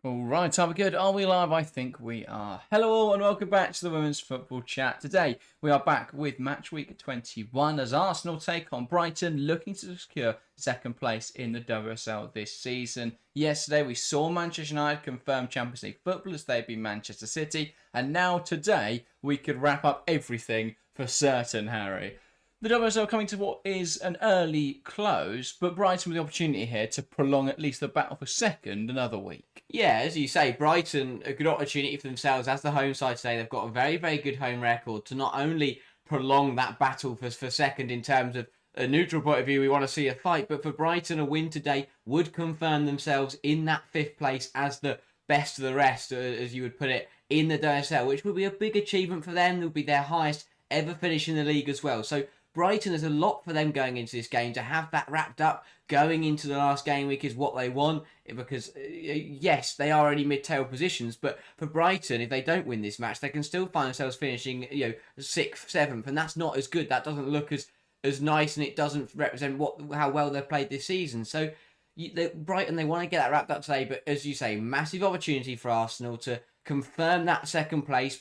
All right, are we good? Are we live? I think we are. Hello all and welcome back to the Women's Football Chat. Today we are back with Matchweek 21 as Arsenal take on Brighton, looking to secure second place in the WSL this season. Yesterday we saw Manchester United confirm Champions League football as they beat Manchester City, and now today we could wrap up everything for certain, Harry. The WSL coming to what is an early close, but Brighton with the opportunity here to prolong at least the battle for second another week. Yeah, as you say, Brighton, a good opportunity for themselves as the home side today. They've got a very, very good home record to not only prolong that battle for second in terms of a neutral point of view, we want to see a fight, but for Brighton, a win today would confirm themselves in that fifth place as the best of the rest, as you would put it, in the WSL, which would be a big achievement for them. It would be their highest ever finish in the league as well. So Brighton, there's a lot for them going into this game. To have that wrapped up going into the last game week is what they want, because yes, they are only mid-table positions, but for Brighton, if they don't win this match, they can still find themselves finishing 6th, 7th, and that's not as good. That doesn't look as nice, and it doesn't represent how well they've played this season. So Brighton, they want to get that wrapped up today, but as you say, massive opportunity for Arsenal to confirm that second place,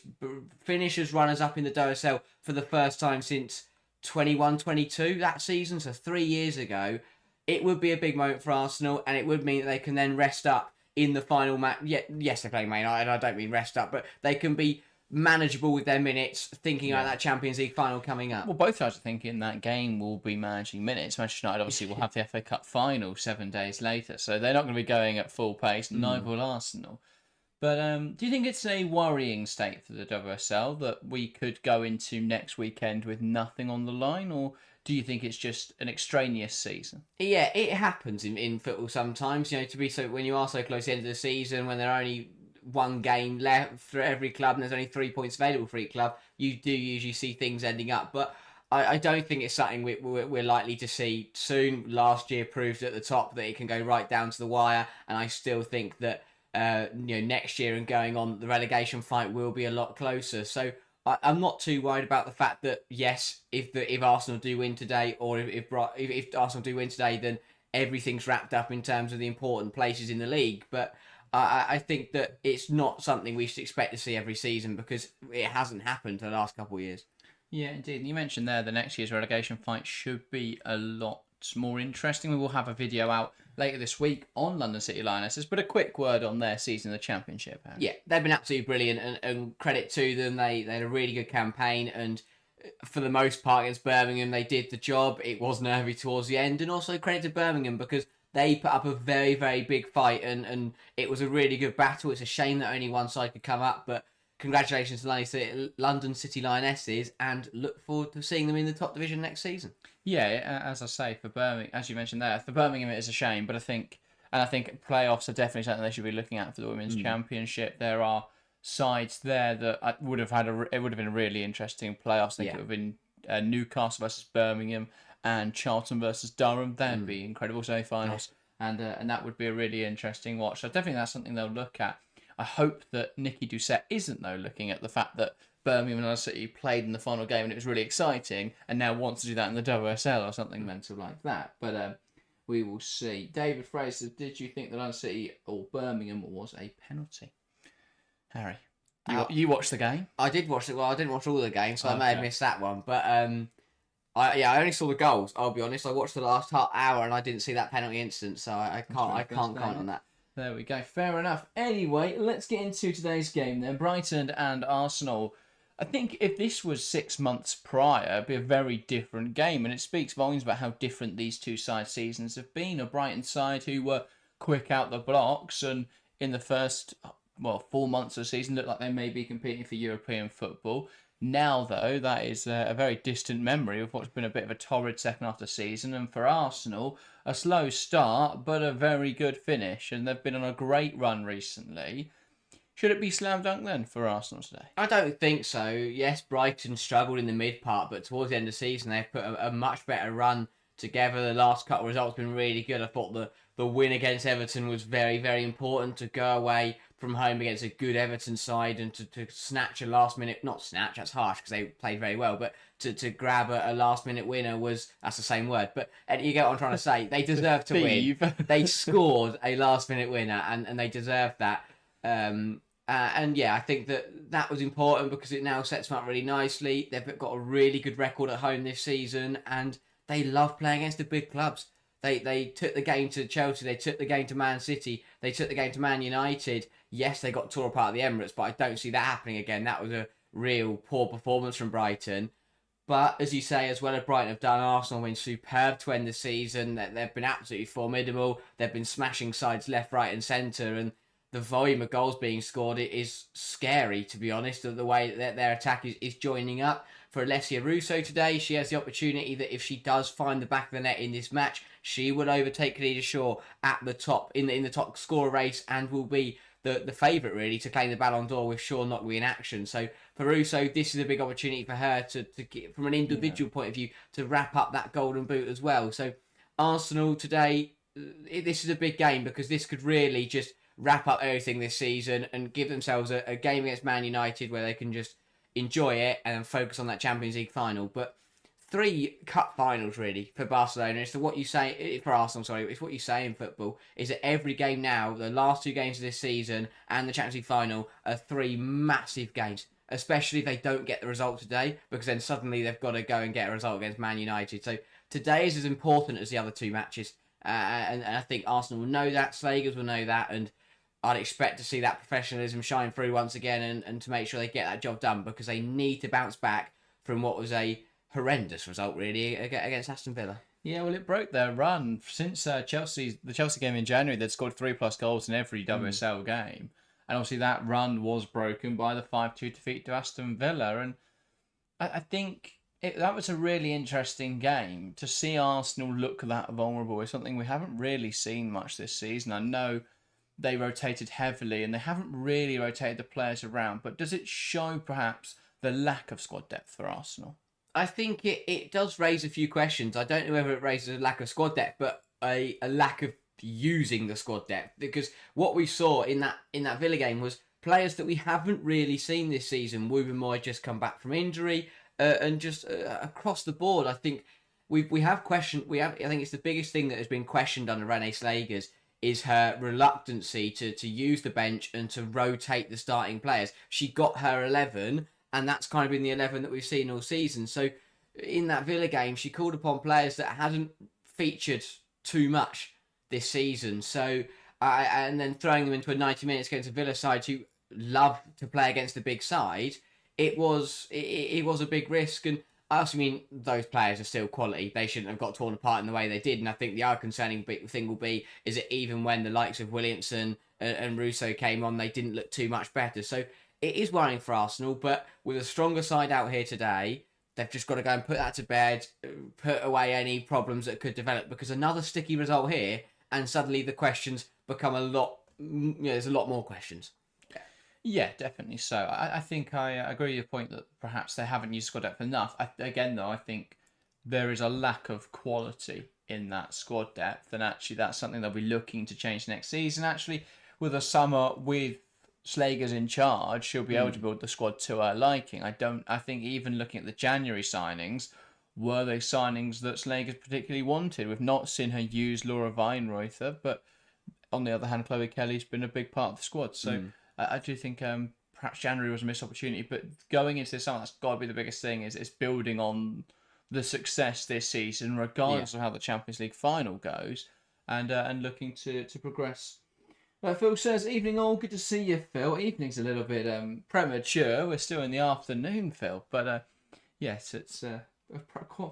finish as runners-up in the WSL for the first time since 21-22 that season, so 3 years ago. It would be a big moment for Arsenal, and it would mean that they can then rest up in the final match. Yes, they're playing Man United, I don't mean rest up, but they can be manageable with their minutes, thinking about that Champions League final coming up. Well, both sides are thinking that game will be managing minutes. Manchester United obviously will have the FA Cup final 7 days later, so they're not going to be going at full pace, neither will Arsenal. But do you think it's a worrying state for the WSL that we could go into next weekend with nothing on the line, or do you think it's just an extraneous season? Yeah, it happens in football sometimes. When you are so close to the end of the season, when there are only one game left for every club and there's only 3 points available for each club, you do usually see things ending up. But I don't think it's something we're likely to see soon. Last year proved at the top that it can go right down to the wire, and I still think that next year and going on, the relegation fight will be a lot closer. So I'm not too worried about the fact that, yes, if Arsenal do win today, or if Arsenal do win today, then everything's wrapped up in terms of the important places in the league. But I think that it's not something we should expect to see every season, because it hasn't happened for the last couple of years. Yeah, indeed. You mentioned there the next year's relegation fight should be a lot more interesting. We will have a video out later this week on London City Lionesses, but a quick word on their season in the Championship. Harry. Yeah, they've been absolutely brilliant, and credit to them. They had a really good campaign, and for the most part against Birmingham, they did the job. It was nervy towards the end, and also credit to Birmingham because they put up a very, very big fight, and it was a really good battle. It's a shame that only one side could come up, but congratulations to London City Lionesses, and look forward to seeing them in the top division next season. Yeah, as I say, for Birmingham, as you mentioned there, for Birmingham it is a shame, but I think playoffs are definitely something they should be looking at for the Women's Championship. There are sides there that would have been a really interesting playoffs. I think it would have been Newcastle versus Birmingham and Charlton versus Durham. That'd be incredible semi-finals, and that would be a really interesting watch. So definitely that's something they'll look at. I hope that Nikki Doucette isn't, though, looking at the fact that Birmingham and London City played in the final game and it was really exciting, and now wants to do that in the WSL or something mental like that. But we will see. David Fraser, did you think that London City or Birmingham was a penalty? Harry, you watched the game? I did watch it. Well, I didn't watch all the games, so I may have missed that one. But I only saw the goals. I'll be honest. I watched the last hour and I didn't see that penalty incident, so I can't comment on that. There we go. Fair enough. Anyway, let's get into today's game then. Brighton and Arsenal. I think if this was 6 months prior, it'd be a very different game, and it speaks volumes about how different these two side seasons have been. A Brighton side who were quick out the blocks, and in the first 4 months of the season looked like they may be competing for European football. Now, though, that is a very distant memory of what's been a bit of a torrid second half of the season. And for Arsenal, a slow start, but a very good finish. And they've been on a great run recently. Should it be slam dunk then for Arsenal today? I don't think so. Yes, Brighton struggled in the mid part, but towards the end of the season, they've put a much better run together. The last couple of results have been really good. I thought the the win against Everton was very, very important to go away from home against a good Everton side and to snatch a last minute, not snatch, that's harsh because they played very well, but to grab a last minute winner that's the same word, but you get what I'm trying to say. They deserve to win. They scored a last minute winner and they deserved that. And yeah, I think that was important because it now sets them up really nicely. They've got a really good record at home this season and they love playing against the big clubs. They took the game to Chelsea, they took the game to Man City, they took the game to Man United. Yes, they got tore apart at the Emirates, but I don't see that happening again. That was a real poor performance from Brighton. But as you say, as well as Brighton have done, Arsenal been superb to end the season. They've been absolutely formidable. They've been smashing sides left, right and centre. And the volume of goals being scored is scary, to be honest, the way that their attack is joining up. For Alessia Russo today, she has the opportunity that if she does find the back of the net in this match, she will overtake Khadija Shaw at the top, in the top scorer race, and will be the favourite, really, to claim the Ballon d'Or with Shaw not in action. So for Russo, this is a big opportunity for her to get, from an individual point of view, to wrap up that golden boot as well. So Arsenal today, this is a big game because this could really just wrap up everything this season and give themselves a game against Man United where they can just enjoy it and then focus on that Champions League final. But 3 cup finals really for Barcelona. It's what you say for Arsenal. Sorry, it's what you say in football. Is that every game now, the last 2 games of this season and the Champions League final are 3 massive games. Especially if they don't get the result today, because then suddenly they've got to go and get a result against Man United. So today is as important as the other 2 matches, and I think Arsenal will know that. Slagers will know that, and I'd expect to see that professionalism shine through once again and to make sure they get that job done because they need to bounce back from what was a horrendous result, really, against Aston Villa. Yeah, well, it broke their run. Since the Chelsea game in January, they'd scored 3+ goals in every WSL game. And obviously that run was broken by the 5-2 defeat to Aston Villa. And I think that was a really interesting game. To see Arsenal look that vulnerable is something we haven't really seen much this season. I know they rotated heavily and they haven't really rotated the players around, but does it show perhaps the lack of squad depth for Arsenal? I think it does raise a few questions. I don't know whether it raises a lack of squad depth, but a lack of using the squad depth, because what we saw in that Villa game was players that we haven't really seen this season. Wouben Moy just come back from injury, and just across the board, I think we have questioned. I think it's the biggest thing that has been questioned under Renée Slagers is her reluctancy to use the bench and to rotate the starting players. She got her 11, and that's kind of been the 11 that we've seen all season. So in that Villa game, she called upon players that hadn't featured too much this season. So and then throwing them into a 90 minutes against a Villa side who love to play against the big side, it was a big risk. And I also mean, those players are still quality. They shouldn't have got torn apart in the way they did. And I think the other concerning thing will be is that even when the likes of Williamson and Russo came on, they didn't look too much better. So it is worrying for Arsenal, but with a stronger side out here today, they've just got to go and put that to bed, put away any problems that could develop, because another sticky result here, and suddenly the questions become a lot, there's a lot more questions. Yeah, definitely so. I think I agree with your point that perhaps they haven't used squad depth enough. Again, though, I think there is a lack of quality in that squad depth, and actually that's something they'll be looking to change next season. Actually, with a summer with Slagers in charge, she'll be able to build the squad to her liking. I think even looking at the January signings, were they signings that Slagers particularly wanted? We've not seen her use Laura Weinreuther, but on the other hand, Chloe Kelly's been a big part of the squad. So I do think perhaps January was a missed opportunity, but going into this summer, that's got to be the biggest thing, is building on the success this season, regardless of how the Champions League final goes, and looking to progress. Phil says, evening all, good to see you, Phil. Evening's a little bit premature, we're still in the afternoon, Phil, but yes, it's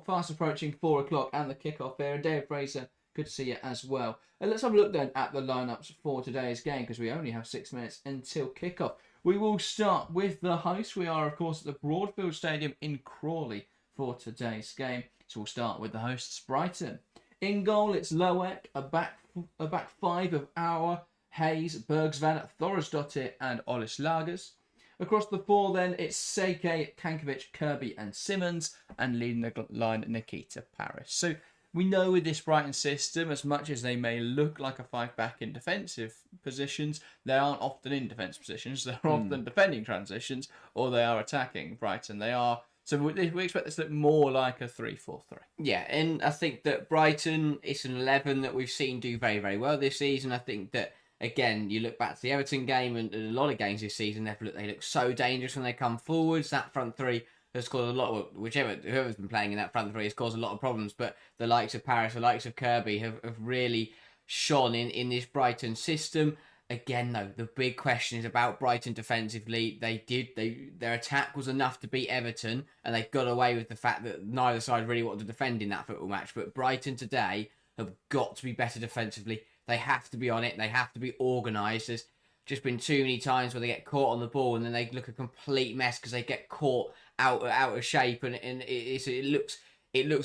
fast approaching 4 o'clock and the kickoff there, and David Fraser, good to see you as well. Let's have a look then at the lineups for today's game, because we only have 6 minutes until kickoff. We will start with the host. We are, of course, at the Broadfield Stadium in Crawley for today's game. So we'll start with the hosts, Brighton. In goal, it's Loek, a back 5 of Auer, Hayes, Bergsvan, Thorisdottir and Ollis Lagers. Across the 4 then, it's Seke, Kankovic, Kirby and Simmons, and leading the line, Nikita Paris. So we know with this Brighton system, as much as they may look like a 5-back in defensive positions, they aren't often in defensive positions. They're often defending transitions, or they are attacking Brighton. They are. So we expect this to look more like a 3-4-3. Yeah, and I think that Brighton, it's an 11 that we've seen do very, very well this season. I think that, again, you look back to the Everton game and a lot of games this season, they look so dangerous when they come forwards. That front three has caused a lot of, whoever's been playing in that front three has caused a lot of problems, but the likes of Paris, the likes of Kirby have really shone in this Brighton system. Again, though, the big question is about Brighton defensively. Their attack was enough to beat Everton, and they got away with the fact that neither side really wanted to defend in that football match. But Brighton today have got to be better defensively. They have to be on it. They have to be organised. There's just been too many times where they get caught on the ball and then they look a complete mess because they get caught out of shape, and it looks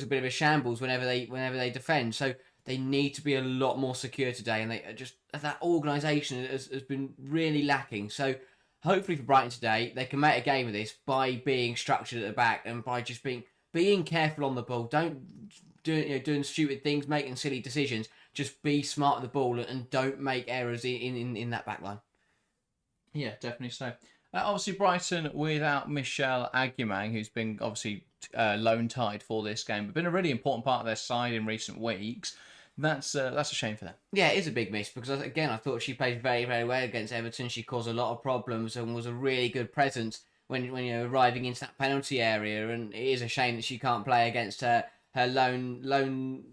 a bit of a shambles whenever they defend. So they need to be a lot more secure today, and that organisation has been really lacking. So hopefully for Brighton today, they can make a game of this by being structured at the back and by just being careful on the ball. Don't doing stupid things, making silly decisions. Just be smart with the ball and don't make errors in that back line. Yeah, definitely so. Obviously, Brighton without Michel Aguiman, who's been obviously loan tied for this game, but been a really important part of their side in recent weeks. That's a shame for them. Yeah, it is a big miss because, again, I thought she played very, very well against Everton. She caused a lot of problems and was a really good presence when arriving into that penalty area. And it is a shame that she can't play against her lone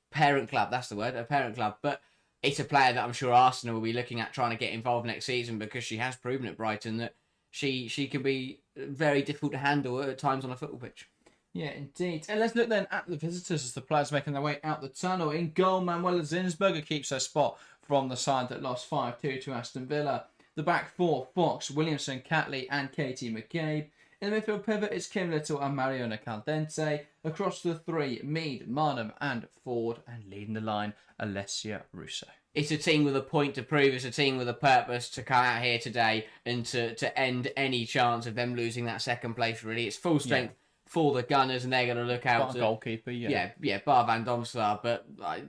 parent club. That's the word, her parent club. But it's a player that I'm sure Arsenal will be looking at trying to get involved next season because she has proven at Brighton that she can be very difficult to handle at times on a football pitch. Yeah, indeed. And let's look then at the visitors as the players making their way out the tunnel. In goal, Manuela Zinsberger keeps her spot from the side that lost 5-2 to Aston Villa. The back four, Fox, Williamson, Catley and Katie McCabe. In the midfield pivot, it's Kim Little and Mariona Caldente. Across the three, Mead, Marnham and Ford. And leading the line, Alessia Russo. It's a team with a point to prove. It's a team with a purpose to come out here today and to end any chance of them losing that second place, really. It's full strength for the Gunners, and they're going to look out Bar goalkeeper, bar Van Domselaar, but I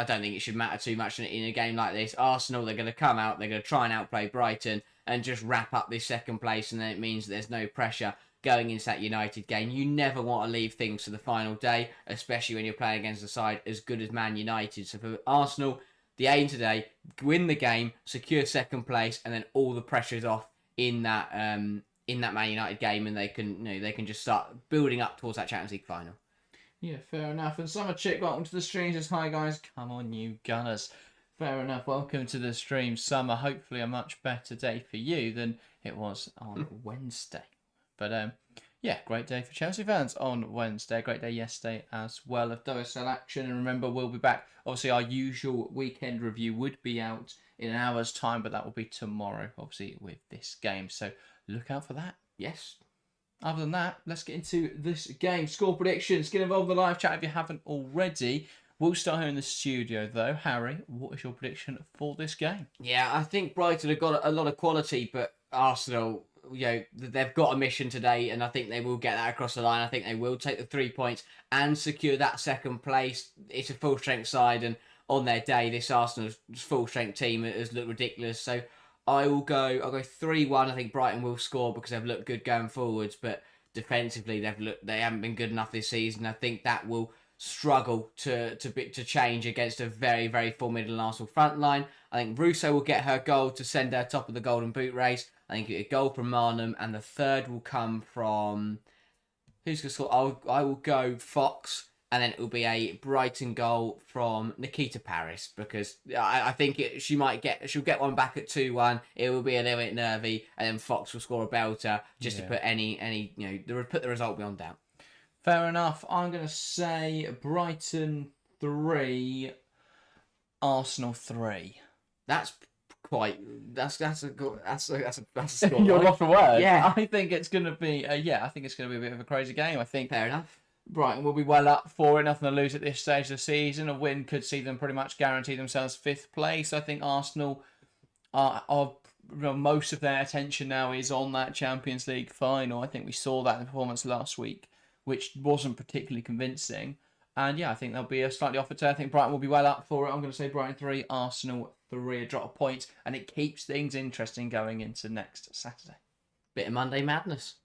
don't think it should matter too much in a game like this. Arsenal, they're going to come out, they're going to try and outplay Brighton and just wrap up this second place, and then it means there's no pressure going into that United game. You never want to leave things to the final day, especially when you're playing against a side as good as Man United. So for Arsenal, the aim today, win the game, secure second place, and then all the pressure is off in that Man United game, and they can just start building up towards that Champions League final. Yeah, fair enough. And Summer Chick, welcome to the stream. Says, hi guys, come on you Gunners. Fair enough. Welcome to the stream, Summer. Hopefully a much better day for you than it was on Wednesday. But yeah, great day for Chelsea fans on Wednesday. Great day yesterday as well of WSL action. And remember, we'll be back. Obviously, our usual weekend review would be out in an hour's time, but that will be tomorrow, obviously, with this game. So look out for that. Yes. Other than that, let's get into this game. Score predictions. Get involved in the live chat if you haven't already. We'll start here in the studio, though. Harry, what is your prediction for this game? Yeah, I think Brighton have got a lot of quality, but Arsenal, they've got a mission today, and I think they will get that across the line. I think they will take the 3 points and secure that second place. It's a full-strength side, and on their day, this Arsenal's full-strength team has looked ridiculous. So I'll go 3-1. I think Brighton will score because they've looked good going forwards, but defensively they haven't been good enough this season. I think that will struggle to change against a very, very formidable Arsenal front line. I think Russo will get her goal to send her top of the Golden Boot race. I think a goal from Marnham, and the third will come from who's going to score? I will go Fox, and then it will be a Brighton goal from Nikita Paris because I think she'll get one back at 2-1. It will be a little bit nervy, and then Fox will score a belter just to put put the result beyond doubt. Fair enough. I'm going to say Brighton 3, Arsenal 3. That's a score. You're lost for words. Yeah, I think it's going to be. I think it's going to be a bit of a crazy game. I think. Fair enough. Brighton will be well up for it. Nothing to lose at this stage of the season. A win could see them pretty much guarantee themselves 5th place. I think Arsenal are most of their attention now is on that Champions League final. I think we saw that in the performance last week, which wasn't particularly convincing. And yeah, I think there'll be a slightly off return. I think Brighton will be well up for it. I'm going to say Brighton 3, Arsenal 3, a drop of points. And it keeps things interesting going into next Saturday. Bit of Monday madness.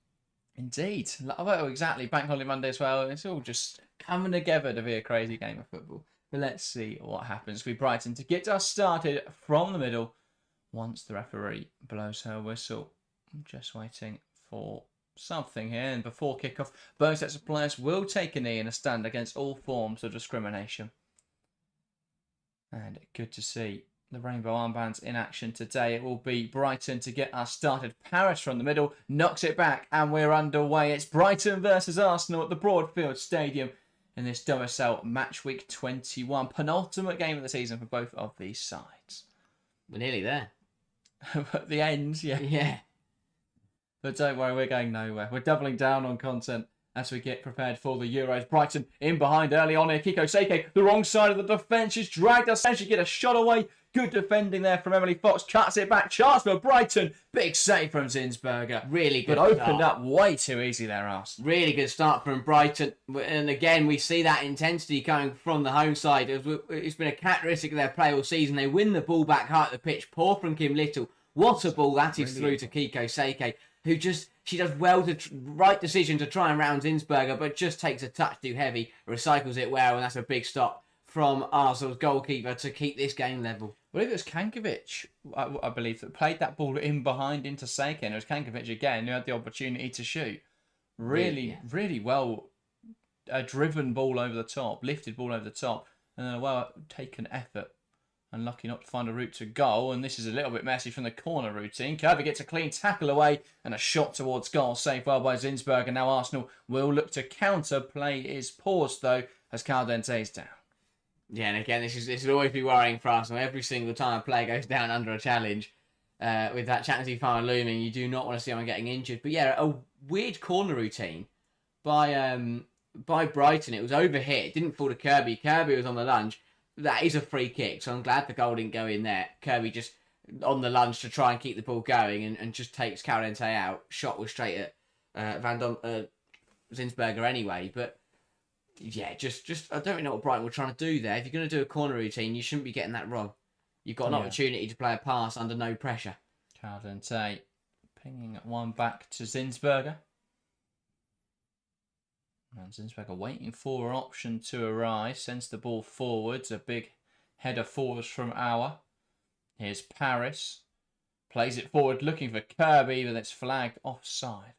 Indeed. Well, exactly. Bank Holiday Monday as well. It's all just coming together to be a crazy game of football. But let's see what happens with Brighton to get us started from the middle once the referee blows her whistle. I'm just waiting for something here. And before kickoff, both sets of players will take a knee in a stand against all forms of discrimination. And good to see the rainbow armbands in action today. It will be Brighton to get us started. Paris from the middle knocks it back and we're underway. It's Brighton versus Arsenal at the Broadfield Stadium in this WSL Matchweek 21. Penultimate game of the season for both of these sides. We're nearly there. At the end, yeah. Yeah. But don't worry, we're going nowhere. We're doubling down on content as we get prepared for the Euros. Brighton in behind early on here. Kiko Seke, the wrong side of the defence. She's dragged us. And she get a shot away. Good defending there from Emily Fox. Cuts it back. Chance for Brighton. Big save from Zinsberger. Really good. But opened up way too easy there, Arsenal. Really good start from Brighton. And again, we see that intensity coming from the home side. It's been a characteristic of their play all season. They win the ball back high at the pitch. Poor from Kim Little. What a ball that is through to Kiko Seke, who she does well to right decision to try and round Zinsberger, but just takes a touch too heavy, recycles it well, and that's a big stop from Arsenal's goalkeeper to keep this game level. I believe it was Kankovic, I believe, that played that ball in behind into Seke, and it was Kankovic again who had the opportunity to shoot. Really well driven ball over the top, lifted ball over the top, and then a well-taken effort. Unlucky not to find a route to goal, and this is a little bit messy from the corner routine. Kirby gets a clean tackle away and a shot towards goal, saved well by Zinsberger. And now Arsenal will look to counter. Play is paused though as Caldente's down. Yeah, and again, this will always be worrying for Arsenal. Every single time a player goes down under a challenge, with that Champions League final looming, you do not want to see anyone getting injured. But yeah, a weird corner routine by Brighton. It was overhit. It didn't fall to Kirby. Kirby was on the lunge. That is a free kick, so I'm glad the goal didn't go in there. Kirby just on the lunge to try and keep the ball going and just takes Caldente out. Shot was straight at Zinsberger anyway. But yeah, just I don't really know what Brighton were trying to do there. If you're going to do a corner routine, you shouldn't be getting that wrong. You've got an opportunity to play a pass under no pressure. Caldente pinging one back to Zinsberger. And Zinsberger waiting for an option to arise. Sends the ball forwards. A big header forwards from Auer. Here's Paris. Plays it forward looking for Kirby, but it's flagged offside.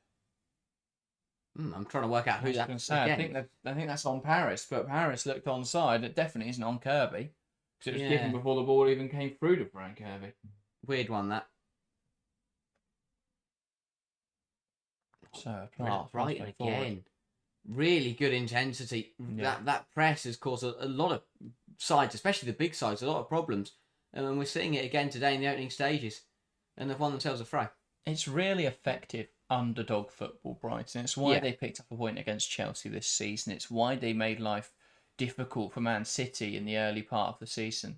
I'm trying to work out who that's I think that's on Paris, but Paris looked onside. It definitely isn't on Kirby. Because it was given before the ball even came through to Frank Kirby. Weird one, that. So, Brighton again. Really good intensity. Yeah. That press has caused a lot of sides, especially the big sides, a lot of problems. And we're seeing it again today in the opening stages. And they've won themselves a throw. It's really effective underdog football, Brighton. It's why they picked up a point against Chelsea this season. It's why they made life difficult for Man City in the early part of the season.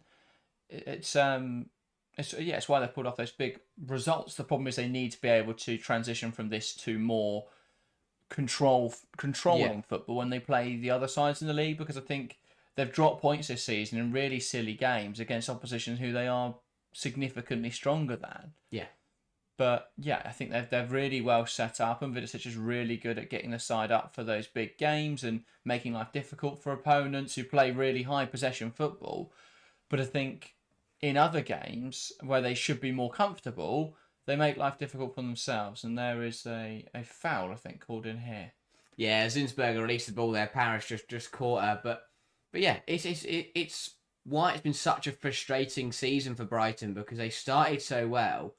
It's why they pulled off those big results. The problem is they need to be able to transition from this to more controlling football when they play the other sides in the league, because I think they've dropped points this season in really silly games against opposition who they are significantly stronger than. Yeah. But yeah, I think they're really well set up, and Vidicic is really good at getting the side up for those big games and making life difficult for opponents who play really high possession football. But I think in other games where they should be more comfortable, they make life difficult for themselves, and there is a foul, I think, called in here. Yeah, Zinsberger released the ball there. Paris just caught her, but yeah, it's why it's been such a frustrating season for Brighton, because they started so well.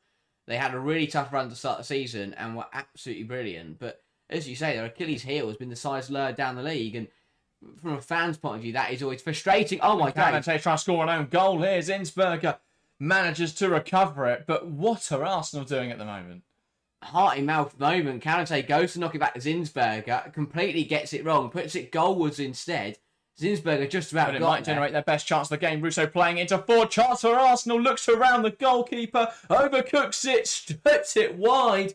They had a really tough run to start the season and were absolutely brilliant. But as you say, their Achilles heel has been the size lured down the league, and from a fan's point of view, that is always frustrating. Oh my God! Trying to score an own goal here. Zinsberger manages to recover it, but what are Arsenal doing at the moment? Hearty mouth moment. Caldente goes to knock it back to Zinsberger, completely gets it wrong, puts it goalwards instead. Zinsberger just about got it might generate their best chance of the game. Russo playing into forward. Chance for Arsenal. Looks around the goalkeeper. Overcooks it. Strips it wide.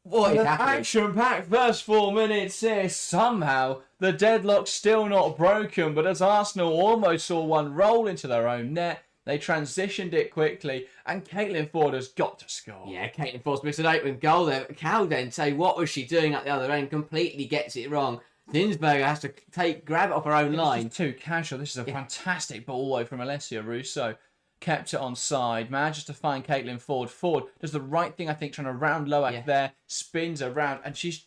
What is happening? Action-packed first 4 minutes here. Somehow, the deadlock's still not broken, but as Arsenal almost saw one roll into their own net, they transitioned it quickly, and Caitlin Ford has got to score. Yeah, Caitlin Ford's missed an open goal there. Caldente, what was she doing at the other end? Completely gets it wrong. Zinsberger has to grab it off her own line. This is too casual. This is a fantastic ball away from Alessia Russo. Kept it on side, manages to find Caitlin Ford. Ford does the right thing, I think, trying to round Loak there, spins around, and she's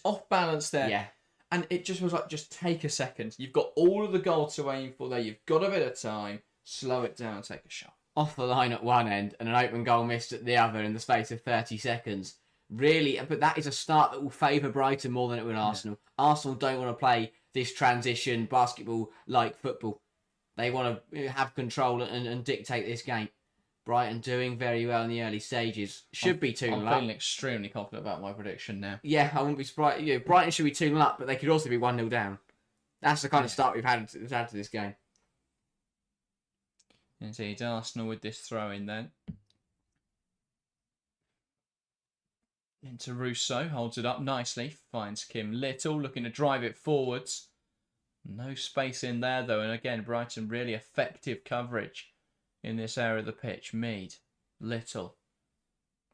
off balance there. Yeah. And it just was like, just take a second. You've got all of the goal to aim for there. You've got a bit of time. Slow it down, take a shot. Off the line at one end and an open goal missed at the other in the space of 30 seconds. Really, but that is a start that will favour Brighton more than it will Arsenal. Arsenal don't want to play this transition basketball like football. They want to have control and dictate this game. Brighton doing very well in the early stages. Should be 2-0 up. I'm feeling extremely confident about my prediction now. Yeah, I wouldn't be surprised. Yeah, Brighton should be 2-0 up, but they could also be 1-0 down. That's the kind of start we've had to this game. Indeed, Arsenal with this throw-in then. Into Russo, holds it up nicely, finds Kim Little, looking to drive it forwards. No space in there though, and again, Brighton really effective coverage in this area of the pitch. Mead, Little,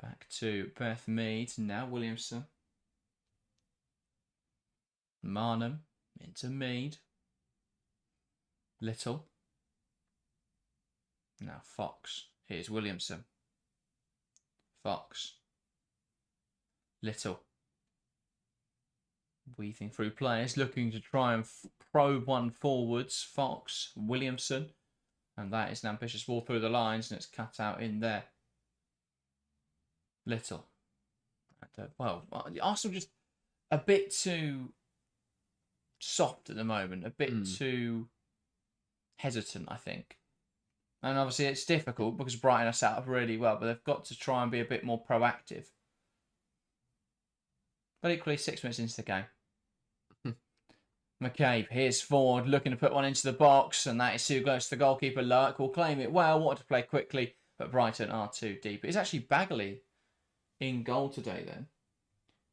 back to Beth Mead, now Williamson. Marnham, into Mead. Little. Now Fox, here's Williamson. Fox. Little. Weaving through players, looking to try and probe one forwards. Fox, Williamson. And that is an ambitious ball through the lines, and it's cut out in there. Little. Well, Arsenal just a bit too soft at the moment. A bit too hesitant, I think. And obviously it's difficult because Brighton are set up really well, but they've got to try and be a bit more proactive. But equally, 6 minutes into the game. McCabe, here's Ford, looking to put one into the box, and that is too close to the goalkeeper. Loak will claim it well, wanted to play quickly, but Brighton are too deep. It's actually Bagley in goal today then,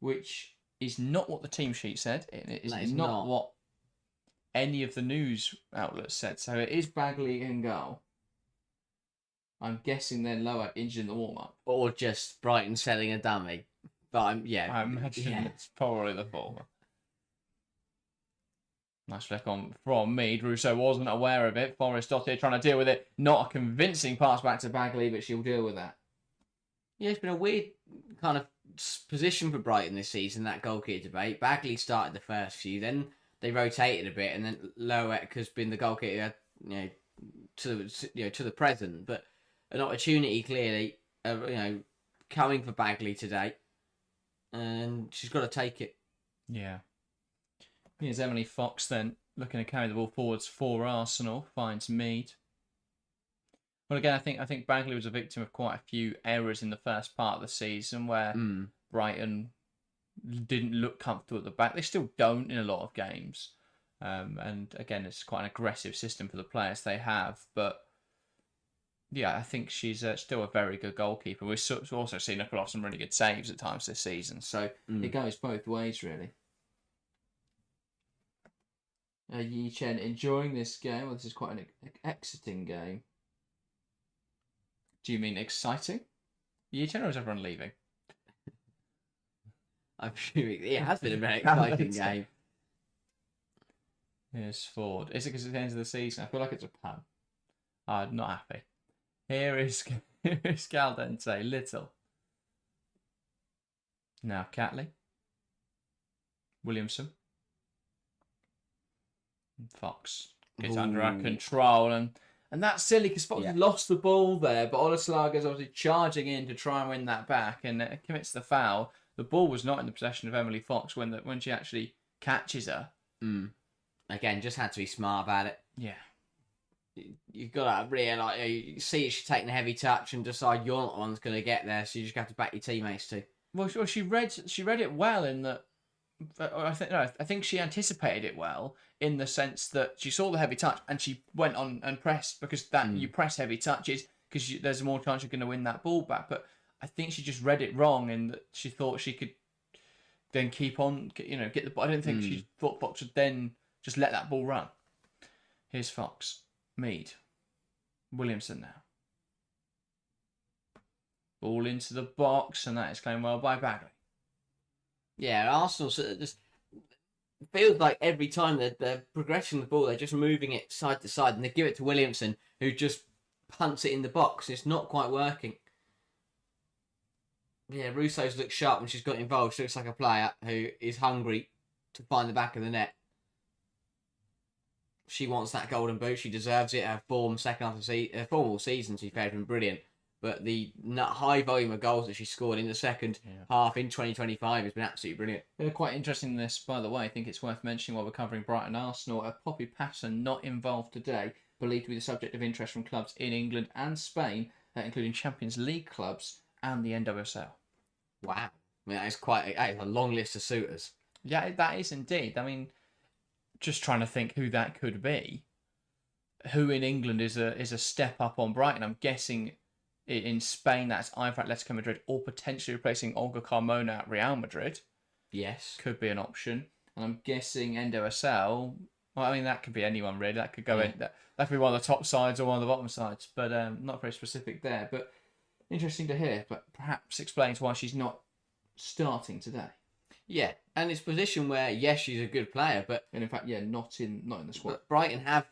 which is not what the team sheet said. It is not what any of the news outlets said. So it is Bagley in goal. I'm guessing then Loak injured in the warm-up. Or just Brighton selling a dummy. But I imagine it's probably the former. Nice flick on from Mead. Russo wasn't aware of it. Forrest Dottier trying to deal with it. Not a convincing pass back to Bagley, but she'll deal with that. Yeah, it's been a weird kind of position for Brighton this season, that goalkeeper debate. Bagley started the first few, then they rotated a bit, and then Loak has been the goalkeeper, to the present. But an opportunity clearly, coming for Bagley today, and she's got to take it. Yeah. Here's Emily Fox then, looking to carry the ball forwards for Arsenal. Finds Mead. Well, again, I think Bagley was a victim of quite a few errors in the first part of the season where Brighton didn't look comfortable at the back. They still don't in a lot of games. And again, it's quite an aggressive system for the players they have. But yeah, I think she's still a very good goalkeeper. We've also seen her pull off some really good saves at times this season. So it goes both ways, really. Yi Chen enjoying this game. Well, this is quite an exiting game. Do you mean exciting? Yi Chen, or is everyone leaving? I'm sure it has been a very exciting game. Here's Ford. Is it because it's the end of the season? I feel like it's a pun. I'm not happy. Here is Caldente. Little. Now Catley. Williamson. Fox gets under our control, and that's silly because Fox lost the ball there, but Olaslager's obviously charging in to try and win that back, and commits the foul. The ball was not in the possession of Emily Fox when she actually catches her. Again, just had to be smart about it. Yeah, you've got to realise, you see she's taking a heavy touch and decide you're not the one that's going to get there, so you just have to back your teammates too. Well, she read it well in that. I think she anticipated it well in the sense that she saw the heavy touch and she went on and pressed, because you press heavy touches because there's more chance you're going to win that ball back. But I think she just read it wrong, and that she thought she could then keep on, get the ball. I don't think she thought Fox would then just let that ball run. Here's Fox, Mead, Williamson now. Ball into the box, and that is claimed well by Bagley. Yeah, Arsenal sort of just feels like every time they're progressing the ball, they're just moving it side to side, and they give it to Williamson, who just punts it in the box. It's not quite working. Yeah, Russo's looked sharp when she's got involved. She looks like a player who is hungry to find the back of the net. She wants that golden boot. She deserves it. Her form second half of her form all season, to be fair, has been brilliant. But the high volume of goals that she scored in the second half in 2025 has been absolutely brilliant. They're quite interesting in this, by the way. I think it's worth mentioning while we're covering Brighton Arsenal. A Poppy Patterson not involved today, believed to be the subject of interest from clubs in England and Spain, including Champions League clubs and the NWSL. Wow. I mean, that is a long list of suitors. Yeah, that is indeed. I mean, just trying to think who that could be. Who in England is a step up on Brighton? I'm guessing in Spain that's either Atletico Madrid or potentially replacing Olga Carmona at Real Madrid. Yes. Could be an option. And I'm guessing NWSL, well, I mean, that could be anyone really. That could go in. That could be one of the top sides or one of the bottom sides, but not very specific there. But interesting to hear, but perhaps explains why she's not starting today. Yeah, and it's a position where, yes, she's a good player, but... And in fact, not in the squad. But Brighton have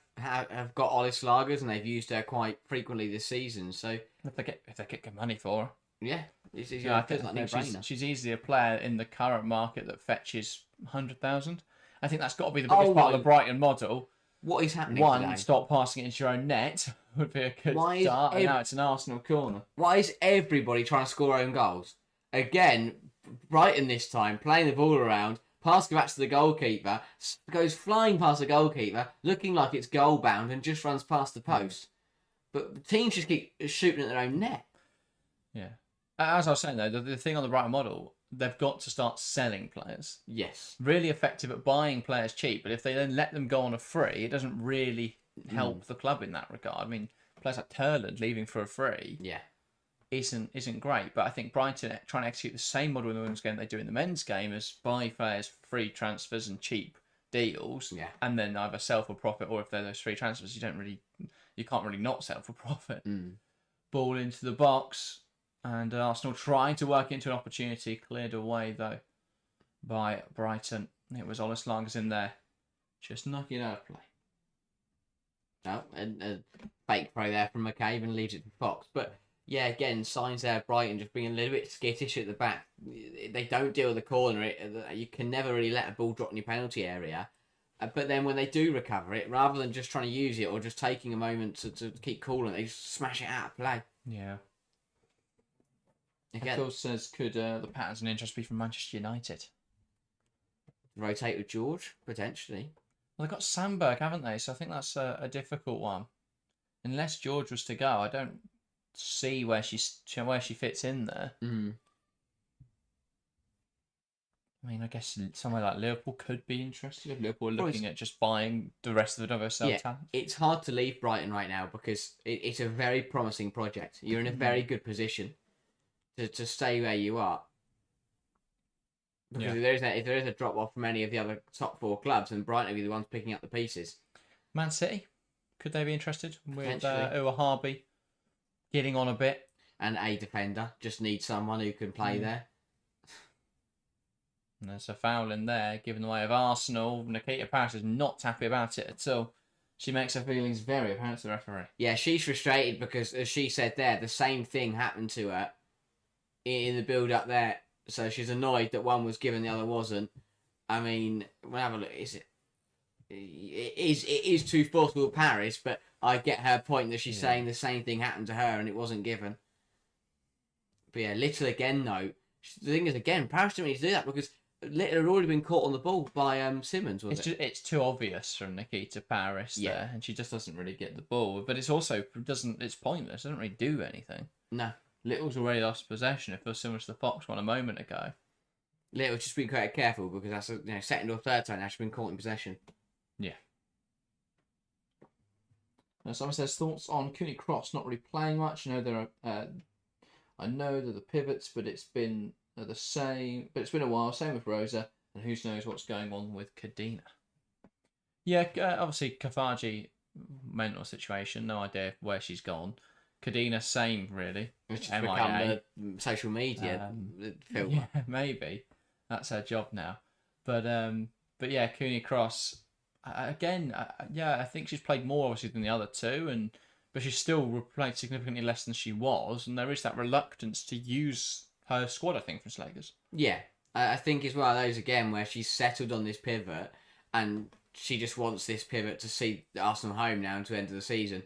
got Olis Lagers, and they've used her quite frequently this season, so... If they get good money for her. Yeah. I think she's easily a player in the current market that fetches 100,000. I think that's got to be the biggest part of the Brighton model. What is happening today? Stop passing it into your own net would be a good start, and now it's an Arsenal corner. Why is everybody trying to score own goals? Again, Brighton this time, playing the ball around, passing back to the goalkeeper, goes flying past the goalkeeper, looking like it's goal bound, and just runs past the post. But the teams just keep shooting at their own net. Yeah. As I was saying, though, the thing on the Brighton model, they've got to start selling players. Yes. Really effective at buying players cheap, but if they then let them go on a free, it doesn't really help the club in that regard. I mean, players like Turland leaving for a free isn't great, but I think Brighton trying to execute the same model in the women's game they do in the men's game as buy players for free transfers and cheap deals, and then either sell for profit, or if they're those free transfers, you can't really not sell for profit. Ball into the box, and Arsenal trying to work into an opportunity, cleared away though by Brighton. It was Olis Lagers in there, just knocking it out of play. No, and a fake throw there from McCabe and leaves it to Fox. But yeah, again, signs there of Brighton just being a little bit skittish at the back. They don't deal with the corner. You can never really let a ball drop in your penalty area. But then when they do recover it, rather than just trying to use it or just taking a moment to keep cool, they just smash it out of play. Yeah. Again, Phil says, could the patterns and interest be from Manchester United? Rotate with George, potentially. Well, they've got Sandberg, haven't they? So I think that's a difficult one. Unless George was to go, I don't see where she fits in there. I mean, I guess somewhere like Liverpool could be interested. If Liverpool are looking at just buying the rest of the WSL talent. It's hard to leave Brighton right now because it's a very promising project. You're in a very good position to stay where you are. Because if there is a drop off from any of the other top four clubs, then Brighton will be the ones picking up the pieces. Man City, could they be interested with Uwa Harby getting on a bit? And a defender, just need someone who can play there. And there's a foul in there, given the way of Arsenal. Nikita Parris is not happy about it at all. She makes her feelings very apparent to the referee. Yeah, she's frustrated because, as she said there, the same thing happened to her in the build-up there. So she's annoyed that one was given, the other wasn't. I mean, we'll have a look. It is too forceful with Paris, but I get her point that she's saying the same thing happened to her and it wasn't given. But yeah, Little again, though. The thing is, again, Paris didn't need to do that because Little had already been caught on the ball by Simmons, it's too obvious from Nikita Parris there, and she just doesn't really get the ball. But it's also it's pointless. It doesn't really do anything. No. Little's already lost possession. It feels similar to the Fox one a moment ago. Little's just been quite careful because that's second or third time now she's been caught in possession. Yeah. Now, someone says thoughts on Cooney Cross not really playing much. You know, there are I know that the pivots, but it's been the same. But it's been a while. Same with Rosa, and who knows what's going on with Kadena. Yeah, obviously Kafaji, mental situation. No idea where she's gone. Kadena, same really. It's just become the social media filter. Yeah, maybe that's her job now. But yeah, Cooney Cross again. I think she's played more obviously than the other two, but she's still played significantly less than she was, and there is that reluctance to use her squad. I think from Slagers. Yeah, I think it's one of those again where she's settled on this pivot, and she just wants this pivot to see Arsenal home now until the end of the season.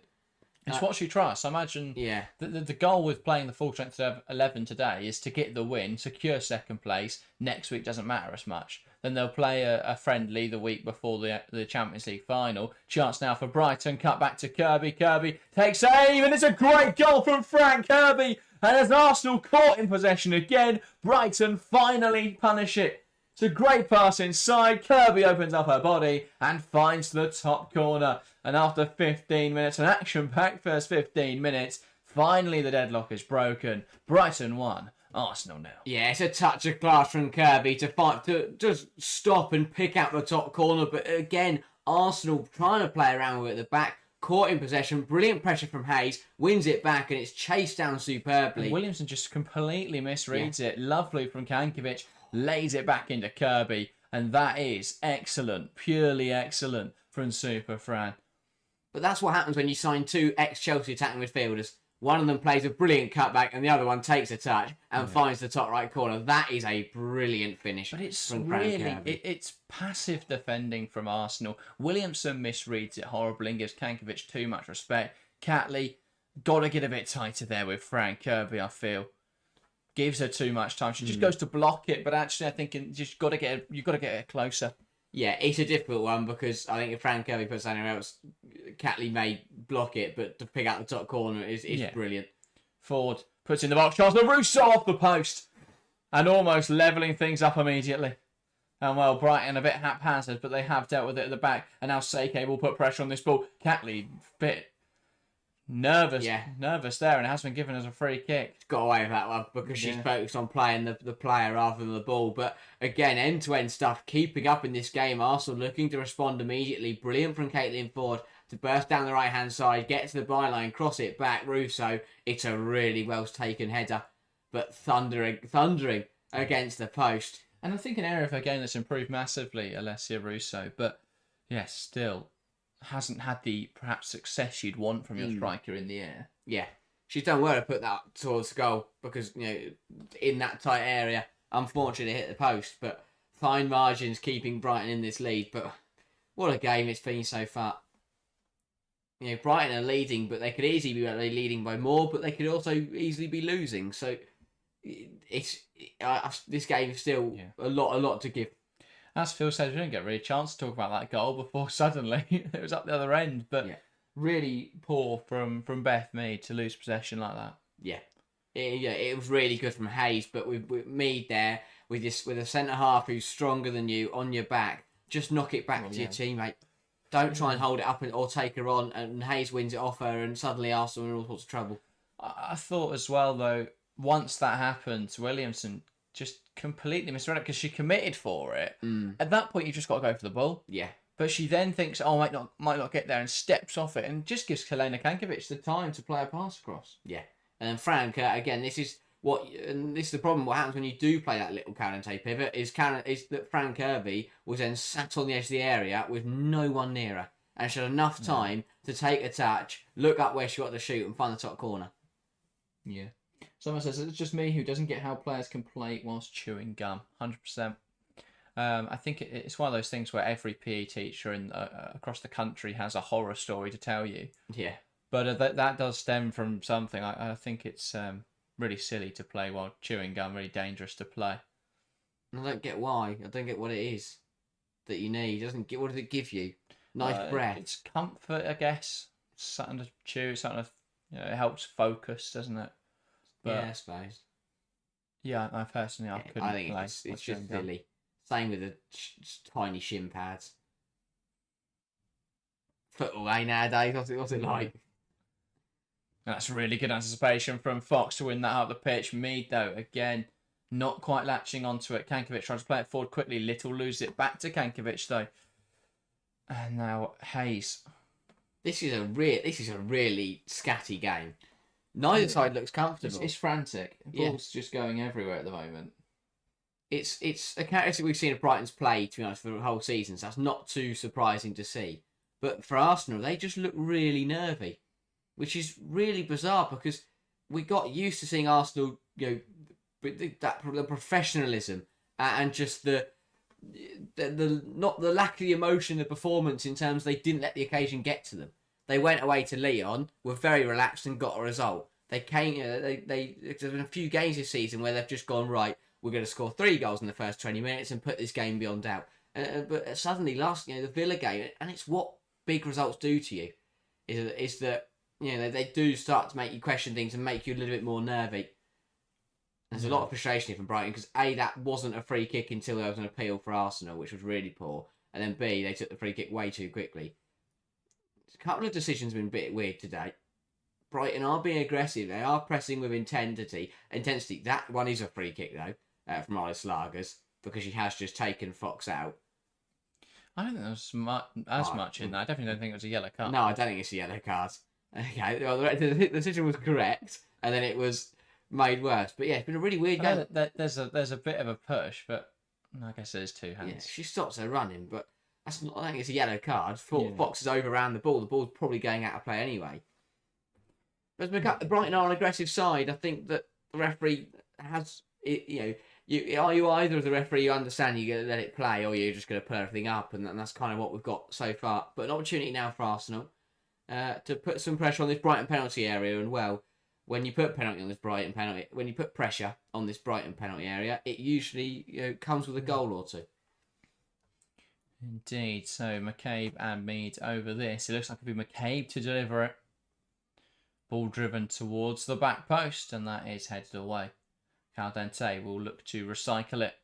It's what she trusts. I imagine yeah. The goal with playing the full strength 11 today is to get the win, secure second place. Next week doesn't matter as much. Then they'll play a friendly the week before the Champions League final. Chance now for Brighton. Cut back to Kirby. Kirby takes aim, and it's a great goal from Frank Kirby. And as Arsenal caught in possession again, Brighton finally punish it. It's a great pass inside. Kirby opens up her body and finds the top corner. And after 15 minutes, an action-packed first 15 minutes, finally the deadlock is broken. Brighton 1, Arsenal 0. Yeah, it's a touch of class from Kirby to just stop and pick out the top corner. But again, Arsenal trying to play around with it at the back. Caught in possession, brilliant pressure from Hayes, wins it back, and it's chased down superbly. And Williamson just completely misreads it. Lovely from Kankovic, lays it back into Kirby, and that is excellent, purely excellent from Super Fran. But that's what happens when you sign two ex-Chelsea attacking midfielders. One of them plays a brilliant cutback, and the other one takes a touch and finds the top right corner. That is a brilliant finish. But it's really, it's passive defending from Arsenal. Williamson misreads it horribly and gives Kankovic too much respect. Catley, got to get a bit tighter there with Frank Kirby, I feel. Gives her too much time. She just goes to block it, but actually I think you've got to get her closer. Yeah, it's a difficult one because I think if Frank Kirby puts anywhere else, Catley may block it, but to pick out the top corner is brilliant. Ford puts in the box, Charles Russo off the post, and almost levelling things up immediately. And well, Brighton a bit haphazard, but they have dealt with it at the back, and now Seike will put pressure on this ball. Catley, bit nervous there, and it has been given as a free kick. Got away with that one because she's focused on playing the player rather than the ball. But again, end-to-end stuff, keeping up in this game. Arsenal looking to respond immediately. Brilliant from Caitlin Ford to burst down the right-hand side, get to the byline, cross it back. Russo, it's a really well-taken header, but thundering against the post. And I think an area of her game that's improved massively, Alessia Russo, but yes, still hasn't had the perhaps success you'd want from your striker in the air. Yeah, she's done well to put that towards the goal because, you know, in that tight area, unfortunately it hit the post, but fine margins keeping Brighton in this lead. But what a game it's been so far. You know, Brighton are leading, but they could easily be leading by more, but they could also easily be losing. So this game is still a lot to give. As Phil said, we didn't get really a chance to talk about that goal before suddenly it was up the other end. But really poor from Beth Mead to lose possession like that. Yeah. It was really good from Hayes, but with Mead there, with a centre half who's stronger than you on your back, just knock it back to your teammate. Don't try and hold it up or take her on, and Hayes wins it off her, and suddenly Arsenal are in all sorts of trouble. I thought as well, though, once that happened, Williamson just completely misread it because she committed for it. At that point, you just got to go for the ball. Yeah. But she then thinks, oh, might not get there, and steps off it, and just gives Helena Kankovic the time to play a pass across. Yeah. And then Frank, again, this is the problem. What happens when you do play that little Canante pivot is that Frank Kirby was then sat on the edge of the area with no one near her, and she had enough time to take a touch, look up where she got to shoot, and find the top corner. Yeah. Someone says it's just me who doesn't get how players can play whilst chewing gum. 100%. I think it's one of those things where every PE teacher across the country has a horror story to tell you. Yeah. But that does stem from something. I think it's really silly to play while chewing gum. Really dangerous to play. I don't get why. I don't get what it is that you need. What does it give you? Nice breath. It's comfort, I guess. Something to chew. Something to, it helps focus, doesn't it? But, yeah, I suppose. Yeah, I personally, I couldn't I think play. It's just silly. Same with the tiny shin pads. Football, nowadays? What's it like? That's really good anticipation from Fox to win that up the pitch. Mead, though, again, not quite latching onto it. Kankovic tries to play it forward quickly. Little loses it back to Kankovic, though. And now Hayes. This is a really scatty game. Neither side looks comfortable. It's frantic. Ball's just going everywhere at the moment. It's a characteristic we've seen of Brighton's play, to be honest, for the whole season. So that's not too surprising to see. But for Arsenal, they just look really nervy, which is really bizarre because we got used to seeing Arsenal, the professionalism and just the not the lack of the emotion of performance in terms they didn't let the occasion get to them. They went away to Lyon, were very relaxed and got a result. There's been a few games this season where they've just gone, right, we're going to score 3 goals in the first 20 minutes and put this game beyond doubt. But suddenly, the Villa game, and it's what big results do to you, is that they do start to make you question things and make you a little bit more nervy. There's a lot of frustration here from Brighton because A, that wasn't a free kick until there was an appeal for Arsenal, which was really poor, and then B, they took the free kick way too quickly. A couple of decisions have been a bit weird today. Brighton are being aggressive. They are pressing with intensity. That one is a free kick though, from Alice Lagers, because she has just taken Fox out. I don't think there was much in that. I definitely don't think it was a yellow card. No, I don't think it's a yellow card. Okay, well, the decision was correct, and then it was made worse. But yeah, it's been a really weird game. There's a bit of a push, but I guess there's 2 hands. Yeah, she stops her running, but that's not. I think it's a yellow card. Fox is overran the ball. The ball's probably going out of play anyway. But Brighton are an aggressive side. I think that the referee has, are you either of the referee, you understand you're going to let it play, or you're just going to put everything up, and that's kind of what we've got so far. But an opportunity now for Arsenal to put some pressure on this Brighton penalty area, and when you put when you put pressure on this Brighton penalty area, it usually comes with a goal or 2. Indeed. So McCabe and Mead over this. It looks like it'll be McCabe to deliver it. Ball driven towards the back post, and that is headed away. Caldente will look to recycle it.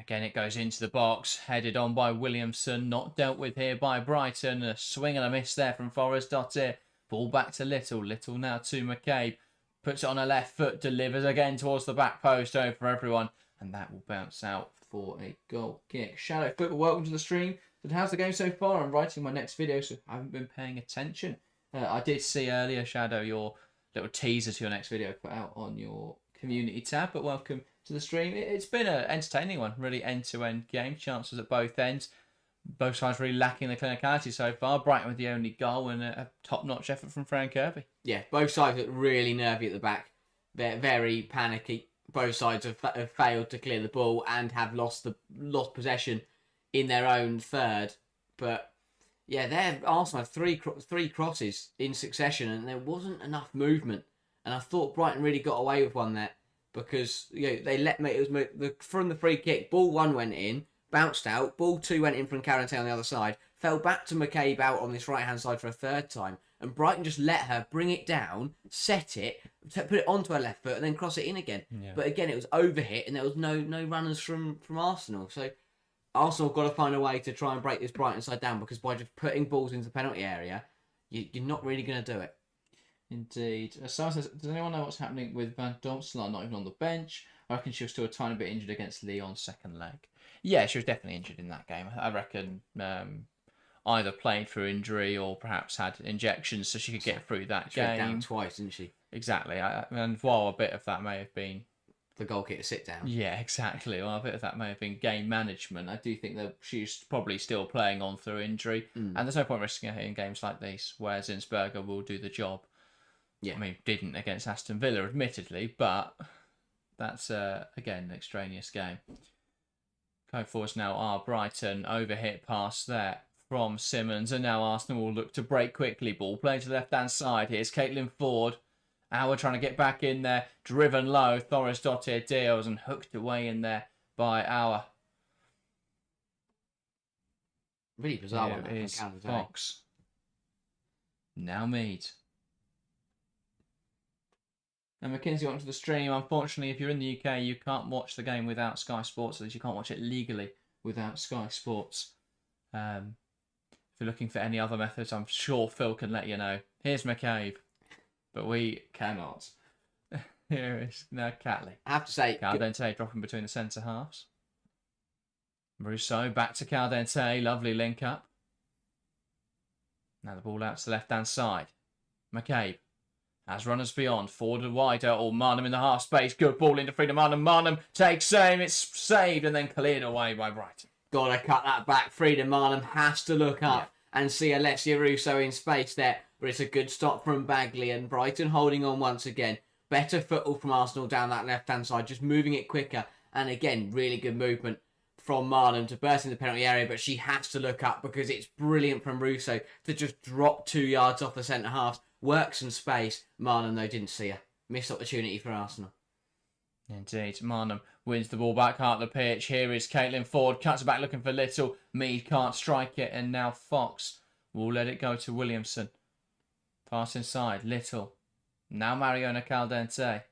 Again, it goes into the box, headed on by Williamson, not dealt with here by Brighton. A swing and a miss there from Forrest Dottir. Ball back to Little. Little now to McCabe. Puts it on her left foot, delivers again towards the back post over everyone. And that will bounce out for a goal kick. Shadow Football, welcome to the stream. But how's the game so far? I'm writing my next video, so I haven't been paying attention. I did see earlier, Shadow, your little teaser to your next video put out on your community tab, but welcome to the stream. It's been an entertaining one, really end-to-end game, chances at both ends. Both sides really lacking the clinicality so far. Brighton with the only goal and a top-notch effort from Fran Kirby. Yeah, both sides look really nervy at the back. They're very panicky. Both sides have failed to clear the ball and have lost possession in their own third. But yeah, Arsenal had three crosses in succession, and there wasn't enough movement. And I thought Brighton really got away with one there because they let me. It was from the free kick. Ball 1 went in, bounced out. Ball 2 went in from Carrington on the other side. Fell back to McCabe out on this right hand side for a 3rd time, and Brighton just let her bring it down, set it, put it onto her left foot, and then cross it in again. Yeah. But again, it was overhit, and there was no runners from Arsenal. So Arsenal got to find a way to try and break this Brighton side down, because by just putting balls into the penalty area, you're not really going to do it. Indeed. Sarah says, does anyone know what's happening with Van Domselaar not even on the bench? I reckon she was still a tiny bit injured against Lyon's second leg. Yeah, she was definitely injured in that game. I reckon either played through injury or perhaps had injections so she could get through that game. She went down twice, didn't she? Exactly. And while a bit of that may have been the goal kick to sit down. Yeah, exactly. Well, a bit of that may have been game management. I do think that she's probably still playing on through injury. And there's no point risking her in games like these where Zinsberger will do the job. Yeah. I mean, didn't against Aston Villa, admittedly, but that's, again, an extraneous game. Going forwards now are Brighton. Overhit pass there from Simmons. And now Arsenal will look to break quickly. Ball playing to the left-hand side. Here's Caitlin Ford. Auer trying to get back in there. Driven low. Thoris Dottir deals and hooked away in there by Auer. Really bizarre one. It is Fox. Now Mead. And Mackenzie went to the stream. Unfortunately, if you're in the UK, you can't watch the game without Sky Sports. At least you can't watch it legally without Sky Sports. If you're looking for any other methods, I'm sure Phil can let you know. Here's McCabe. but we cannot. Here is now Catley. I have to say, Caldente dropping between the centre halves. Rousseau back to Caldente. Lovely link up. Now the ball out to the left-hand side. McCabe has runners beyond. Forward and wide. Marnham in the half space. Good ball into freedom. Marnham takes aim. It's saved and then cleared away by Brighton. Gotta cut that back. Freedom Marnham has to look up and see Alessia Russo in space there. But it's a good stop from Bagley, and Brighton holding on once again. Better football from Arsenal down that left-hand side, just moving it quicker. And again, really good movement from Marnham to burst in the penalty area, but she has to look up because it's brilliant from Russo to just drop 2 yards off the centre half, work some space. Marnham, though, didn't see her. Missed opportunity for Arsenal. Indeed. Marnham wins the ball back out of the pitch. Here is Caitlin Ford, cuts it back looking for Little. Mead can't strike it, and now Fox will let it go to Williamson. Pass inside, Little. Now Mariona Caldente.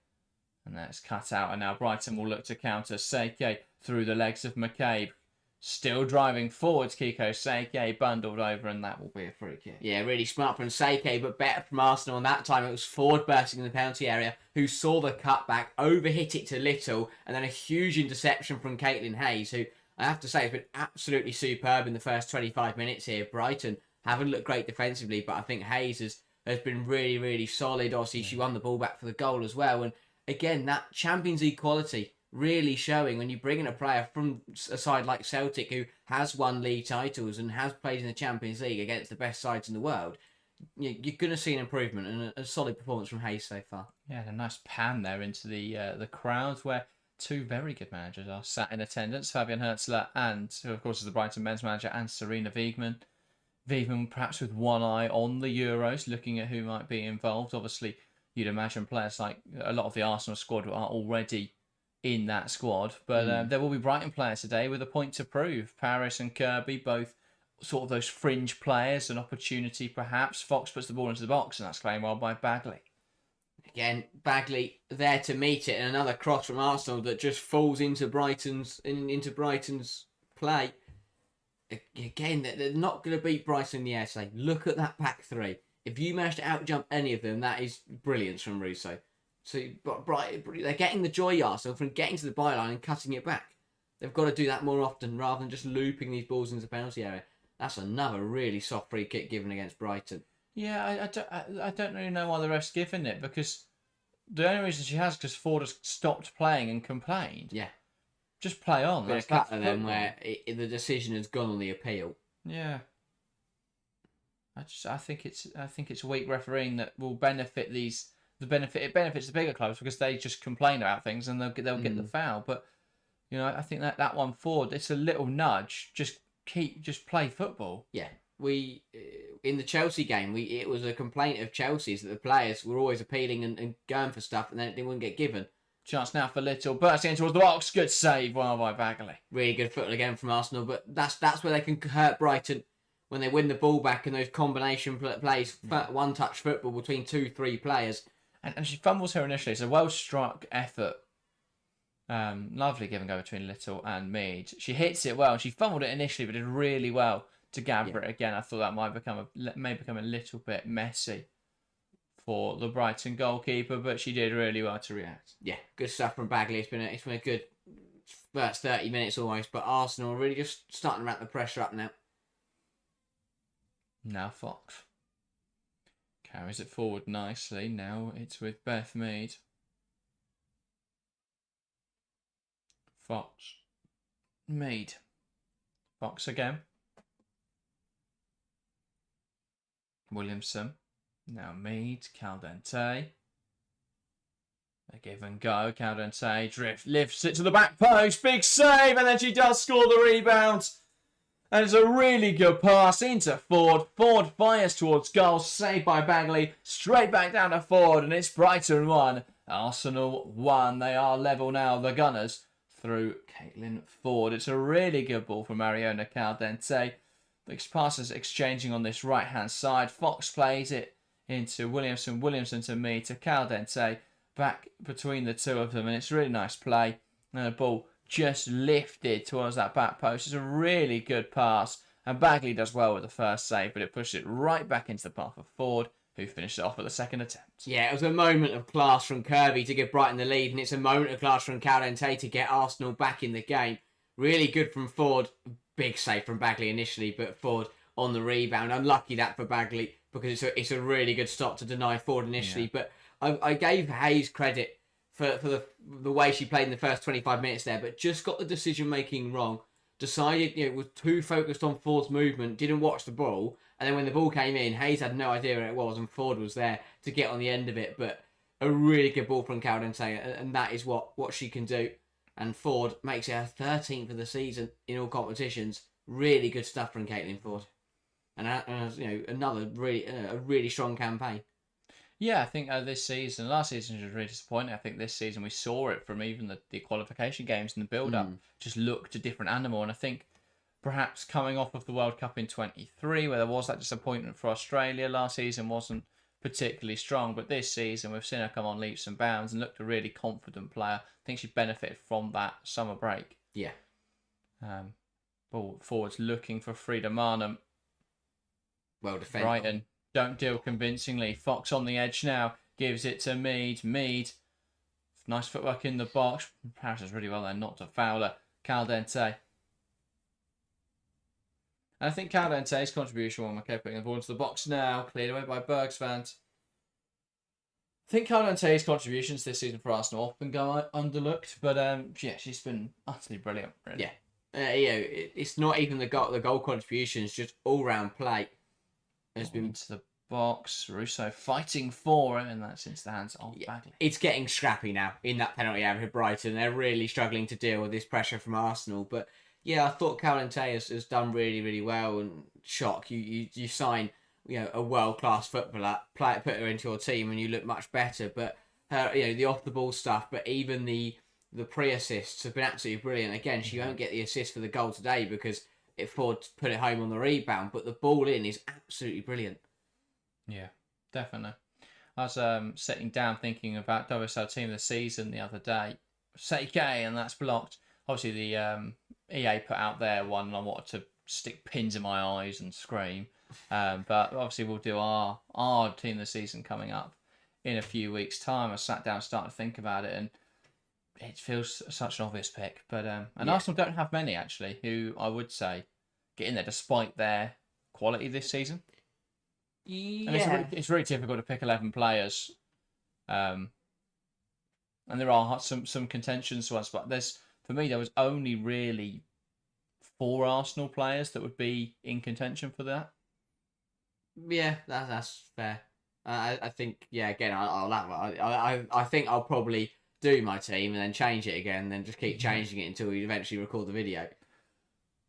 And that's cut out, and now Brighton will look to counter. Seike through the legs of McCabe. Still driving forwards, Kiko. Seike bundled over, and that will be a free kick. Yeah, really smart from Seike, but better from Arsenal. And that time it was Ford bursting in the penalty area, who saw the cutback, overhit it to Little, and then a huge interception from Caitlin Hayes, who I have to say has been absolutely superb in the first 25 minutes here. Brighton haven't looked great defensively, but I think Hayes has been really, really solid. Obviously, she won the ball back for the goal as well. And again, that Champions League quality really showing when you bring in a player from a side like Celtic, who has won league titles and has played in the Champions League against the best sides in the world. You're going to see an improvement and a solid performance from Hayes so far. Yeah, a nice pan there into the crowd where two very good managers are sat in attendance. Fabian Hertzler and, who of course is the Brighton men's manager, and Serena Wiegman. Wiegman perhaps with one eye on the Euros, looking at who might be involved. Obviously, you'd imagine players like a lot of the Arsenal squad are already in that squad. But there will be Brighton players today with a point to prove. Paris and Kirby, both sort of those fringe players, an opportunity perhaps. Fox puts the ball into the box, and that's claimed well by Bagley. Again, Bagley there to meet it, and another cross from Arsenal that just falls into Brighton's play. Again, they're not going to beat Brighton in the air. So look at that back three. If you manage to outjump any of them, that is brilliance from Russo. So they're getting the joy, Arsenal, from getting to the byline and cutting it back. They've got to do that more often rather than just looping these balls into the penalty area. That's another really soft free kick given against Brighton. Yeah, I don't really know why the ref's giving it, because the only reason she has because Ford has stopped playing and complained. Yeah. Just play on. There's a couple of them where the decision has gone on the appeal. Yeah. I think it's weak refereeing that will benefit it benefits the bigger clubs because they just complain about things and they'll get the foul. But you know, I think that one Ford, it's a little nudge. Just play football. Yeah. We in the Chelsea game, it was a complaint of Chelsea's that the players were always appealing and going for stuff, and then it wouldn't get given. Chance now for Little, bursting in towards the box. Good save, well by Bagley. Really good football again from Arsenal, but that's where they can hurt Brighton when they win the ball back in those combination plays, one-touch football between 2-3 players. And she fumbles her initially. It's a well-struck effort. Lovely give and go between Little and Mead. She hits it well. She fumbled it initially, but did really well to gather it again. I thought that may become a little bit messy for the Brighton goalkeeper, but she did really well to react. Yeah, good stuff from Bagley. It's been a good first 30 minutes almost, but Arsenal are really just starting to ramp the pressure up now. Now Fox carries it forward nicely. Now it's with Beth Mead. Fox. Mead. Fox again. Williamson. Now Mead. Caldente. A give and go. Caldente lifts it to the back post. Big save, and then she does score the rebound. And it's a really good pass into Ford. Ford fires towards goal. Saved by Bagley. Straight back down to Ford. And it's Brighton 1. Arsenal 1. They are level now. The Gunners through Caitlin Ford. It's a really good ball from Mariona Caldente. The passes exchanging on this right-hand side. Fox plays it into Williamson. Williamson to me to Caldente. Back between the two of them. And it's a really nice play. And the ball just lifted towards that back post. It's a really good pass. And Bagley does well with the first save, but it pushes it right back into the path of Ford. who finished it off at the second attempt. Yeah, it was a moment of class from Kirby to give Brighton the lead, and it's a moment of class from Caldente to get Arsenal back in the game. Really good from Ford. Big save from Bagley initially, but Ford on the rebound. Unlucky that for Bagley, because it's a really good stop to deny Ford initially. Yeah. But I gave Hayes credit for the way she played in the first 25 minutes there, but just got the decision-making wrong. Decided, was too focused on Ford's movement, didn't watch the ball, and then when the ball came in, Hayes had no idea where it was, and Ford was there to get on the end of it. But a really good ball from Caldente, and that is what she can do. And Ford makes it her 13th of the season in all competitions. Really good stuff from Caitlin Ford, and another really strong campaign. Yeah, I think this season, last season was really disappointing. I think this season we saw it from even the qualification games and the build-up. Just looked a different animal. And I think perhaps coming off of the World Cup in 23, where there was that disappointment for Australia, last season wasn't particularly strong. But this season, we've seen her come on leaps and bounds and looked a really confident player. I think she benefited from that summer break. Yeah. Ball forwards looking for Frida Marnham. Well defended. Brighton don't deal convincingly. Fox on the edge now. Gives it to Mead. Mead. Nice footwork in the box. Paris does really well there not to foul her. Caldente. And I think Caldente's contribution, when McKay putting the ball into the box now, cleared away by Bergsvand. I think Caldente's contributions this season for Arsenal often go underlooked, but she's been utterly brilliant. Really. Yeah. It's not even the goal contributions, just all-round play. Has been into the box. Russo fighting for him, and that's into the hands of Bagley. It's getting scrappy now in that penalty area for Brighton. They're really struggling to deal with this pressure from Arsenal. But yeah, I thought Caldente has done really, really well. And shock, you sign a world-class footballer, put her into your team, and you look much better. But her, the off-the-ball stuff, but even the pre-assists have been absolutely brilliant. Again, she won't get the assist for the goal today because Ford put it home on the rebound, but the ball in is absolutely brilliant. Yeah, definitely. I was sitting down thinking about WSL team of the season the other day. Seike, and that's blocked. Obviously, the EA put out their one, and I wanted to stick pins in my eyes and scream. But obviously, we'll do our team of the season coming up in a few weeks' time. I sat down and started to think about it, and it feels such an obvious pick. But Arsenal don't have many, actually, who I would say get in there despite their quality this season. Yeah. And it's really difficult to pick 11 players. And there are some contentions to us, but for me, there was only really 4 Arsenal players that would be in contention for that. Yeah, that's fair. I think, again, I think I'll probably do my team and then change it again and then just keep changing it until we eventually record the video.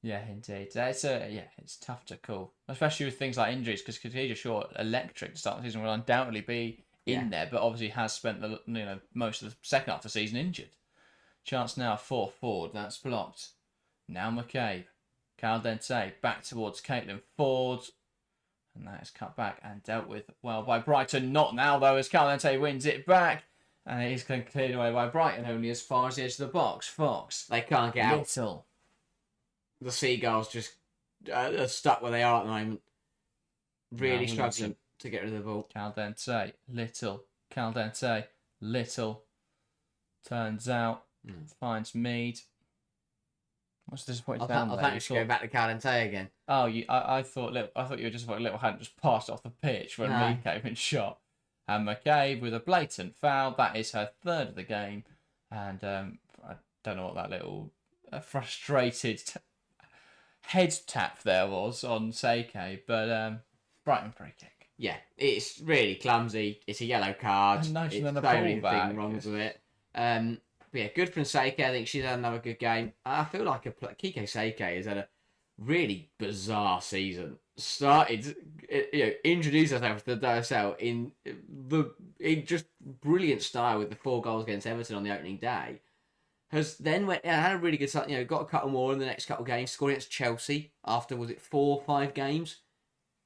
Yeah, indeed. It's tough to call, especially with things like injuries, because Khadija Shaw, electric to start the season, will undoubtedly be in there, but obviously has spent the most of the second half of the season injured. Chance now for Ford, that's blocked. Now McCabe, Caldente back towards Caitlin Ford, and that is cut back and dealt with well by Brighton. Not now though, as Caldente wins it back. And it is cleared away by Brighton, only as far as the edge of the box. Fox. They can't get Little. Out. The Seagulls just are stuck where they are at the moment. Really struggling to get rid of the ball. Caldente. Little. Caldente. Little. Turns out. Finds Mead. What's disappointing down there? I thought you should go back to Caldente again. Oh, I thought you were disappointed Little hadn't just passed off the pitch when Mead came and shot. And McCabe with a blatant foul. That is her 3rd of the game. And I don't know what that little frustrated head tap there was on Seike. But Brighton free kick. Yeah, it's really clumsy. It's a yellow card. It's so many things wrong with it. But yeah, good from Seike. I think she's had another good game. I feel like Kike Seike has had a really bizarre season. Started, introduced herself to the WSL in just brilliant style with the 4 goals against Everton on the opening day. Has then had a really good start. Got a couple more in the next couple of games. Scored against Chelsea after 4 or 5 games,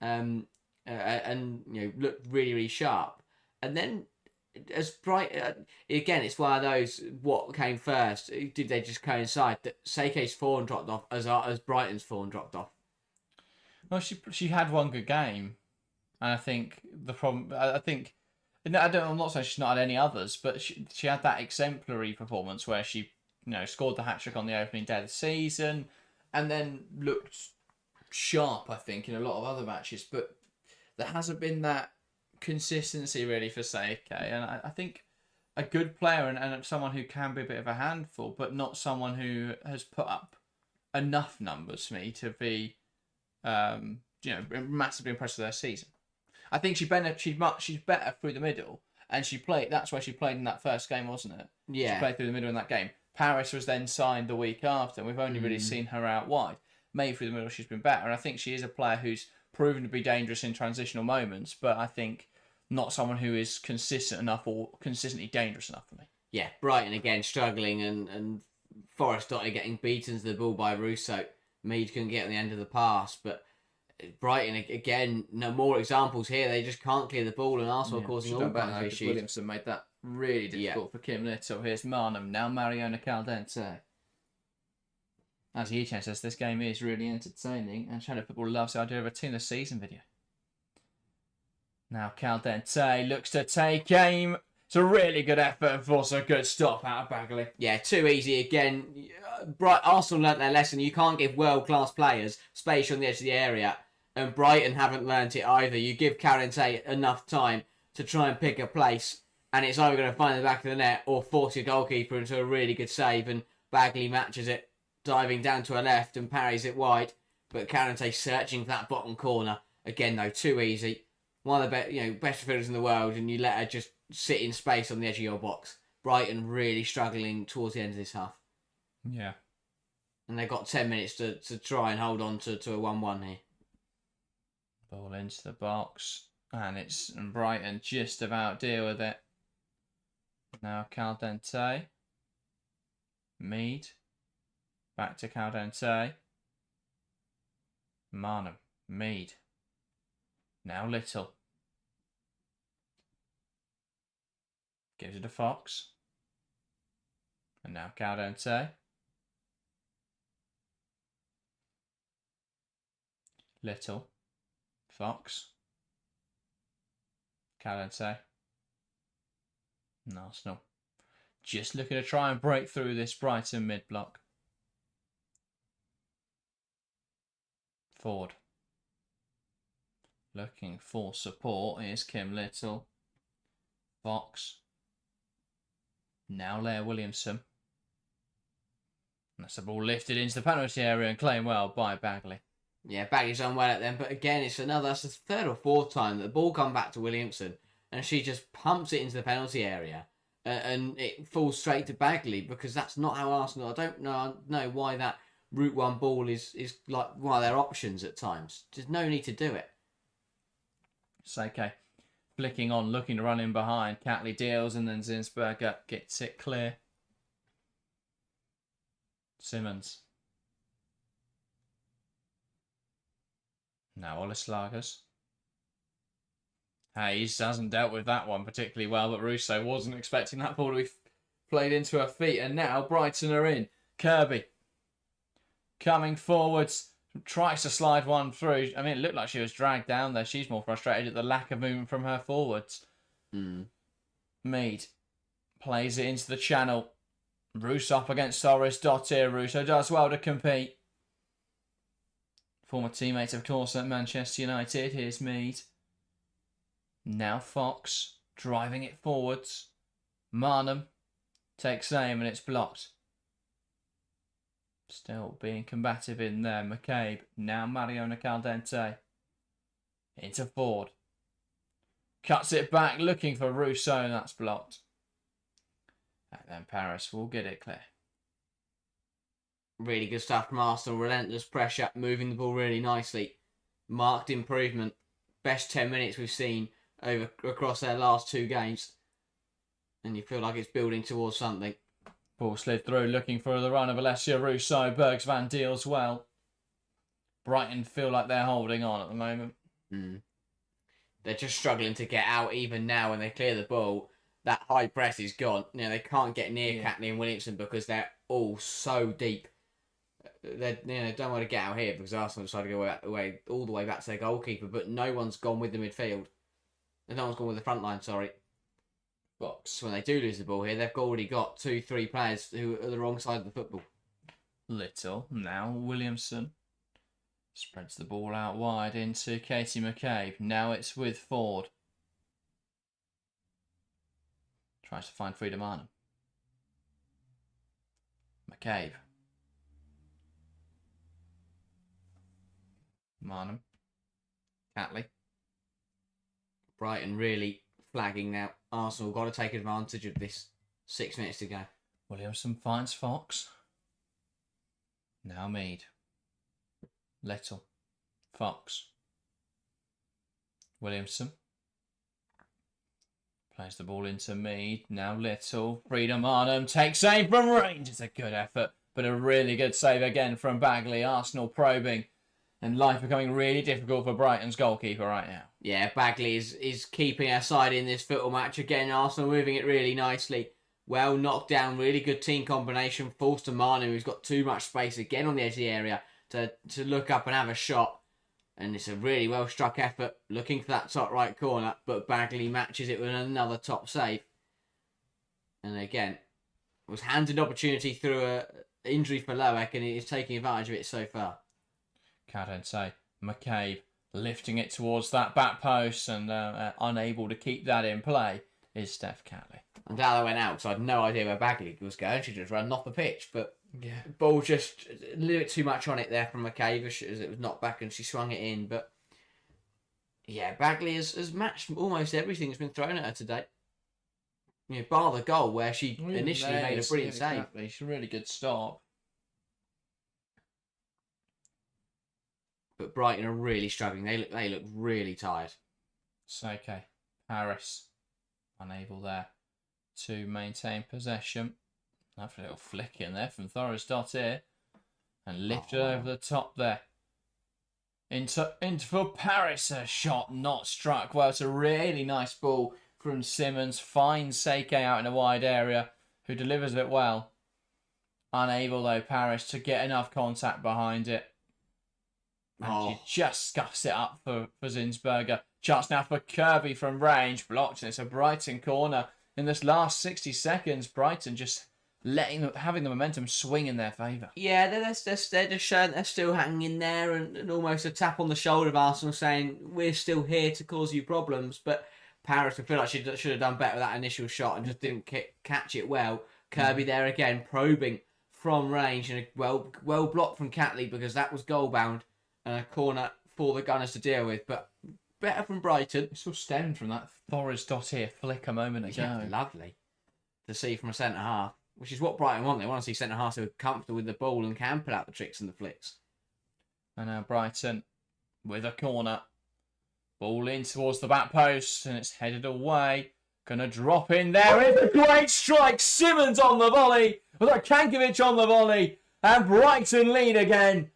and looked really, really sharp. And then as again, it's one of those. What came first? Did they just coincide that Seike's form dropped off as Brighton's form dropped off? Well, she had one good game, And I think the problem, I think, no, I'm not saying she's not had any others, but she had that exemplary performance where she, scored the hat trick on the opening day of the season, and then looked sharp, I think, in a lot of other matches. But there hasn't been that consistency really for Seike, and I think a good player and someone who can be a bit of a handful, but not someone who has put up enough numbers for me to be, massively impressed with their season. I think she's better through the middle, and she played. That's where she played in that first game, wasn't it? Yeah. She played through the middle in that game. Paris was then signed the week after, and we've only really seen her out wide. Maybe through the middle she's been better, and I think she is a player who's proven to be dangerous in transitional moments, but I think not someone who is consistent enough or consistently dangerous enough for me. Yeah, Brighton again struggling, and Forest started getting beaten to the ball by Russo. Mead couldn't get on the end of the pass, but Brighton again, no more examples here. They just can't clear the ball, and Arsenal causing all kinds of issues. Williamson made that really difficult for Kim Little. Here's Marnham, now Mariona Caldente. As Yichen says, this game is really entertaining, and Shadow Football loves the idea of a team of the season video. Now Caldente looks to take aim. It's a really good effort and force a good stop out of Bagley. Yeah, too easy again. Arsenal learnt their lesson. You can't give world-class players space on the edge of the area, and Brighton haven't learnt it either. You give Caldente enough time to try and pick a place, and it's either going to find the back of the net or force your goalkeeper into a really good save, and Bagley matches it, diving down to her left and parries it wide. But Caldente searching for that bottom corner. Again, though, too easy. One of the best fielders in the world, and you let her just sit in space on the edge of your box. Brighton really struggling towards the end of this half. Yeah. And they've got 10 minutes to try and hold on to a 1-1 here. Ball into the box. And Brighton just about deal with it. Now Caldente. Mead. Back to Caldente. Marnham. Mead. Now Little. Gives it to Fox. And now Caldente. Little. Fox. Caldente. And Arsenal. Just looking to try and break through this Brighton mid-block. Ford. Looking for support. Here's Kim Little. Fox. Now Leah Williamson. And that's the ball lifted into the penalty area and claimed well by Bagley. Yeah, Bagley's done well at them, but again, that's the third or fourth time that the ball come back to Williamson, and she just pumps it into the penalty area, and it falls straight to Bagley, because that's not how Arsenal. I don't know why that route one ball is like one of their options at times. There's no need to do it. Seike flicking on, looking to run in behind. Catley deals, and then Zinsberger gets it clear. Simmons. Now Oleslagers. Hayes hasn't dealt with that one particularly well, but Russo wasn't expecting that ball to be played into her feet. And now Brighton are in. Kirby coming forwards. Tries to slide one through. I mean, it looked like she was dragged down there. She's more frustrated at the lack of movement from her forwards. Mead plays it into the channel. Russo up against Soros Dottir. Russo does well to compete. Former teammates, of course, at Manchester United. Here's Mead. Now Fox driving it forwards. Marnham takes aim and it's blocked. Still being combative in there. McCabe. Now Mariona Caldente. Into Ford. Cuts it back, looking for Russo, and that's blocked. And then Paris will get it clear. Really good stuff from Arsenal. Relentless pressure, moving the ball really nicely. Marked improvement. Best 10 minutes we've seen across their last two games. And you feel like it's building towards something. Ball slid through, looking for the run of Alessia Russo. Bergsvan deals well. Brighton feel like they're holding on at the moment. They're just struggling to get out even now when they clear the ball. That high press is gone. They can't get near Catley and Williamson because they're all so deep. they don't want to get out here because Arsenal decided to go all the way back to their goalkeeper, but no one's gone with the midfield. No one's gone with the front line, sorry. Box. So when they do lose the ball here, they've already got 2-3 players who are the wrong side of the football. Little. Now Williamson spreads the ball out wide into Katie McCabe. Now it's with Ford. Tries to find Frida Marnham. McCabe. Marnham. Catley. Brighton really flagging now. Arsenal got to take advantage of this. 6 minutes to go. Williamson finds Fox. Now Mead. Little. Fox. Williamson. Plays the ball into Mead. Now Little. Frida Marnham takes aim from range. It's a good effort, but a really good save again from Bagley. Arsenal probing. And life becoming really difficult for Brighton's goalkeeper right now. Yeah, Bagley is keeping her side in this football match. Again, Arsenal moving it really nicely. Well knocked down, really good team combination. Falls to Manu, who's got too much space again on the edge of the area to look up and have a shot. And it's a really well struck effort, looking for that top right corner. But Bagley matches it with another top save. And again, was handed opportunity through an injury for Loeck, and he is taking advantage of it so far. Can't say. McCabe lifting it towards that back post and unable to keep that in play is Steph Catley. And Dalla went out, so I had no idea where Bagley was going. She just ran off the pitch, but yeah, ball just a little bit too much on it there from McCabe as it was knocked back and she swung it in. But yeah, Bagley has matched almost everything that's been thrown at her today. You know, bar the goal where she initially made a brilliant save. It's a really good stop. But Brighton are really struggling. They look really tired. It's okay. Paris unable there to maintain possession. Lovely little flick in there from Thorisdottir. And lifted over the top there. Into for Paris. A shot not struck well. It's a really nice ball from Simmons. Finds Seike out in a wide area, who delivers it well. Unable though, Paris, to get enough contact behind it. And she just scuffs it up for Zinsberger. Chance now for Kirby from range. Blocked, and it's a Brighton corner. In this last 60 seconds, Brighton just having the momentum swing in their favour. Yeah, they're just showing they're still hanging in there, and almost a tap on the shoulder of Arsenal saying, we're still here to cause you problems. But Paris, I feel like she should have done better with that initial shot and just didn't catch it well. Kirby there again, probing from range, and well blocked from Catley because that was goal bound. And a corner for the Gunners to deal with, but better from Brighton. It's all stemmed from that Thorisdottir flick a moment ago. Yeah, lovely to see from a centre half, which is what Brighton want. They want to see centre halves who are comfortable with the ball and can put out the tricks and the flicks. And now Brighton with a corner. Ball in towards the back post, and it's headed away. Gonna drop in there. It's a great strike. Simmons on the volley. With Kankovic on the volley. And Brighton lead again.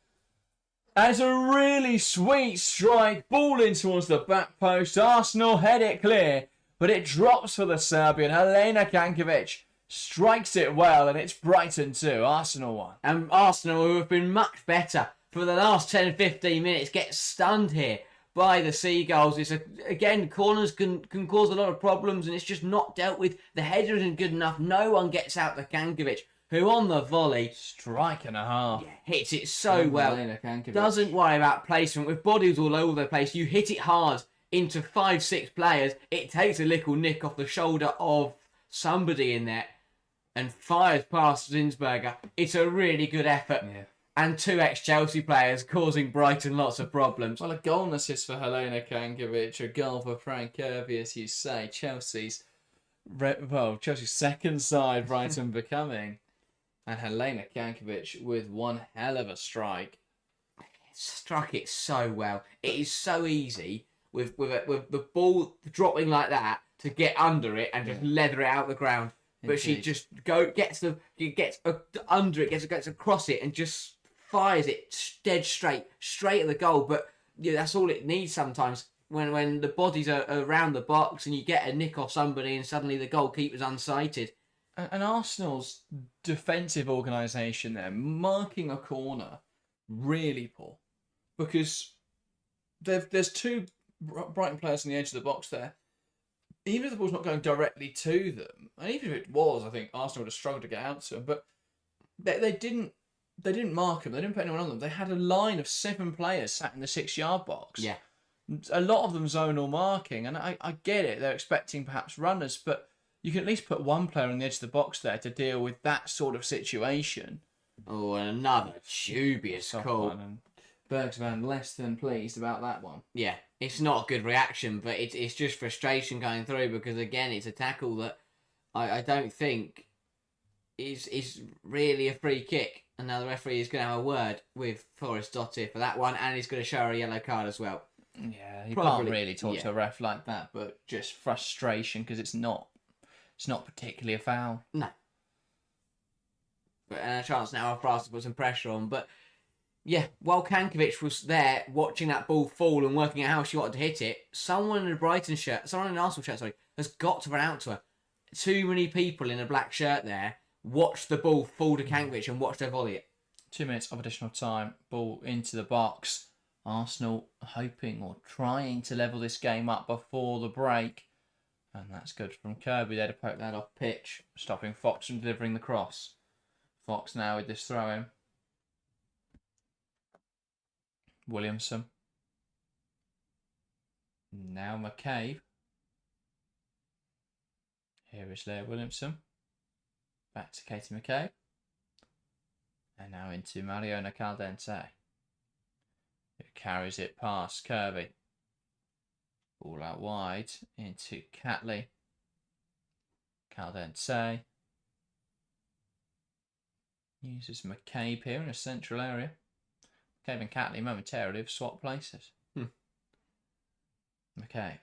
And it's a really sweet strike. Ball in towards the back post. Arsenal head it clear. But it drops for the Serbian. Helena Kankovic strikes it well. And it's Brighton 2, Arsenal 1. And Arsenal, who have been much better for the last 10-15 minutes, get stunned here by the Seagulls. It's again, corners can cause a lot of problems. And it's just not dealt with. The header isn't good enough. No one gets out to Kankovic, who on the volley, strike and a half, hits it so well. Doesn't worry about placement. With bodies all over the place, you hit it hard into 5-6 players. It takes a little nick off the shoulder of somebody in there and fires past Zinsberger. It's a really good effort. Yeah. And 2 ex-Chelsea players causing Brighton lots of problems. Well, a goal and assist for Helena Kankovic, a goal for Frank Kirby, as you say. Chelsea's second side, Brighton becoming. And Helena Kankovic with one hell of a strike. Struck it so well. It is so easy with the ball dropping like that to get under it and just leather it out the ground. But she just gets under it, gets across it, and just fires it dead straight at the goal. But yeah, that's all it needs sometimes. When the bodies are around the box and you get a nick off somebody and suddenly the goalkeeper's unsighted. And Arsenal's defensive organisation there, marking a corner, really poor. Because there's two Brighton players on the edge of the box there. Even if the ball's not going directly to them, and even if it was, I think Arsenal would have struggled to get out to them. But they didn't mark them. They didn't put anyone on them. They had a line of 7 players sat in the 6-yard box. Yeah. A lot of them zonal marking, and I get it. They're expecting perhaps runners, but you can at least put one player on the edge of the box there to deal with that sort of situation. Oh, and another dubious call. And Bergsman less than pleased about that one. Yeah, it's not a good reaction, but it's just frustration going through because, again, it's a tackle that I don't think is really a free kick. And now the referee is going to have a word with Forrest Dottir for that one, and he's going to show her a yellow card as well. Yeah, you can't really talk to a ref like that, but just frustration because it's not particularly a foul. No. But and a chance now for us to put some pressure on. But yeah, while Kankovic was there watching that ball fall and working out how she wanted to hit it, someone in an Arsenal shirt, has got to run out to her. Too many people in a black shirt there watched the ball fall to Kankovic and watched her volley it. 2 minutes of additional time, ball into the box. Arsenal hoping or trying to level this game up before the break. And that's good from Kirby there to poke that off pitch, stopping Fox from delivering the cross. Fox now with this throw-in. Williamson. Now McCabe. Here is Leah Williamson. Back to Katie McCabe. And now into Mariona Caldente, who carries it past Kirby. Ball out wide into Catley. Caldente. Uses McCabe here in a central area. McCabe and Catley momentarily have swapped places. McCabe.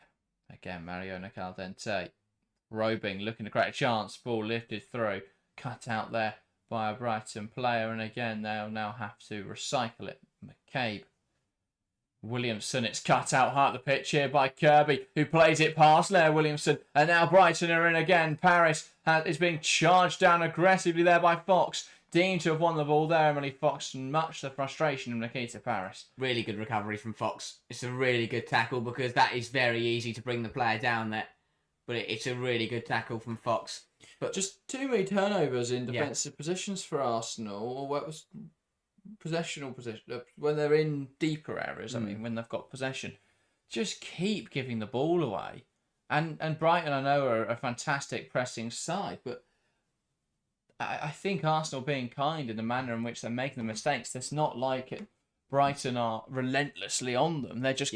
Again, Mariona Caldente. Robing, looking to create a chance. Ball lifted through. Cut out there by a Brighton player. And again, they'll now have to recycle it. McCabe. Williamson, it's cut out hard the pitch here by Kirby, who plays it past Leah Williamson. And now Brighton are in again. Paris is being charged down aggressively there by Fox. Deemed to have won the ball there, Emily Fox, much the frustration of Nikita Paris. Really good recovery from Fox. It's a really good tackle because that is very easy to bring the player down there. But it's a really good tackle from Fox. But just too many turnovers in defensive positions for Arsenal, or what was possessional position when they're in deeper areas. I mean, when they've got possession, just keep giving the ball away. And Brighton, I know, are a fantastic pressing side, but I think Arsenal being kind in the manner in which they're making the mistakes. It's not like it. Brighton are relentlessly on them. They're just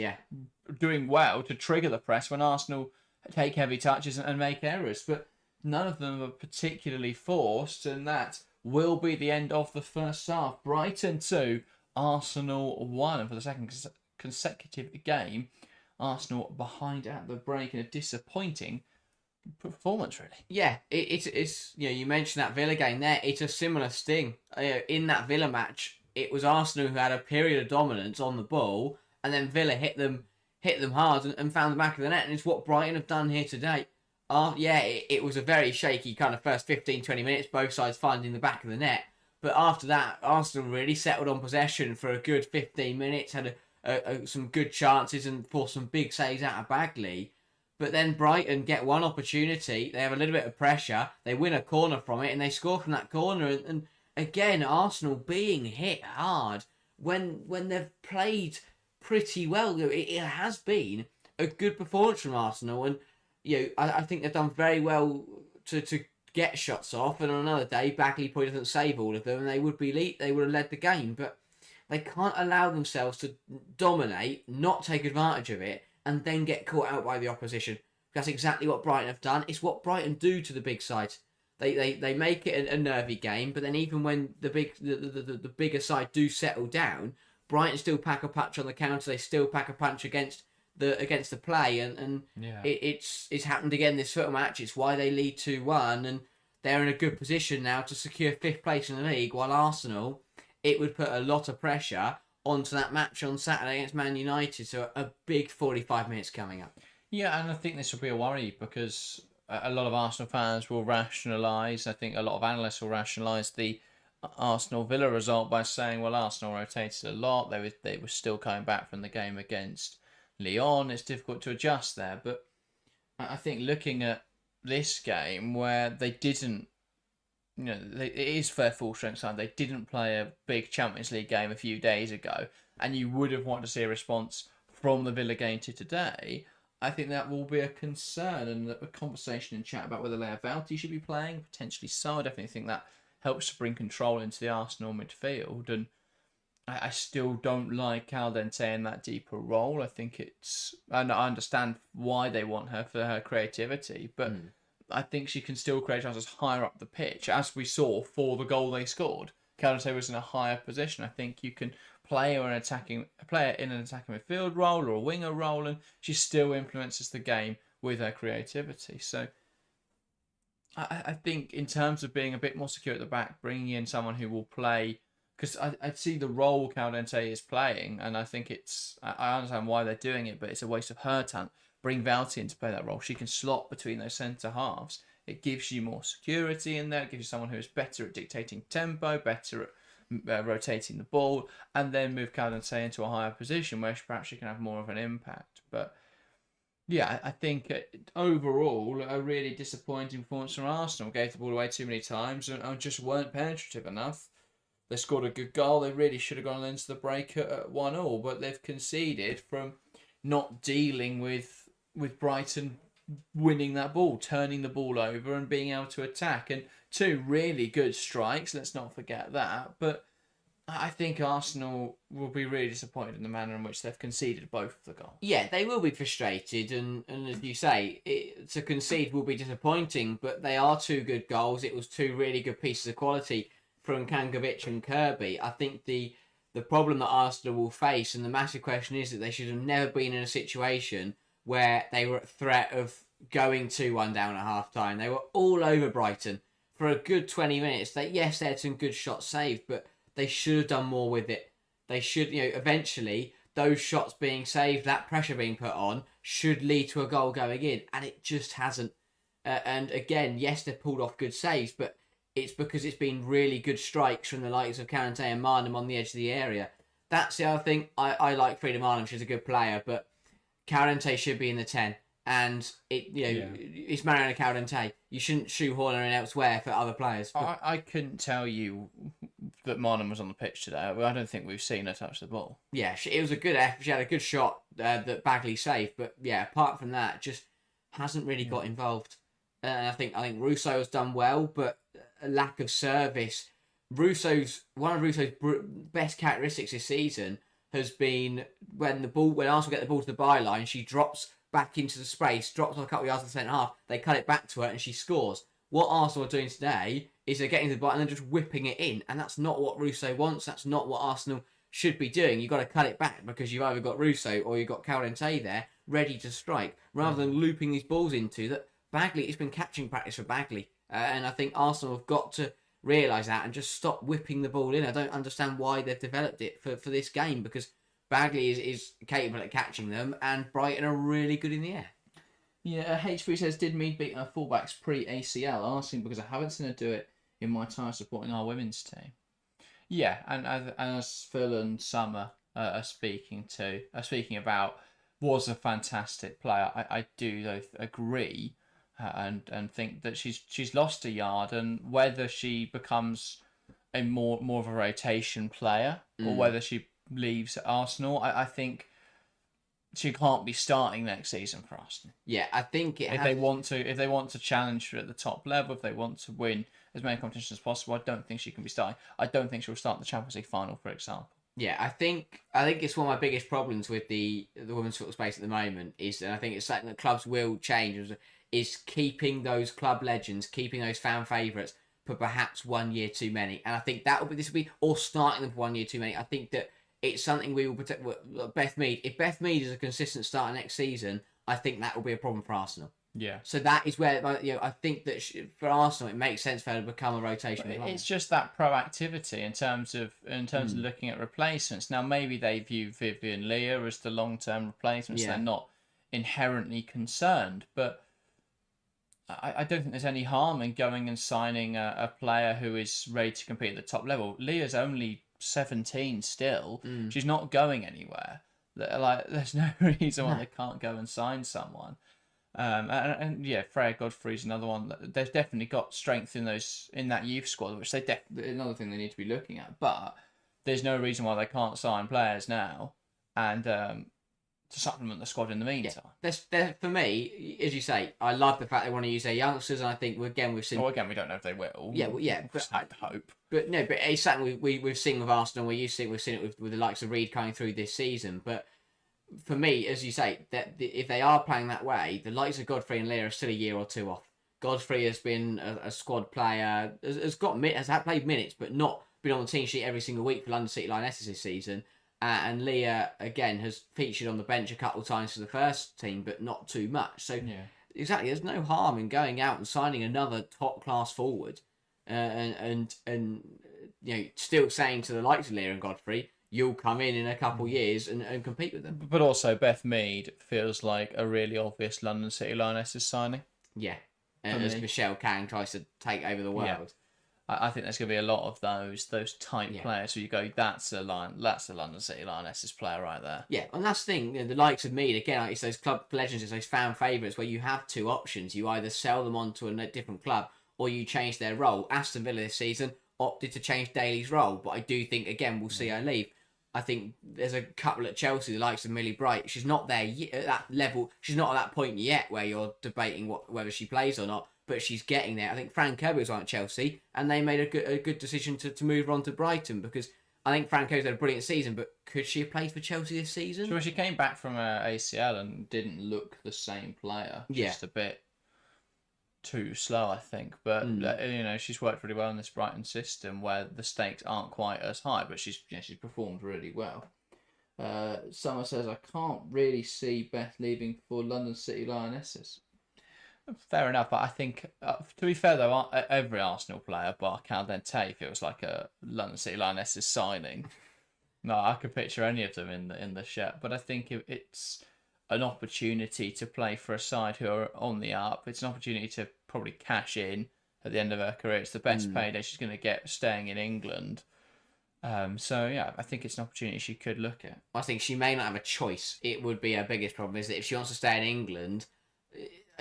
doing well to trigger the press when Arsenal take heavy touches and make errors. But none of them are particularly forced, and that will be the end of the first half. Brighton 2, Arsenal 1. And for the second consecutive game, Arsenal behind at the break in a disappointing performance, really. Yeah, it's you mentioned that Villa game there. It's a similar sting. In that Villa match, it was Arsenal who had a period of dominance on the ball, and then Villa hit them hard and found the back of the net. And it's what Brighton have done here today. It was a very shaky kind of first 15, 20 minutes, both sides finding the back of the net. But after that, Arsenal really settled on possession for a good 15 minutes, had some good chances and forced some big saves out of Bagley. But then Brighton get one opportunity, they have a little bit of pressure, they win a corner from it, and they score from that corner. And again, Arsenal being hit hard when they've played pretty well. It has been a good performance from Arsenal, and I think they've done very well to get shots off. And on another day, Bagley probably doesn't save all of them, and they would have led the game. But they can't allow themselves to dominate, not take advantage of it, and then get caught out by the opposition. That's exactly what Brighton have done. It's what Brighton do to the big sides. They make it a nervy game, but then even when the bigger side do settle down, Brighton still pack a punch on the counter. They still pack a punch against the play, and it's happened again this football match. It's why they lead 2-1, and they're in a good position now to secure 5th place in the league. While Arsenal, it would put a lot of pressure onto that match on Saturday against Man United. So a big 45 minutes coming up. Yeah, and I think this will be a worry because a lot of Arsenal fans will rationalise. I think a lot of analysts will rationalise the Arsenal Villa result by saying, well, Arsenal rotated a lot. They were still coming back from the game against Lyon. It's difficult to adjust there, but I think looking at this game where they didn't, it is fair full strength side. They didn't play a big Champions League game a few days ago, and you would have wanted to see a response from the Villa game to today. I think that will be a concern and a conversation and chat about whether Leo Valti should be playing. Potentially so. I definitely think that helps to bring control into the Arsenal midfield. And I still don't like Al Dente in that deeper role. I think and I understand why they want her for her creativity, but I think she can still create chances higher up the pitch, as we saw for the goal they scored. Caldente was in a higher position. I think you can play her in an attacking midfield role or a winger role, and she still influences the game with her creativity. So I think in terms of being a bit more secure at the back, bringing in someone who will play, because I see the role Caldente is playing, and I think I understand why they're doing it, but it's a waste of her talent. Bring Valti in to play that role. She can slot between those centre halves. It gives you more security in there. It gives you someone who is better at dictating tempo, better at rotating the ball, and then move Caldente into a higher position where perhaps she can have more of an impact. But yeah, I think overall a really disappointing performance from Arsenal. Gave the ball away too many times and just weren't penetrative enough. They scored a good goal. They really should have gone into the break at 1-1, but they've conceded from not dealing with Brighton winning that ball, turning the ball over and being able to attack. And 2 really good strikes, let's not forget that. But I think Arsenal will be really disappointed in the manner in which they've conceded both of the goals. Yeah, they will be frustrated, and as you say, to concede will be disappointing, but they are 2 good goals. It was 2 really good pieces of quality from Kankovic and Kirby. I think the problem that Arsenal will face, and the massive question, is that they should have never been in a situation where they were at threat of going 2-1 down at half-time. They were all over Brighton for a good 20 minutes. They had some good shots saved, but they should have done more with it. They should, eventually, those shots being saved, that pressure being put on, should lead to a goal going in, and it just hasn't. And again, yes, they've pulled off good saves, but it's because it's been really good strikes from the likes of Caldente and Marnham on the edge of the area. That's the other thing. I like Frida Marnham. She's a good player, but Caldente should be in the 10. And it's Mariana Caldente. You shouldn't shoehorn her in elsewhere for other players. But I couldn't tell you that Marnham was on the pitch today. I don't think we've seen her touch the ball. Yeah, it was a good effort. She had a good shot that Bagley saved. But yeah, apart from that, just hasn't really got involved. And I think Russo has done well, but a lack of service. One of Russo's best characteristics this season has been when Arsenal get the ball to the byline, she drops back into the space, drops on a couple of yards to the centre half, they cut it back to her and she scores. What Arsenal are doing today is they're getting to the ball and then just whipping it in, and that's not what Russo wants. That's not what Arsenal should be doing. You've got to cut it back because you've either got Russo or you've got Caldente there ready to strike, rather than looping these balls into that. Bagley, it's been catching practice for Bagley, and I think Arsenal have got to realise that and just stop whipping the ball in. I don't understand why they've developed it for this game, because Bagley is capable at catching them, and Brighton are really good in the air. Yeah, H3 says, did Mead beat our fullbacks pre-ACL? Asking because I haven't seen her do it in my time supporting our women's team. Yeah, and as Phil and Summer are speaking about, was a fantastic player. I do though agree, and think that she's lost a yard, and whether she becomes a more of a rotation player or whether she leaves Arsenal, I think she can't be starting next season for Arsenal. Yeah, I think if they want to challenge her at the top level, if they want to win as many competitions as possible, I don't think she can be starting. I don't think she'll start the Champions League final, for example. Yeah, I think it's one of my biggest problems with the women's football space at the moment is, and I think it's something that clubs will change, is keeping those club legends, keeping those fan favourites for perhaps 1 year too many. And I think this will be, or starting them for 1 year too many. I think that it's something we will protect. Beth Mead, if Beth Mead is a consistent starter next season, I think that will be a problem for Arsenal. Yeah. So that is where I think that for Arsenal it makes sense for her to become a rotation player. It's just that proactivity in terms of looking at replacements. Now maybe they view Vivian Leah as the long-term replacements. Yeah. They're not inherently concerned, but I don't think there's any harm in going and signing a player who is ready to compete at the top level. Leah's only 17 still. She's not going anywhere. Like, there's no reason why they can't go and sign someone. And yeah, Freya Godfrey's another one. They've definitely got strength in that youth squad, which another thing they need to be looking at. But there's no reason why they can't sign players now and to supplement the squad in the meantime. Yeah. For me, as you say, I love the fact they want to use their youngsters, and I think we've seen. Well, again, we don't know if they will. Yeah, but I'd hope. But no, but it's something we've seen with Arsenal. We've seen it with the likes of Reed coming through this season. But for me, as you say, that if they are playing that way, the likes of Godfrey and Leah are still a year or two off. Godfrey has been a squad player, has played minutes, but not been on the team sheet every single week for London City Lionesses this season. And Leah, again, has featured on the bench a couple of times for the first team, but not too much. So, exactly, there's no harm in going out and signing another top-class forward and still saying to the likes of Leah and Godfrey, you'll come in a couple of years and compete with them. But also, Beth Mead feels like a really obvious London City Lionesses signing. Yeah, as Michelle Kang tries to take over the world. Yeah. I think there's going to be a lot of those type players where you go, that's a London City Lionesses player right there. Yeah, and that's the thing, the likes of Mead, again, it's those club legends, it's those fan favourites where you have two options. You either sell them on to a different club or you change their role. Aston Villa this season opted to change Daly's role, but I do think, again, we'll see her leave. I think there's a couple at Chelsea, the likes of Millie Bright. She's not there yet, at that level. She's not at that point yet where you're debating whether she plays or not. But she's getting there. I think Fran Kirby was on at Chelsea, and they made a good decision to move on to Brighton because I think Fran Kirby's had a brilliant season. But could she have played for Chelsea this season? Sure, she came back from ACL and didn't look the same player. Just a bit too slow, I think. But she's worked really well in this Brighton system where the stakes aren't quite as high. But she's performed really well. Summer says I can't really see Beth leaving for London City Lionesses. Fair enough, but I think, to be fair though, every Arsenal player, bar Cal Dente, feels like a London City Lionesses signing. No, I could picture any of them in the shirt, but I think it's an opportunity to play for a side who are on the up. It's an opportunity to probably cash in at the end of her career. It's the best payday she's going to get staying in England. So yeah, I think it's an opportunity she could look at. I think she may not have a choice. It would be her biggest problem is that if she wants to stay in England,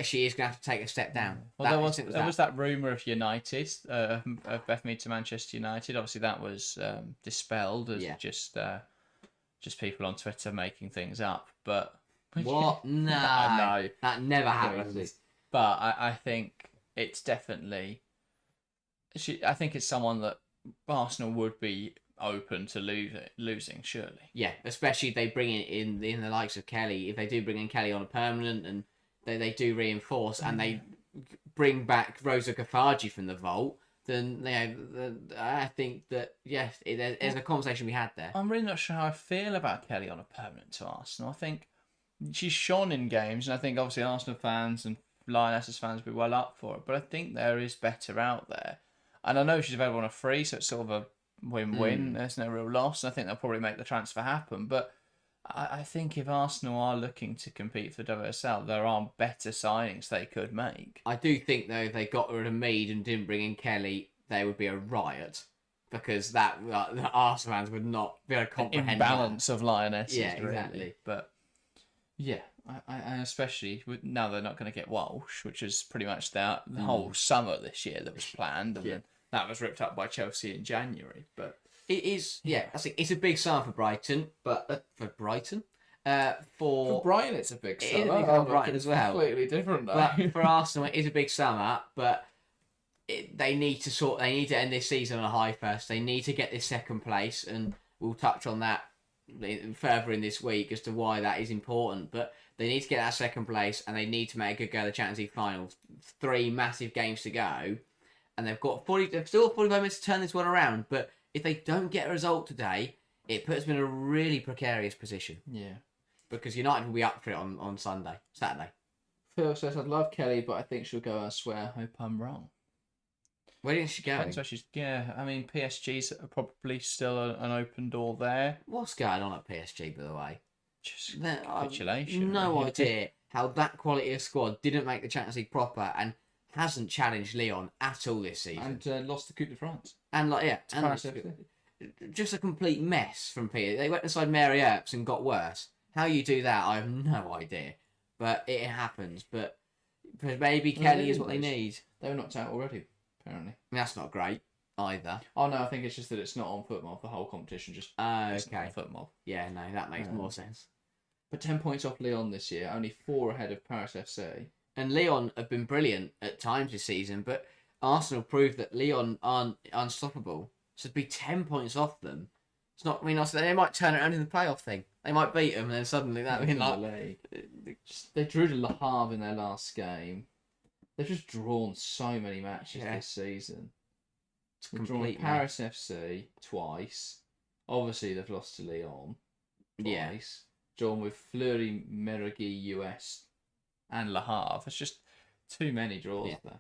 she is going to have to take a step down. Well, there was that rumour of United, of Beth Mead to Manchester United. Obviously, that was dispelled as just people on Twitter making things up. But what? No, that never happens. But I think it's definitely. I think it's someone that Arsenal would be open to losing, surely. Yeah, especially if they bring in the likes of Kelly. If they do bring in Kelly on a permanent and they do reinforce and they bring back Rosa Kafaji from the vault, then I think that there's a conversation we had there. I'm really not sure how I feel about Kelly on a permanent to Arsenal. I think she's shone in games, and I think obviously Arsenal fans and Lionesses fans will be well up for it. But I think there is better out there, and I know she's available on a free, so it's sort of a win-win. There's no real loss. I think they'll probably make the transfer happen, but I think if Arsenal are looking to compete for WSL, there are better signings they could make. I do think, though, if they got rid of Mead and didn't bring in Kelly, there would be a riot. Because the Arsenal fans would not be able to comprehend imbalance of Lionesses, exactly. Really. But, yeah, I especially, now they're not going to get Walsh, which is pretty much the whole summer this year that was planned. And then that was ripped up by Chelsea in January, but... It is, I think it's a big summer for Brighton, but for Brighton, for Brighton it's a big summer. It is a big summer for Brighton as well. Completely different, though. But for Arsenal, it is a big summer. But they need to end this season on a high first. They need to get this second place, and we'll touch on that further in this week as to why that is important. But they need to get that second place, and they need to make a good go of the Champions League finals. 3 massive games to go, and they've still 45 minutes to turn this one around, but if they don't get a result today, it puts them in a really precarious position. Yeah. Because United will be up for it on Saturday. Phil says, I'd love Kelly, but I think she'll go elsewhere. I hope I'm wrong. Where do you think she's going? I mean, PSG's probably still an open door there. What's going on at PSG, by the way? Just capitulation. No idea how that quality of squad didn't make the Champions League proper, and hasn't challenged Lyon at all this season. And lost the Coupe de France. And Paris just a complete mess from Peter. They went inside Mary Earps and got worse. How you do that, I have no idea. But it happens. But maybe Kelly is what they need. They were knocked out already, apparently. That's not great either. Oh no, I think it's just that it's not on FootMob. The whole competition just isn't on FootMob. Yeah, no, that makes more sense. But 10 points off Lyon this year, only 4 ahead of Paris FC. And Lyon have been brilliant at times this season, but Arsenal proved that Lyon aren't unstoppable. So to be 10 points off them, it's not. I mean, they might turn it around in the playoff thing. They might beat them, and then suddenly that mean like they drew to Le Havre in their last game. They've just drawn so many matches this season. They've drawn Paris FC twice. Obviously, they've lost to Lyon twice. Drawn with Fleury, Merigui, US, and Le Havre. It's just too many draws there.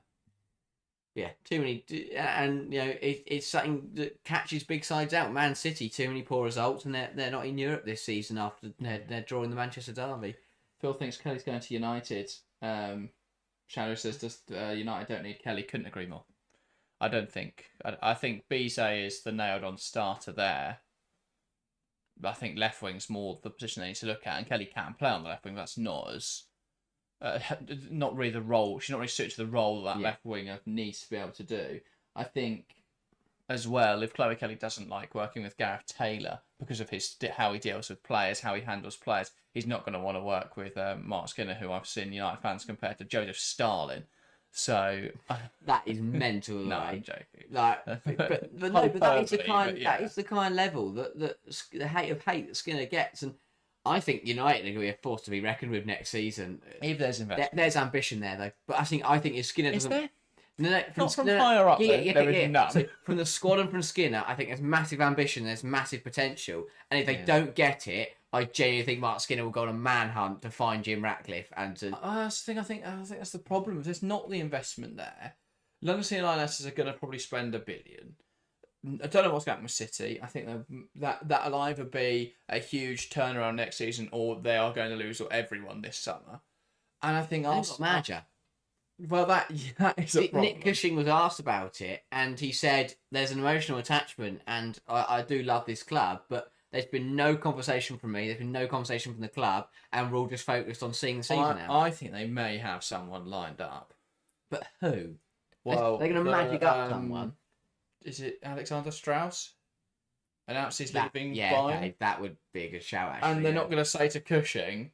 Yeah, too many, and it's something that catches big sides out. Man City, too many poor results, and they're not in Europe this season after they're drawing the Manchester derby. Phil thinks Kelly's going to United. Shadow says United don't need Kelly. Couldn't agree more. I don't think. I think Bizet is the nailed-on starter there. I think left wing's more the position they need to look at, and Kelly can play on the left wing. That's not as not really the role. She's not really suited to the role that left winger needs to be able to do. I think as well, if Chloe Kelly doesn't like working with Gareth Taylor because of how he deals with players, how he handles players, he's not going to want to work with Mark Skinner, who I've seen United fans compare to Joseph Stalin. So that is mental. No, I'm joking. But that is the kind of level that the hate of hate that Skinner gets, and I think United are going to be a force to be reckoned with next season. If there's investment, there's ambition there though. But I think if Skinner doesn't, there? From higher up. There is none. So from the squad and from Skinner, I think there's massive ambition, there's massive potential, and if they don't get it, I genuinely think Mark Skinner will go on a manhunt to find Jim Ratcliffe and to. That's the thing. I think that's the problem. There's not the investment there. London City Lionesses are going to probably spend $1 billion. I don't know what's going to happen with City. I think that'll either be a huge turnaround next season, or they are going to lose everyone this summer. And I think They've got manager. Well, that is a problem. Nick Cushing was asked about it, and he said there's an emotional attachment, and I do love this club, but there's been no conversation from me, there's been no conversation from the club, and we're all just focused on seeing the season out. I think they may have someone lined up. But who? Well, they're going to magic up someone. Is it Alexander Strauss? Announced he's leaving. Yeah, okay, that would be a good shout, actually. And they're not going to say to Cushing,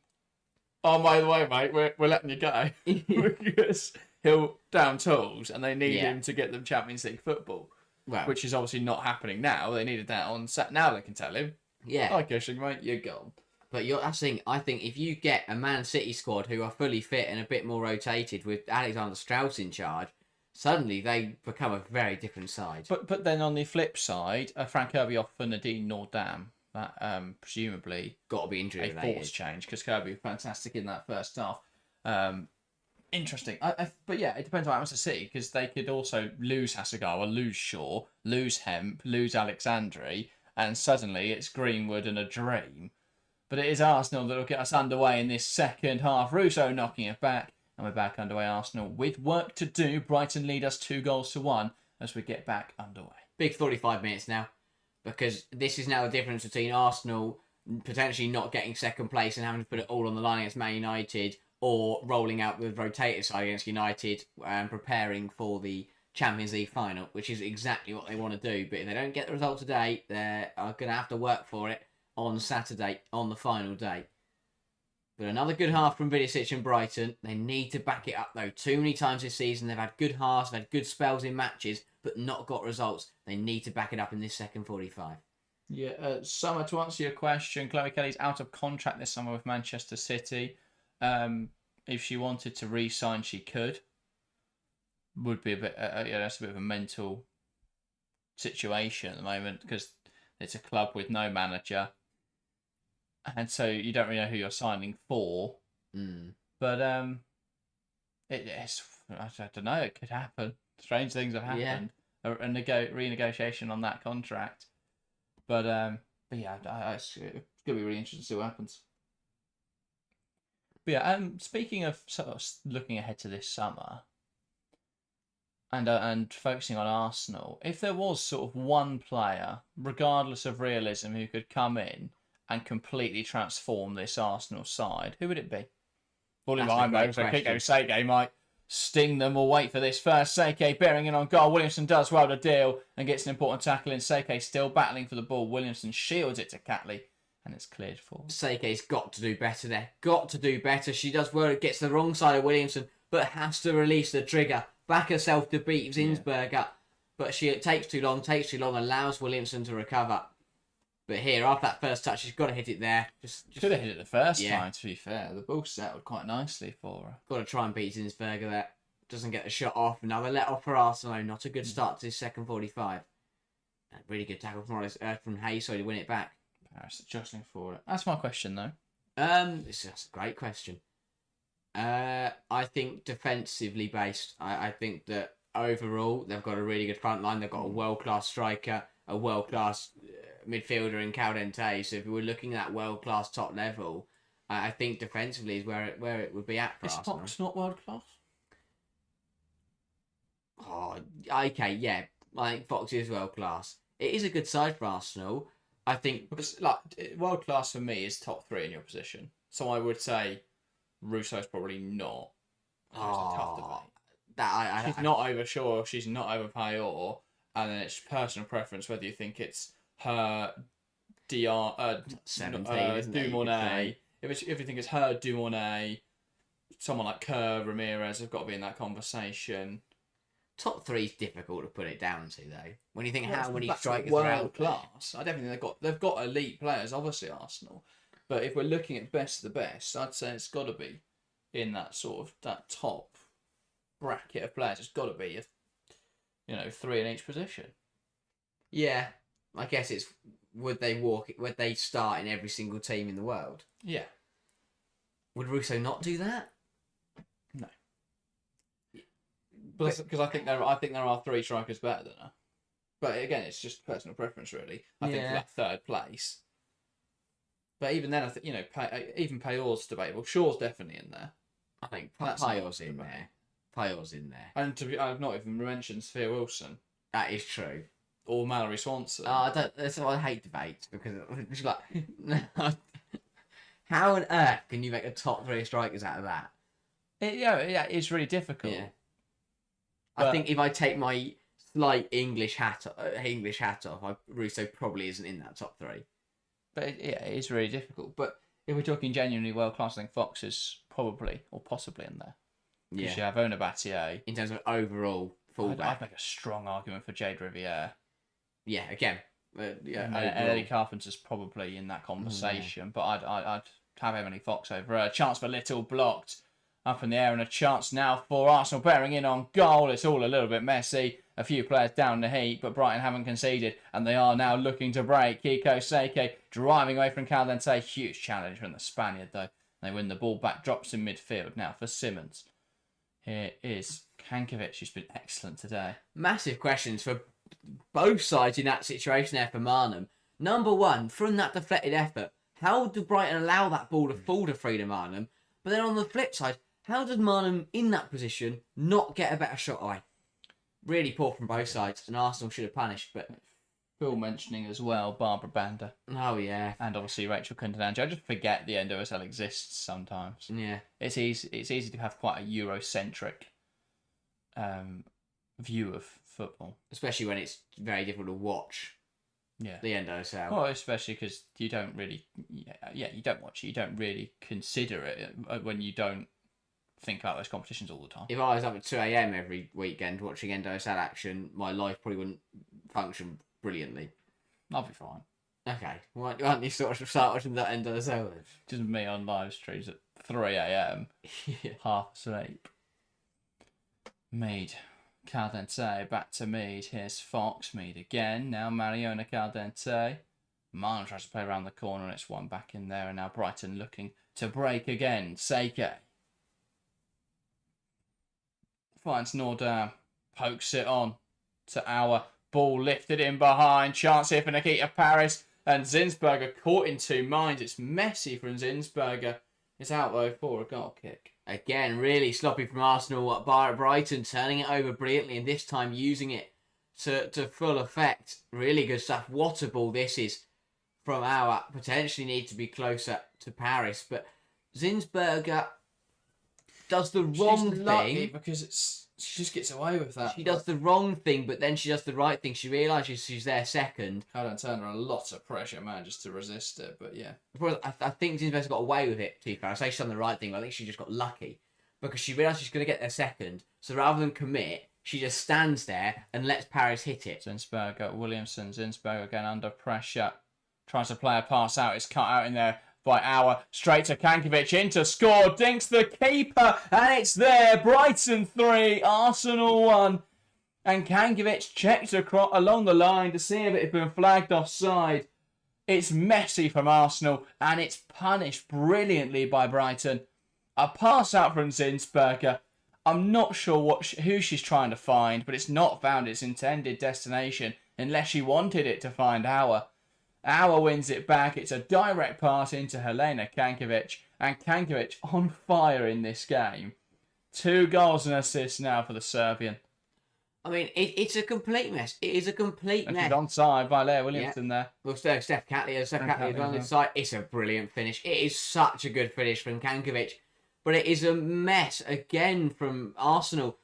oh, by the way, mate, we're letting you go. Because he'll down tools, and they need him to get them Champions League football. Well, which is obviously not happening now. They needed that on set. Now they can tell him. Yeah. Hi, Cushing, mate, you're gone. But I think if you get a Man City squad who are fully fit and a bit more rotated with Alexander Strauss in charge, suddenly they become a very different side. But then on the flip side, Frank Kirby off for Nadine Nordam. That presumably got to be injury related. A force change, because Kirby was fantastic in that first half. Interesting. But yeah, it depends on what happens to City, because they could also lose Hasegawa, lose Shaw, lose Hemp, lose Alexandri, and suddenly it's Greenwood and a dream. But it is Arsenal that will get us underway in this second half. Russo knocking it back, and we're back underway. Arsenal with work to do. Brighton lead us 2-1 as we get back underway. Big 45 minutes now, because this is now the difference between Arsenal potentially not getting second place and having to put it all on the line against Man United, or rolling out with rotated side against United and preparing for the Champions League final, which is exactly what they want to do. But if they don't get the result today, they are going to have to work for it on Saturday, on the final day. But another good half from Vidicic and Brighton. They need to back it up, though. Too many times this season, they've had good halves, they've had good spells in matches, but not got results. They need to back it up in this second 45. Yeah, Summer, to answer your question, Chloe Kelly's out of contract this summer with Manchester City. If she wanted to re-sign, she could. Would be a bit, that's a bit of a mental situation at the moment, because it's a club with no manager, and so you don't really know who you're signing for. But it's I don't know. It could happen. Strange things have happened. A renegotiation on that contract. But yeah, it's gonna be really interesting to see what happens. But yeah, speaking of sort of looking ahead to this summer, and focusing on Arsenal, if there was sort of one player, regardless of realism, who could come in and completely transform this Arsenal side, who would it be? William Kiko Seke might sting them or wait for this first. Seke bearing in on goal. Williamson does well to deal and gets an important tackle in. Seke still battling for the ball. Williamson shields it to Catley and it's cleared for. Seke's got to do better there. Got to do better. She does well. It gets the wrong side of Williamson, but has to release the trigger. Back herself to beat Zinsberger. Yeah. But it takes too long, allows Williamson to recover. But here, after that first touch, she's got to hit it there. Just should have hit it the first time, to be fair. The ball settled quite nicely for her. Got to try and beat Zinsberger there. Doesn't get the shot off. Another let off for Arsenal. Not a good start to this second 45. Really good tackle from Hayes, so to win it back. Paris adjusting for it. That's my question, though. That's a great question. I think defensively based. I think that overall, they've got a really good front line. They've got a world-class striker, a world-class midfielder in Caldente. So if we were looking at world-class top level, I think defensively is where it would be at for Arsenal. Is Fox not world-class? Oh, okay, yeah. I think Fox is world-class. It is a good side for Arsenal. I think... Because, like, world-class for me is top 3 in your position. So I would say Russo's probably not. It's a tough debate. She's not over Shaw, she's not over Payor, and then it's personal preference whether you think it's her Dumournet. If you think it's her Dumournet, someone like Kerr, Ramirez have got to be in that conversation. Top 3 is difficult to put it down to, though. When you think how many strikers are out class, I definitely think they've got elite players. Obviously, Arsenal, but if we're looking at best of the best, I'd say it's got to be in that sort of that top bracket of players. It's got to be 3 in each position. Yeah, I guess it's would they start in every single team in the world? Yeah. Would Russo not do that? No. Because I think there are 3 strikers better than her. But again, it's just personal preference, really. I think for that third place. But even then, I think even Payor's debatable. Shaw's definitely in there. I think Payor's in there. Payor's in there. And I've not even mentioned Sophia Wilson. That is true. Or Mallory Swanson. That's why I hate debates, because it's like, how on earth can you make a top 3 strikers out of that? It's really difficult. Yeah. I think if I take my slight English hat off, Russo probably isn't in that top 3. But it is really difficult. But if we're talking genuinely world class, I think Fox is probably or possibly in there. Because you have Ona Battier. In terms of overall fullback, I'd make a strong argument for Jade Riviere. Yeah, again. Ellie Carpenter's probably in that conversation, but I'd have Emily Fox over her. A chance for Little blocked up in the air, and a chance now for Arsenal bearing in on goal. It's all a little bit messy. A few players down the heat, but Brighton haven't conceded, and they are now looking to break. Kiko Seke driving away from Caldente. Huge challenge from the Spaniard, though. They win the ball back, drops in midfield now for Simmons. Here is Kankovic, who's been excellent today. Massive questions for both sides in that situation there for Marnham. Number one, from that deflected effort, how do Brighton allow that ball to fall to Frida Marnham? But then on the flip side, how did Marnham in that position not get a better shot away? Really poor from both sides, and Arsenal should have punished. But Phil mentioning as well, Barbara Banda. Oh, yeah. And obviously Rachel Kundananji. I just forget the NWSL exists sometimes. Yeah. It's easy to have quite a Eurocentric view of football. Especially when it's very difficult to watch the NWSL. Well, especially because you don't really... you don't watch it. You don't really consider it when you don't think about those competitions all the time. If I was up at 2 a.m. every weekend watching NWSL action, my life probably wouldn't function brilliantly. I'll be fine. Okay. Why don't you start watching that NWSL then? Just me on live streams at 3 a.m. Half asleep. Mead. Caldente back to Mead. Here's Fox. Mead again. Now Mariona Caldente. Marlon tries to play around the corner and it's one back in there. And now Brighton looking to break again. Seke. Finds Nordam. Pokes it on to our ball lifted in behind. Chance here for Nikita Paris. And Zinsberger caught in 2 minds. It's messy from Zinsberger. It's out though for a goal kick. Again, really sloppy from Arsenal. Brighton turning it over brilliantly, and this time using it to full effect. Really good stuff. What a ball this is from our potentially need to be closer to Paris. But Zinsberger does the wrong thing. Because she just gets away with that. She does the wrong thing, but then she does the right thing. She realises she's there second. I don't turn her a lot of pressure, man, just to resist it, but yeah. I think Zinsberger got away with it, to be fair. I say she's done the right thing, but I think she just got lucky. Because she realised she's going to get there second. So rather than commit, she just stands there and lets Paris hit it. Zinsberger, Williamson, Zinsberger again under pressure. Tries to play a pass out. It's cut out in there by Auer. Straight to Kankovic into score. Dinks the keeper. And it's there. Brighton 3, Arsenal 1. And Kankovic checked across along the line to see if it had been flagged offside. It's messy from Arsenal. And it's punished brilliantly by Brighton. A pass out from Zinsberger. I'm not sure who she's trying to find, but it's not found its intended destination unless she wanted it to find Auer. Auer wins it back. It's a direct pass into Helena Kankovic, and Kankovic on fire in this game. 2 goals and assists now for the Serbian. I mean, it's a complete mess. It is a complete mess. She's onside by Leah Williamson there. Well, Steph Catley on the side. It's a brilliant finish. It is such a good finish from Kankovic. But it is a mess again from Arsenal.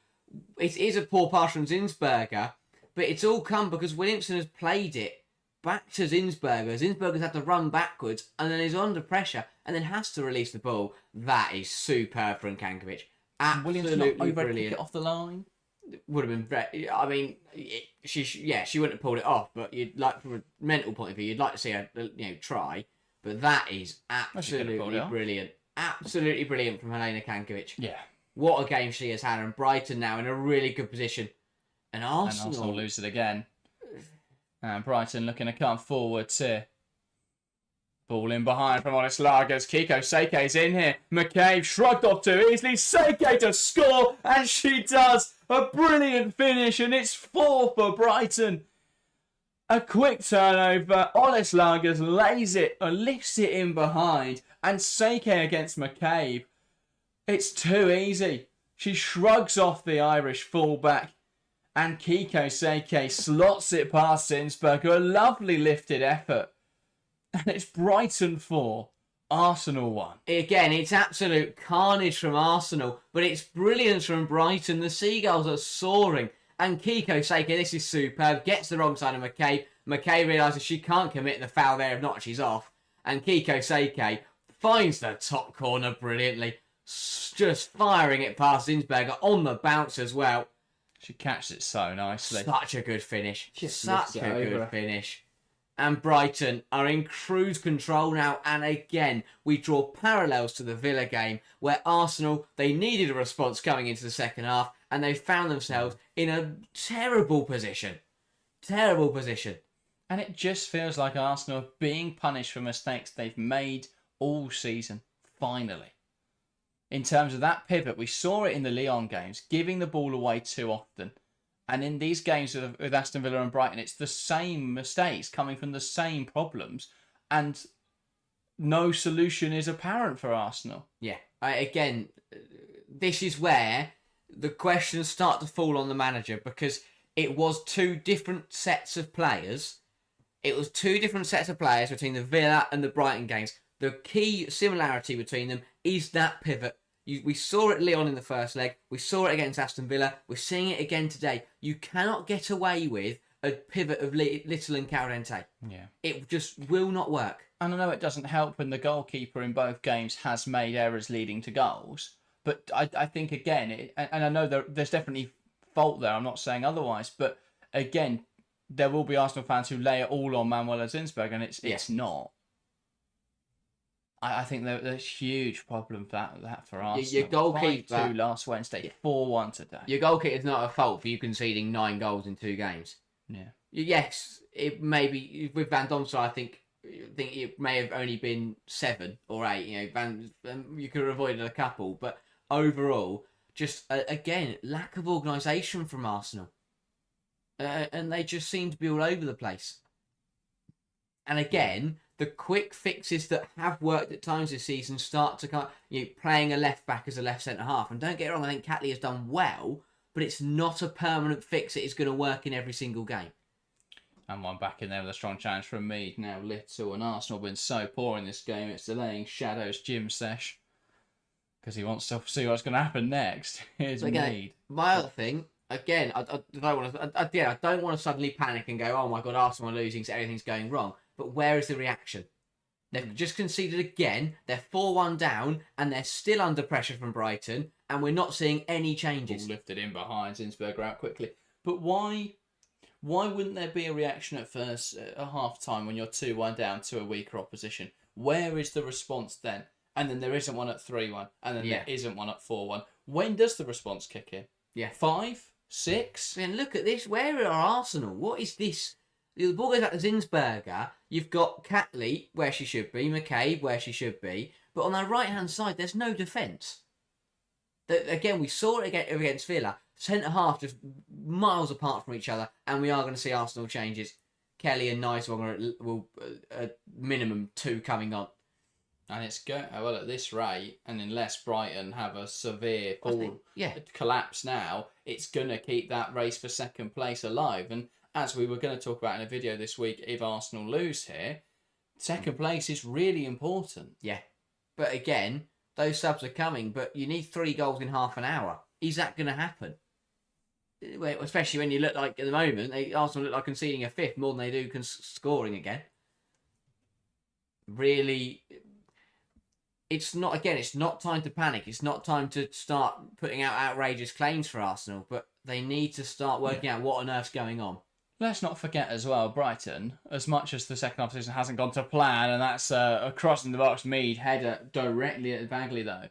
It is a poor pass from Zinsberger, but it's all come because Williamson has played it back to Zinsberger. Zinsberger's had to run backwards and then is under pressure and then has to release the ball. That is superb from Kankovic. Absolutely brilliant. Pick it off the line. Would have been. I mean, she wouldn't have pulled it off, but you'd like from a mental point of view, you'd like to see her, try. But that is absolutely brilliant. Absolutely brilliant from Helena Kankovic. Yeah. What a game she has had, and Brighton now in a really good position. And Arsenal lose it again. And Brighton looking to come forwards here. Ball in behind from Honest Lagers. Kiko Seike's in here. McCabe shrugged off too easily. Seike to score, and she does. A brilliant finish, and it's 4 for Brighton. A quick turnover. Honest Lagers lays it, or lifts it in behind, and Seike against McCabe. It's too easy. She shrugs off the Irish fullback, and Kiko Seike slots it past Zinsberger. A lovely lifted effort. And it's Brighton 4, Arsenal 1. Again, it's absolute carnage from Arsenal, but it's brilliance from Brighton. The Seagulls are soaring. And Kiko Seike, this is superb, gets the wrong side of McCabe. McCabe realises she can't commit the foul there, if not, she's off. And Kiko Seike finds the top corner brilliantly, just firing it past Zinsberger on the bounce as well. She catches it so nicely. Such a good finish. Such a good finish. And Brighton are in cruise control now. And again, we draw parallels to the Villa game where Arsenal, they needed a response coming into the second half and they found themselves in a terrible position. Terrible position. And it just feels like Arsenal are being punished for mistakes they've made all season, finally. In terms of that pivot, we saw it in the Lyon games, giving the ball away too often. And in these games with Aston Villa and Brighton, it's the same mistakes coming from the same problems. And no solution is apparent for Arsenal. Yeah. Again, this is where the questions start to fall on the manager because it was 2 different sets of players. It was 2 different sets of players between the Villa and the Brighton games. The key similarity between them is that pivot. We saw it Lyon in the first leg. We saw it against Aston Villa. We're seeing it again today. You cannot get away with a pivot of Little and Calorente. Yeah. It just will not work. And I know it doesn't help when the goalkeeper in both games has made errors leading to goals. But I think, again, and I know there's definitely fault there. I'm not saying otherwise. But, again, there will be Arsenal fans who lay it all on Manuela Zinsberger, and it's not. I think there's a huge problem for that for Arsenal. Your goalkeeper 5-2 last Wednesday, 4-1 today. Your goalkeeper is not a fault for you conceding 9 goals in 2 games. Yeah. Yes, it may be with Van Domsel. I think it may have only been 7 or 8. You could have avoided a couple, but overall, just again, lack of organisation from Arsenal, and they just seem to be all over the place. And again, the quick fixes that have worked at times this season start to come. Playing a left back as a left centre half, and don't get it wrong, I think Catley has done well, but it's not a permanent fix that is going to work in every single game. And one back in there with a strong challenge from Mead. Now Little, and Arsenal have been so poor in this game, it's delaying Shadow's gym sesh. Because he wants to see what's going to happen next. Here's Mead. My other thing, again, I don't want to suddenly panic and go, oh my God, Arsenal are losing, so everything's going wrong. But where is the reaction? They've just conceded again. They're 4-1 down, and they're still under pressure from Brighton, and we're not seeing any changes. All lifted in behind, Zinsberger out quickly. But why wouldn't there be a reaction at first, at half-time, when you're 2-1 down to a weaker opposition? Where is the response then? And then there isn't one at 3-1, and then there isn't one at 4-1. When does the response kick in? 5? 6? And look at this. Where are Arsenal? What is this? The ball goes back to Zinsberger. You've got Catley where she should be, McCabe where she should be, but on our right-hand side, there's no defence. Again, we saw it against Villa. Centre half just miles apart from each other, and we are going to see Arsenal changes. Kelly and Nicewong will minimum 2 coming on. And it's well at this rate, and unless Brighton have a severe collapse now, it's going to keep that race for second place alive. And as we were going to talk about in a video this week, if Arsenal lose here, second place is really important. Yeah. But again, those subs are coming, but you need 3 goals in half an hour. Is that going to happen? Especially when you look like, at the moment, Arsenal look like conceding a 5th more than they do scoring again. Really, it's not time to panic. It's not time to start putting out outrageous claims for Arsenal, but they need to start working out what on earth's going on. Let's not forget as well, Brighton, as much as the second half season hasn't gone to plan, and that's a cross in the box, Mead, header directly at Bagley though.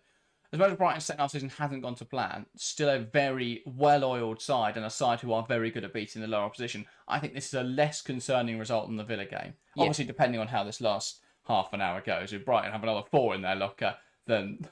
As much as Brighton's second half season hasn't gone to plan, still a very well-oiled side and a side who are very good at beating the lower opposition. I think this is a less concerning result than the Villa game. Yeah. Obviously, depending on how this last half an hour goes, if Brighton have another 4 in their locker, then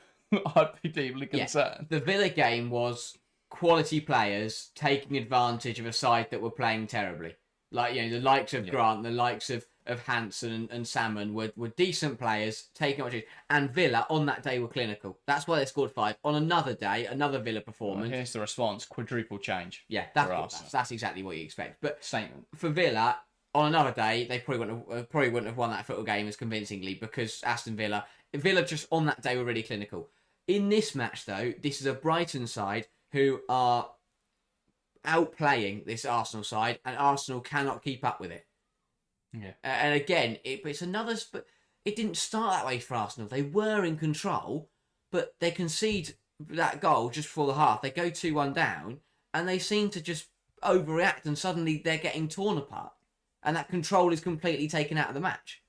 I'd be deeply concerned. The Villa game was quality players taking advantage of a side that were playing terribly. Like, the likes of Grant, the likes of Hansen and Salmon were decent players taking advantage. And Villa on that day were clinical. That's why they scored 5. On another day, another Villa performance. Well, here's the response: quadruple change. Yeah, that's exactly what you expect. But statement for Villa on another day, they probably wouldn't have won that football game as convincingly, because Aston Villa just on that day were really clinical. In this match, though, this is a Brighton side who are outplaying this Arsenal side, and Arsenal cannot keep up with it. Yeah. And again, it's another. But it didn't start that way for Arsenal. They were in control, but they concede that goal just before the half. They go 2-1 down, and they seem to just overreact, and suddenly they're getting torn apart, and that control is completely taken out of the match.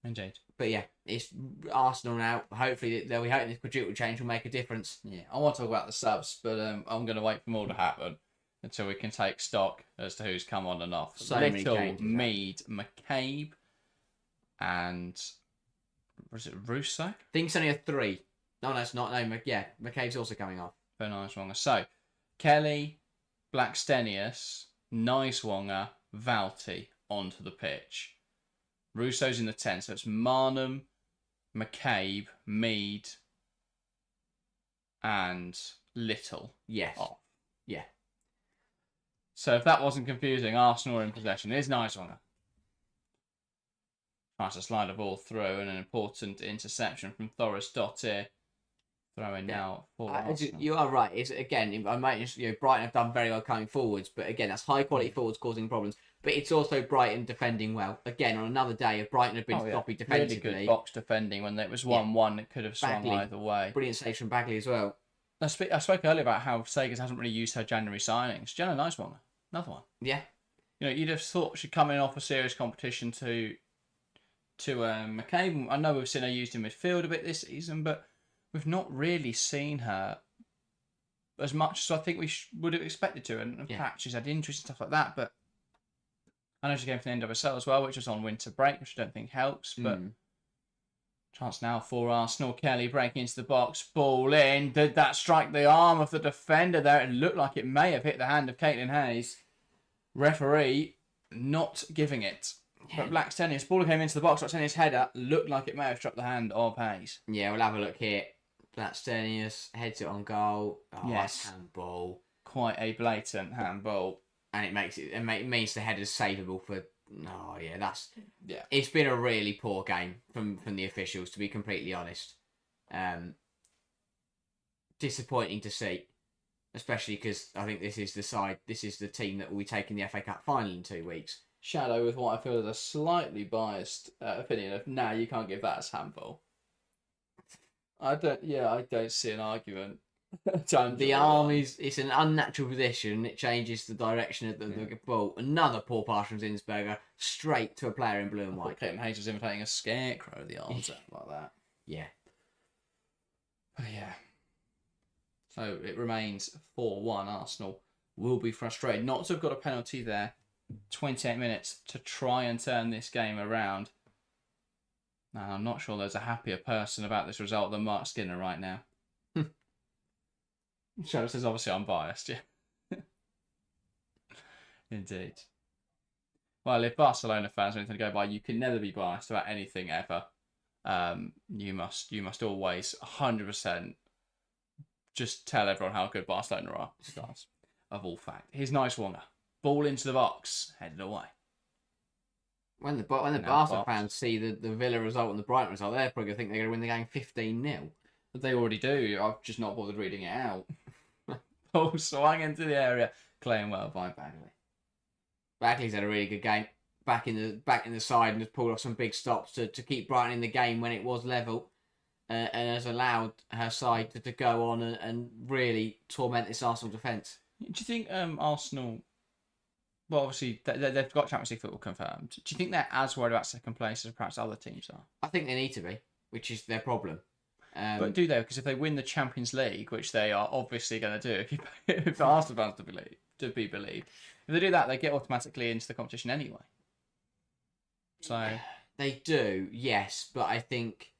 Indeed. But yeah, it's Arsenal now. Hopefully, they'll be hoping this quadruple change will make a difference. Yeah, I want to talk about the subs, but I'm going to wait for more to happen until we can take stock as to who's come on and off. So Little, Mead, McCabe, and was it Russo? I think it's only a 3. No, it's not. No, McCabe's also coming off. Very nice one. So, Kelly, Blackstenius, Nicewong, Valti onto the pitch. Russo's in the 10, so it's Marnham, McCabe, Mead, and Little. Yes. Off. Yeah. So if that wasn't confusing, Arsenal are in possession. It is Nicewong. Tries to slide the ball through, and an important interception from Thoris Dottir. Throwing now for Arsenal. You are right. It's again, Brighton have done very well coming forwards, but again, that's high quality forwards causing problems. But it's also Brighton defending well. Again, on another day, if Brighton had been sloppy defensively, really good box defending when it was 1-1, it could have swung either way. Brilliant save from Bagley as well. I spoke earlier about how Sagers hasn't really used her January signings. Jenna Nicewong, another one. Yeah. You'd have thought she'd come in off a serious competition to McCabe. I know we've seen her used in midfield a bit this season, but we've not really seen her as much as I think we would have expected to. And perhaps she's had injuries and stuff like that, but I know she came from the NWSL as well, which was on winter break, which I don't think helps. But chance now for Arsenal. Kelly breaking into the box, ball in. Did that strike the arm of the defender there? It looked like it may have hit the hand of Caitlin Hayes. Referee not giving it. But Blackstenius, ball came into the box. Blackstenius' header looked like it may have struck the hand of Hayes. Yeah, we'll have a look here. Blackstenius heads it on goal. Oh, Yes. that's handball. Quite a blatant handball. And it means the header's savable for... Oh, yeah, that's... Yeah. It's been a really poor game from the officials, to be completely honest. Disappointing to see. Especially because I think this is the team that will be taking the FA Cup final in 2 weeks. Shadow with what I feel is a slightly biased opinion of, you can't give that as handball. I don't see an argument. The arm it's an unnatural position. It changes the direction of the ball. Another poor pass from Zinsberger straight to a player in blue and white. Clayton Hayes was imitating a scarecrow, the arms out like that. Yeah. But yeah. So it remains 4-1. Arsenal will be frustrated not to have got a penalty there. 28 minutes to try and turn this game around. Now, I'm not sure there's a happier person about this result than Mark Skinner right now. Shadow says, obviously, I'm biased, yeah. Indeed. Well, if Barcelona fans are anything to go by, you can never be biased about anything ever. You must always 100% just tell everyone how good Barcelona are. Stars of all fact. Here's nice Wonger. Ball into the box, headed away. When the Barca fans see the Villa result and the Brighton result, they're probably going to think they're going to win the game 15-0. But they already do. I've just not bothered reading it out. Ball swung into the area, playing well by Bagley. Bagley's had a really good game. Back in the side and has pulled off some big stops to keep Brighton in the game when it was level, and has allowed her side to go on and really torment this Arsenal defence. Do you think Arsenal? Well, obviously they've got Champions League football confirmed. Do you think they're as worried about second place as perhaps other teams are? I think they need to be, which is their problem. But do they? Because if they win the Champions League, which they are obviously going to do, if Arsenal fans to be believed, if they do that, they get automatically into the competition anyway. So they do, yes, but I think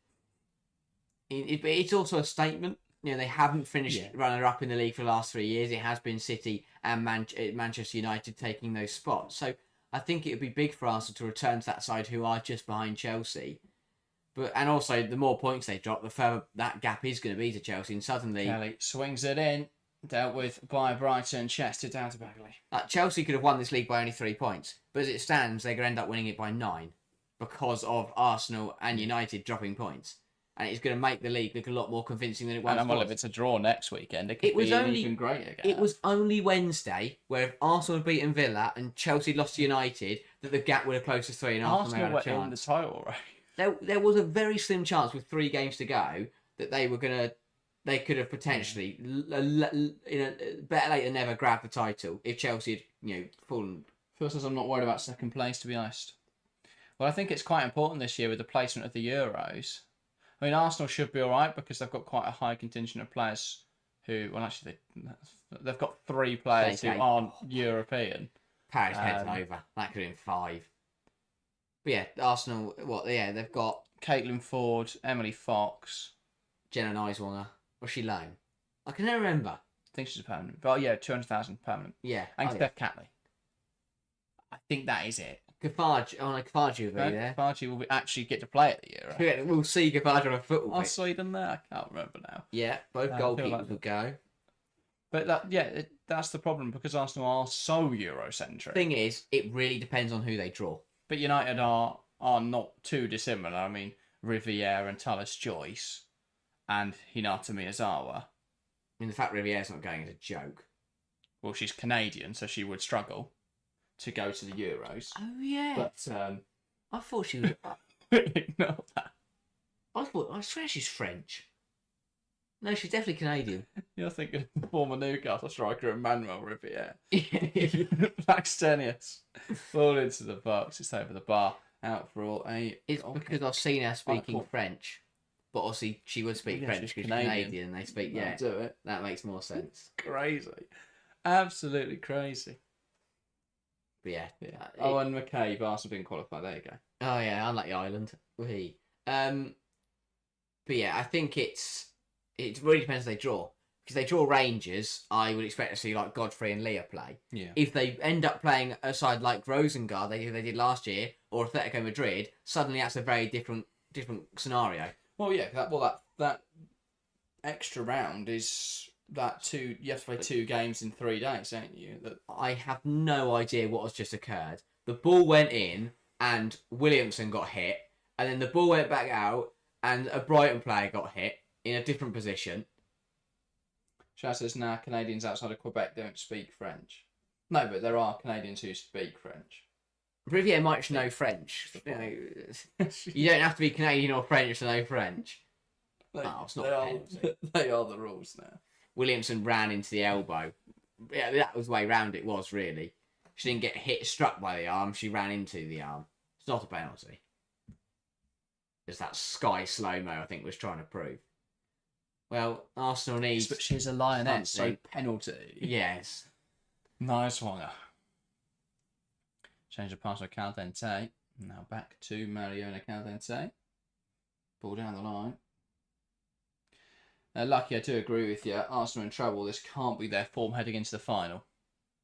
it's also a statement. You know, they haven't finished runner-up in the league for the last 3 years. It has been City and Manchester United taking those spots. So I think it would be big for Arsenal to return to that side who are just behind Chelsea. And also, the more points they drop, the further that gap is going to be to Chelsea. And suddenly... Kelly swings it in, dealt with by Brighton, chested down to Bagley. Chelsea could have won this league by only 3 points. But as it stands, they're going to end up winning it by 9 because of Arsenal and United dropping points. And it's going to make the league look a lot more convincing than it once was. Well, if it's a draw next weekend, it could be even greater. It was only Wednesday where if Arsenal had beaten Villa and Chelsea lost to United, that the gap would have closed to 3.5. Arsenal were in the title race. There was a very slim chance with 3 games to go that they could have potentially, better late than never, grabbed the title if Chelsea had fallen. First, as I'm not worried about second place, to be honest. Well, I think it's quite important this year with the placement of the Euros. I mean, Arsenal should be all right because they've got quite a high contingent of players who... Well, actually, they've got 3 players who aren't European. Paris heads over. That could have been 5. But yeah, Arsenal... they've got... Caitlin Ford, Emily Fox... Jenna Niswanger. Was she loan? I can never remember. I think she's a permanent. But yeah, 200,000 permanent. Yeah. And Steph Catley. I think that is it. Kafaji will be there. Kafaji will actually get to play at the Euro. Yeah, we'll see Kafaji on a football pitch. Sweden there? I can't remember now. Yeah, both goalkeepers will go. But that's the problem because Arsenal are so Eurocentric. Thing is, it really depends on who they draw. But United are not too dissimilar. I mean, Riviere and Tallis Joyce and Hinata Miyazawa. I mean, the fact Riviere's not going is a joke. Well, she's Canadian, so she would struggle to go to the Euros. Oh, yeah. But I thought she was... Ignore that. I swear she's French. No, she's definitely Canadian. You're thinking of the former Newcastle striker Emmanuel Riviere. Blackstenius. Ball into the box. It's over the bar. Out for all 8. It's because I've seen her speaking French. But obviously she would speak French because she's Canadian. They speak, do it. That makes more sense. Crazy. Absolutely crazy. But yeah. And McCabe, Arsenal didn't qualify. There you go. Oh yeah, unlucky Ireland. But yeah, I think it really depends if they draw. because they draw Rangers, I would expect to see like Godfrey and Leah play. Yeah. If they end up playing a side like Rosengard, they did last year, or Atletico Madrid, suddenly that's a very different scenario. Well, yeah. That extra round is that you have to play 2 games in 3 days, don't you? I have no idea what has just occurred. The ball went in and Williamson got hit, and then the ball went back out and a Brighton player got hit in a different position. Shaz says now Canadians outside of Quebec don't speak French. No, but there are Canadians who speak French. Riviere might know French. You don't have to be Canadian or French to know French. It's not they are the rules now. Williamson ran into the elbow. Yeah, that was the way round it was, really. She didn't get struck by the arm, she ran into the arm. It's not a penalty. It's that Sky slow-mo, I think, was trying to prove. Well, Arsenal needs... But she's a lioness, so penalty. Yes. Nice one. Change the pass to Caldente. Now back to Mariona Caldente. Ball down the line. Lucky, I do agree with you. Arsenal in trouble. This can't be their form heading into the final.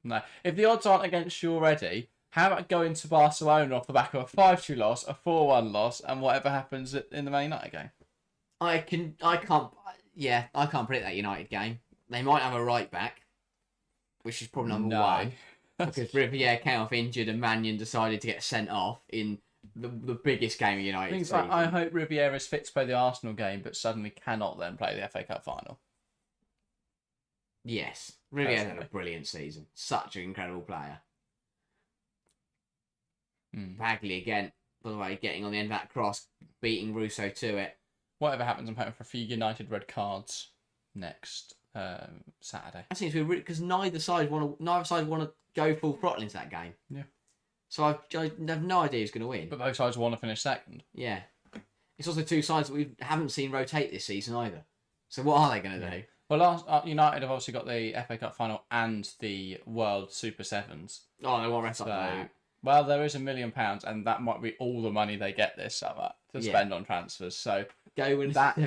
No. If the odds aren't against you already, how about going to Barcelona off the back of a 5-2 loss, a 4-1 loss, and whatever happens in the Man United game? I can't predict that United game. They might have a right back, which is problem number one. Because Riviere came off injured and Mannion decided to get sent off in the biggest game of United. I hope Riviere is fit to play the Arsenal game, but suddenly cannot then play the FA Cup final. Yes. Riviere had a brilliant season. Such an incredible player. Bagley again, by the way, getting on the end of that cross, beating Russo to it. Whatever happens, I'm hoping for a few United red cards next Saturday. That seems to be really, because neither side want to go full throttle into that game. Yeah. So I have no idea who's going to win. But both sides want to finish second. Yeah. It's also 2 sides that we haven't seen rotate this season either. So what are they going to do? Well, United have obviously got the FA Cup final and the World Super Sevens. Oh, they won't rest up that. Well, there is £1 million, and that might be all the money they get this summer to spend on transfers. So that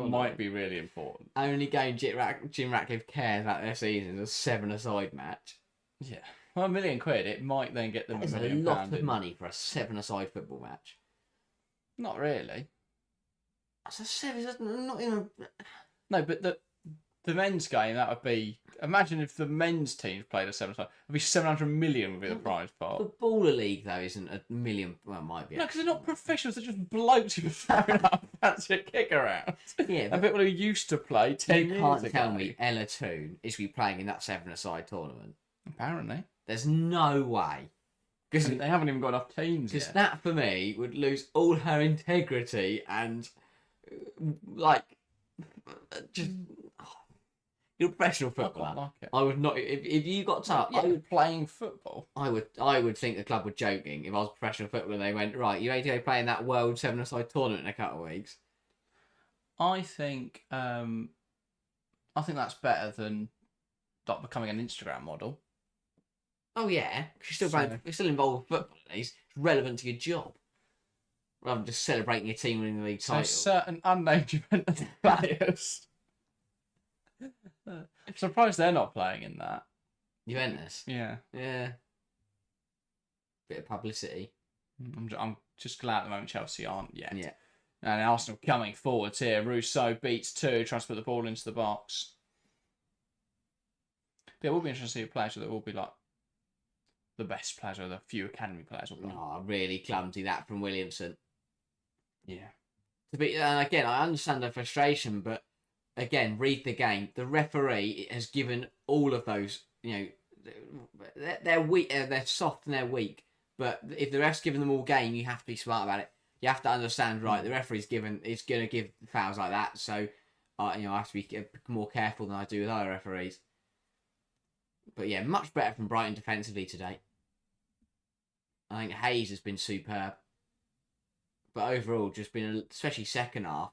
might be really important. Only game Jim Ratcliffe cares about their season is a 7-a-side match. Yeah. Well, £1 million, it might then get them £1 million. That's a lot of money for a 7-a-side football match. Not really. That's a 7. That's not even. No, but the men's game, that would be... Imagine if the men's team played a 7-a-side. It would be 700 million would be the prize pot. The Baller League, though, isn't $1 million. Well, it might be. No, because they're not professionals. They're just blokes who are throwing up fancy a kick around. Yeah, and people who used to play 10 years ago. You can't tell me Ella Toon is to be playing in that 7-a-side tournament. Apparently. There's no way. Because they haven't even got enough teams yet. Because that, for me, would lose all her integrity and, like, just... You're a professional footballer. I quite like it. I would not... If you got to... playing football. I would think the club were joking if I was a professional footballer and they went, right, you need to go play in that World 7-a-side tournament in a couple of weeks. I think that's better than not becoming an Instagram model. Oh, yeah. Because you're still involved with football. It's relevant to your job. Rather than just celebrating your team winning the league title. There's certain unnamed Juventus players. I'm surprised they're not playing in that. Juventus? Yeah. Yeah. Bit of publicity. I'm just glad at the moment Chelsea aren't yet. Yeah. And Arsenal coming forwards here. Rousseau beats 2, tries to put the ball into the box. But it will be interesting to see a player that will be like the best players or the few academy players. Really clumsy that from Williamson. Yeah. And again, I understand the frustration, but again, read the game. The referee has given all of those, they're weak, they're soft and they're weak. But if the ref's given them all game, you have to be smart about it. You have to understand, right, the referee's going to give fouls like that. So, I have to be more careful than I do with other referees. But yeah, much better from Brighton defensively today. I think Hayes has been superb. But overall, just been, especially second half,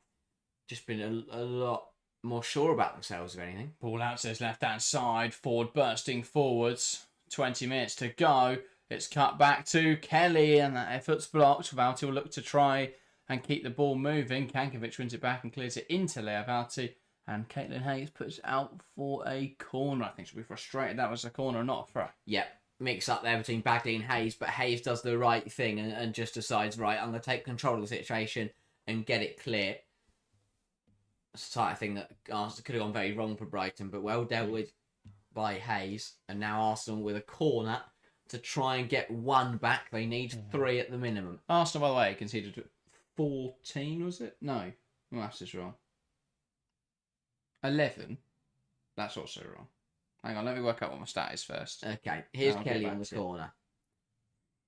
just been a lot more sure about themselves, if anything. Ball out to his left-hand side. Ford bursting forwards. 20 minutes to go. It's cut back to Kelly, and that effort's blocked. Valti will look to try and keep the ball moving. Kankovic wins it back and clears it into Leovalti. And Caitlin Hayes puts out for a corner. I think she'll be frustrated. That was a corner, not a throw. Yep. Mix up there between Bagley and Hayes, but Hayes does the right thing and just decides, right, I'm going to take control of the situation and get it clear. It's the type of thing that could have gone very wrong for Brighton, but well dealt with by Hayes. And now Arsenal with a corner to try and get one back. They need 3 at the minimum. Arsenal, by the way, conceded 14, was it? No. My maths is wrong. 11. That's also wrong. Hang on, let me work out what my stat is first. Okay, here's I'll Kelly on the corner.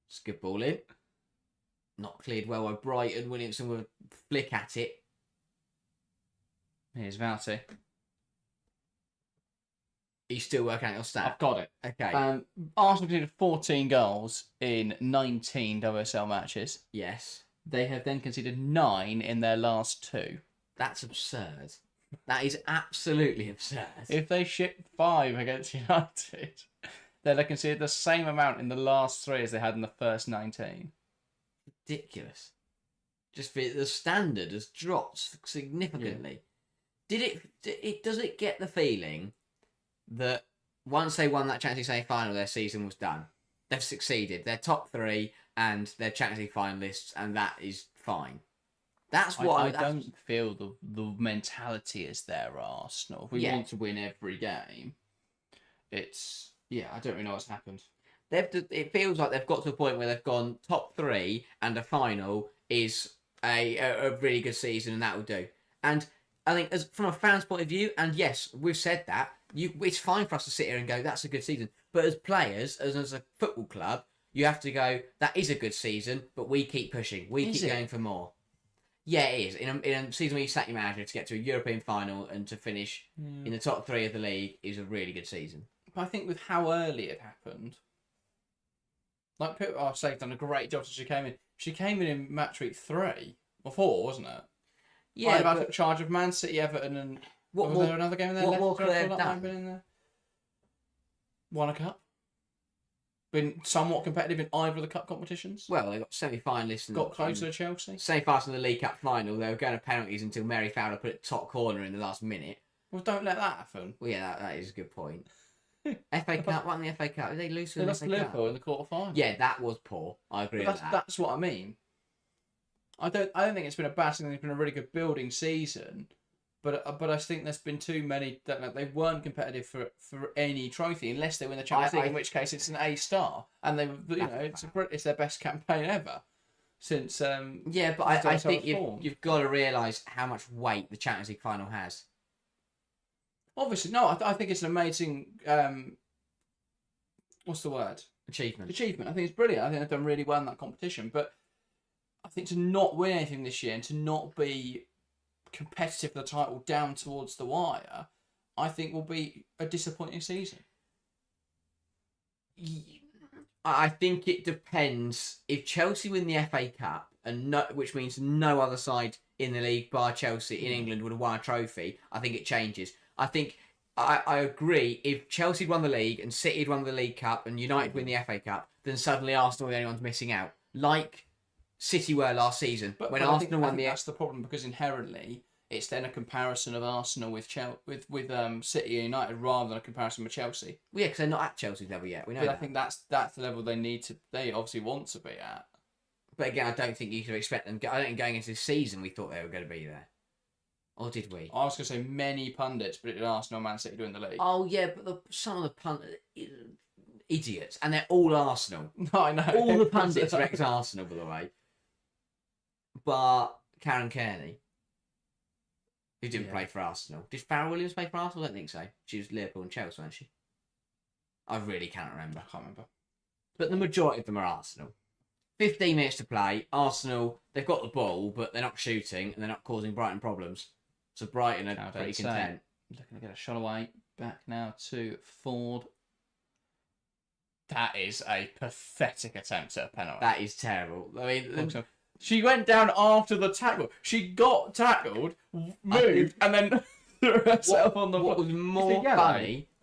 It's a good ball in. Not cleared well by Brighton. Williamson with a flick at it. Here's Vouty. He's still working out your stat. I've got it. Okay. Arsenal conceded 14 goals in 19 WSL matches. Yes. They have then conceded 9 in their last 2. That's absurd. That is absolutely absurd. If they ship 5 against United, they'd have conceded the same amount in the last 3 as they had in the first 19. Ridiculous. Just the standard has dropped significantly. Does it get the feeling that once they won that Champions League semi-final, their season was done? They've succeeded. They're top 3 and they're Champions League finalists, and that is fine. That's what I don't feel the mentality is there, Arsenal. If we want to win every game, it's... Yeah, I don't really know what's happened. It feels like they've got to a point where they've gone top 3 and a final is a really good season, and that will do. And I think from a fan's point of view, and yes, we've said that, it's fine for us to sit here and go, that's a good season. But as players, as a football club, you have to go, that is a good season, but we keep pushing. We keep going for more. Yeah, it is. In a season where you sack your manager to get to a European final and to finish in the top 3 of the league is a really good season. But I think with how early it happened, like people are saying, done a great job since she came in. She came in Matchweek 3 or 4, wasn't it? Yeah, about took charge of Man City, Everton, and was there another game in there? What more could they have done? Been in there? Won a cup. Been somewhat competitive in either of the cup competitions. Well, they got semi-finalists. Got closer to Chelsea. Semi-finalists in the League Cup final. They were going to penalties until Mary Fowler put it top corner in the last minute. Well, don't let that happen. Well, yeah, that is a good point. FA Cup, what in the FA Cup? Did they lose to the FA Cup? Liverpool in the quarter-final. Yeah, that was poor. I agree with that. That's what I mean. I don't think it's been a bad season. It's been a really good building season, but I think there's been too many that they weren't competitive for any trophy unless they win the Champions League, in which case it's an A star, and it's their best campaign ever since. Yeah, but I think you've got to realise how much weight the Champions League final has. Obviously, no. I think it's an amazing. What's the word? Achievement. I think it's brilliant. I think they've done really well in that competition, but I think to not win anything this year and to not be competitive for the title down towards the wire, I think will be a disappointing season. I think it depends. If Chelsea win the FA Cup, which means no other side in the league bar Chelsea in England would have won a trophy, I think it changes. I think I agree. If Chelsea won the league and City had won the League Cup and United win the FA Cup, then suddenly Arsenal are the only ones missing out. Like City were last season when Arsenal won the. That's the problem, because inherently it's then a comparison of Arsenal with City and United rather than a comparison with Chelsea. Well, yeah, because they're not at Chelsea's level yet. We know. But that. I think that's the level they obviously want to be at. But again, I don't think you could expect them. I don't think going into this season we thought they were going to be there, or did we? I was going to say many pundits predicted Arsenal and Man City doing the league. Oh yeah, but some of the pundits. Idiots, and they're all Arsenal. No, I know. All the pundits are ex-Arsenal, by the way. But Karen Kearney, who didn't play for Arsenal. Did Farrell Williams play for Arsenal? I don't think so. She was Liverpool and Chelsea, wasn't she? I really cannot remember. I can't remember. But the majority of them are Arsenal. 15 minutes to play. Arsenal, they've got the ball, but they're not shooting and they're not causing Brighton problems. So Brighton are pretty content. Looking to get a shot away. Back now to Ford. That is a pathetic attempt at a penalty. That is terrible. I mean, she went down after the tackle. She got tackled, moved, and then threw herself on the floor. What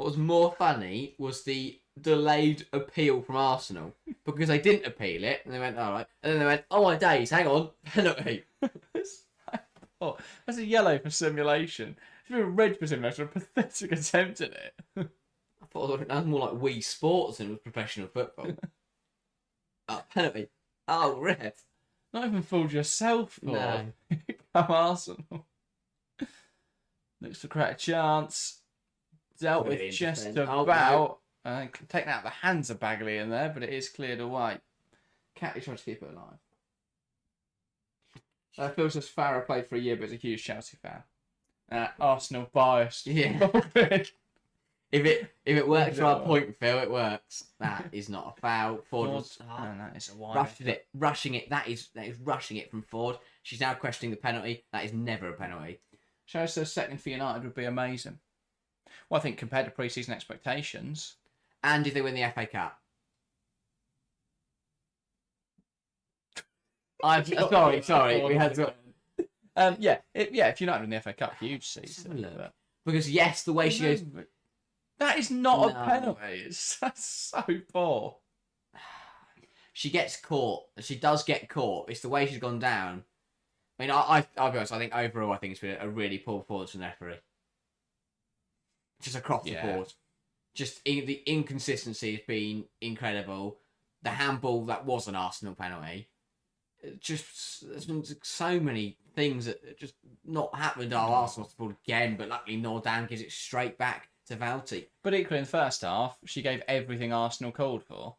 was more funny was the delayed appeal from Arsenal, because they didn't appeal it, and they went, all right, and then they went, oh my days, hang on, penalty. Oh, that's a yellow for simulation. a red position after a pathetic attempt at it. I thought that was more like Wii Sports than it was professional football. Penalty. Oh, ref. Not even fooled yourself. No. Come Arsenal. Looks to create a chance. Dealt with just about. Taken out the hands of Bagley in there, but it is cleared away. Catley tries to keep it alive. Feels as Farah played for a year, but is a huge Chelsea fan. Arsenal biased. Yeah. If it works for our point, Phil, it works. That is not a foul. Ford was that is a wide. Rushing it. That is rushing it from Ford. She's now questioning the penalty. That is never a penalty. Shows a second for United would be amazing. Well, I think compared to pre-season expectations. And if they win the FA Cup. Sorry. We had to. If United win the FA Cup, huge season. Because yes, the way she goes. That is not a penalty. That's so poor. She gets caught. She does get caught. It's the way she's gone down. I mean, I'll be honest. I think overall, it's been a really poor performance from the referee. Just across the board. Just the inconsistency has been incredible. The handball that was an Arsenal penalty. There's been so many things that just not happened. Arsenal support again, but luckily Nordam gives it straight back to Valti. But equally in the first half, she gave everything Arsenal called for.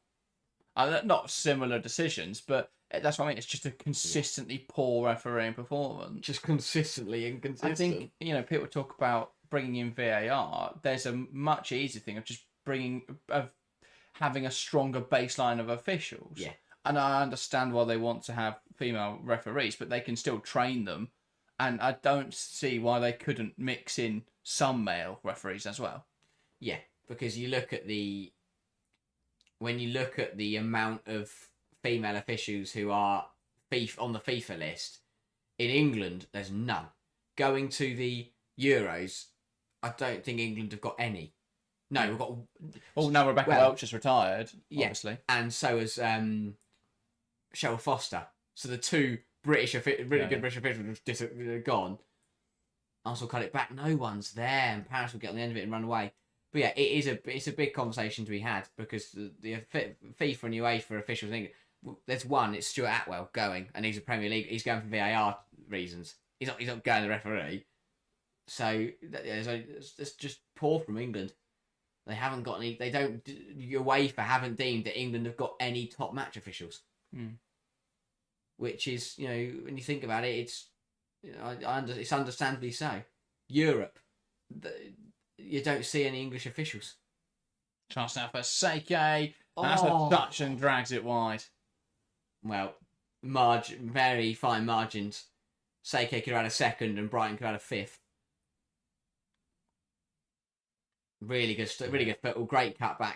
Not similar decisions, but that's what I mean. It's just a consistently poor refereeing performance. Just consistently inconsistent. I think, people talk about bringing in VAR. There's a much easier thing of just having a stronger baseline of officials. Yeah. And I understand why they want to have female referees, but they can still train them. And I don't see why they couldn't mix in some male referees as well. Yeah, because when you look at the amount of female officials who are on the FIFA list, in England, there's none. Going to the Euros, I don't think England have got any. No, we've got... Well, now Rebecca Welch is retired, obviously. And so is Cheryl Foster. So the two really good British officials have gone. Arsenal cut it back. No one's there, and Paris will get on the end of it and run away. But yeah, it's a big conversation to be had because the FIFA and UEFA officials think there's one. It's Stuart Atwell going, and he's a Premier League. He's going for VAR reasons. He's not going the referee. So it's just poor from England. They haven't got any. They don't. UEFA haven't deemed that England have got any top match officials. Which is, when you think about it, it's it's understandably so. Europe, you don't see any English officials. Chance now for Seike. That's a touch and drags it wide. Well, very fine margins. Seike could have had a second and Brighton could have had a fifth. Really good football, great cutback.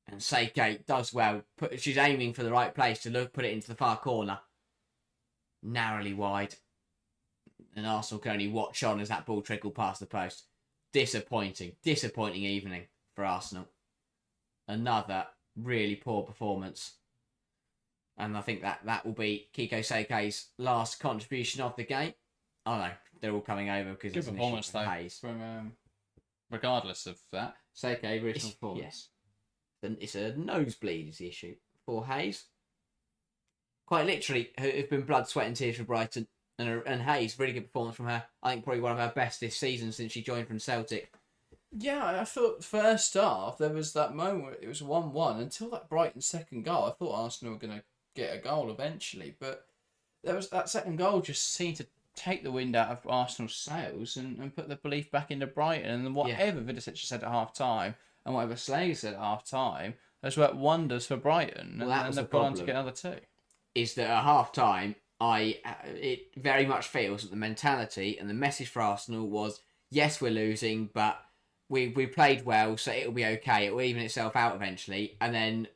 And Seike does well. She's aiming for the right place to put it into the far corner. Narrowly wide. And Arsenal can only watch on as that ball trickled past the post. Disappointing evening for Arsenal. Another really poor performance. And I think that will be Kiko Seike's last contribution of the game. Oh no, they're all coming over because good it's an performance issue though. Hayes. From regardless of that, Seike original performance. Yes. It's a nosebleed is the issue for Hayes. Quite literally, it's been blood, sweat and tears for Brighton. And Hayes, really good performance from her. I think probably one of her best this season since she joined from Celtic. Yeah, I thought first half there was that moment where it was 1-1 until that Brighton second goal. I thought Arsenal were going to get a goal eventually, but there was that second goal just seemed to take the wind out of Arsenal's sails and put the belief back into Brighton. And whatever Vidicic said at half time and whatever Slager said at half time has worked wonders for Brighton. Well, and they've gone on to get another two. Is that at half time, it very much feels that the mentality and the message for Arsenal was, yes, we're losing, but we played well, so it'll be okay. It will even itself out eventually. And then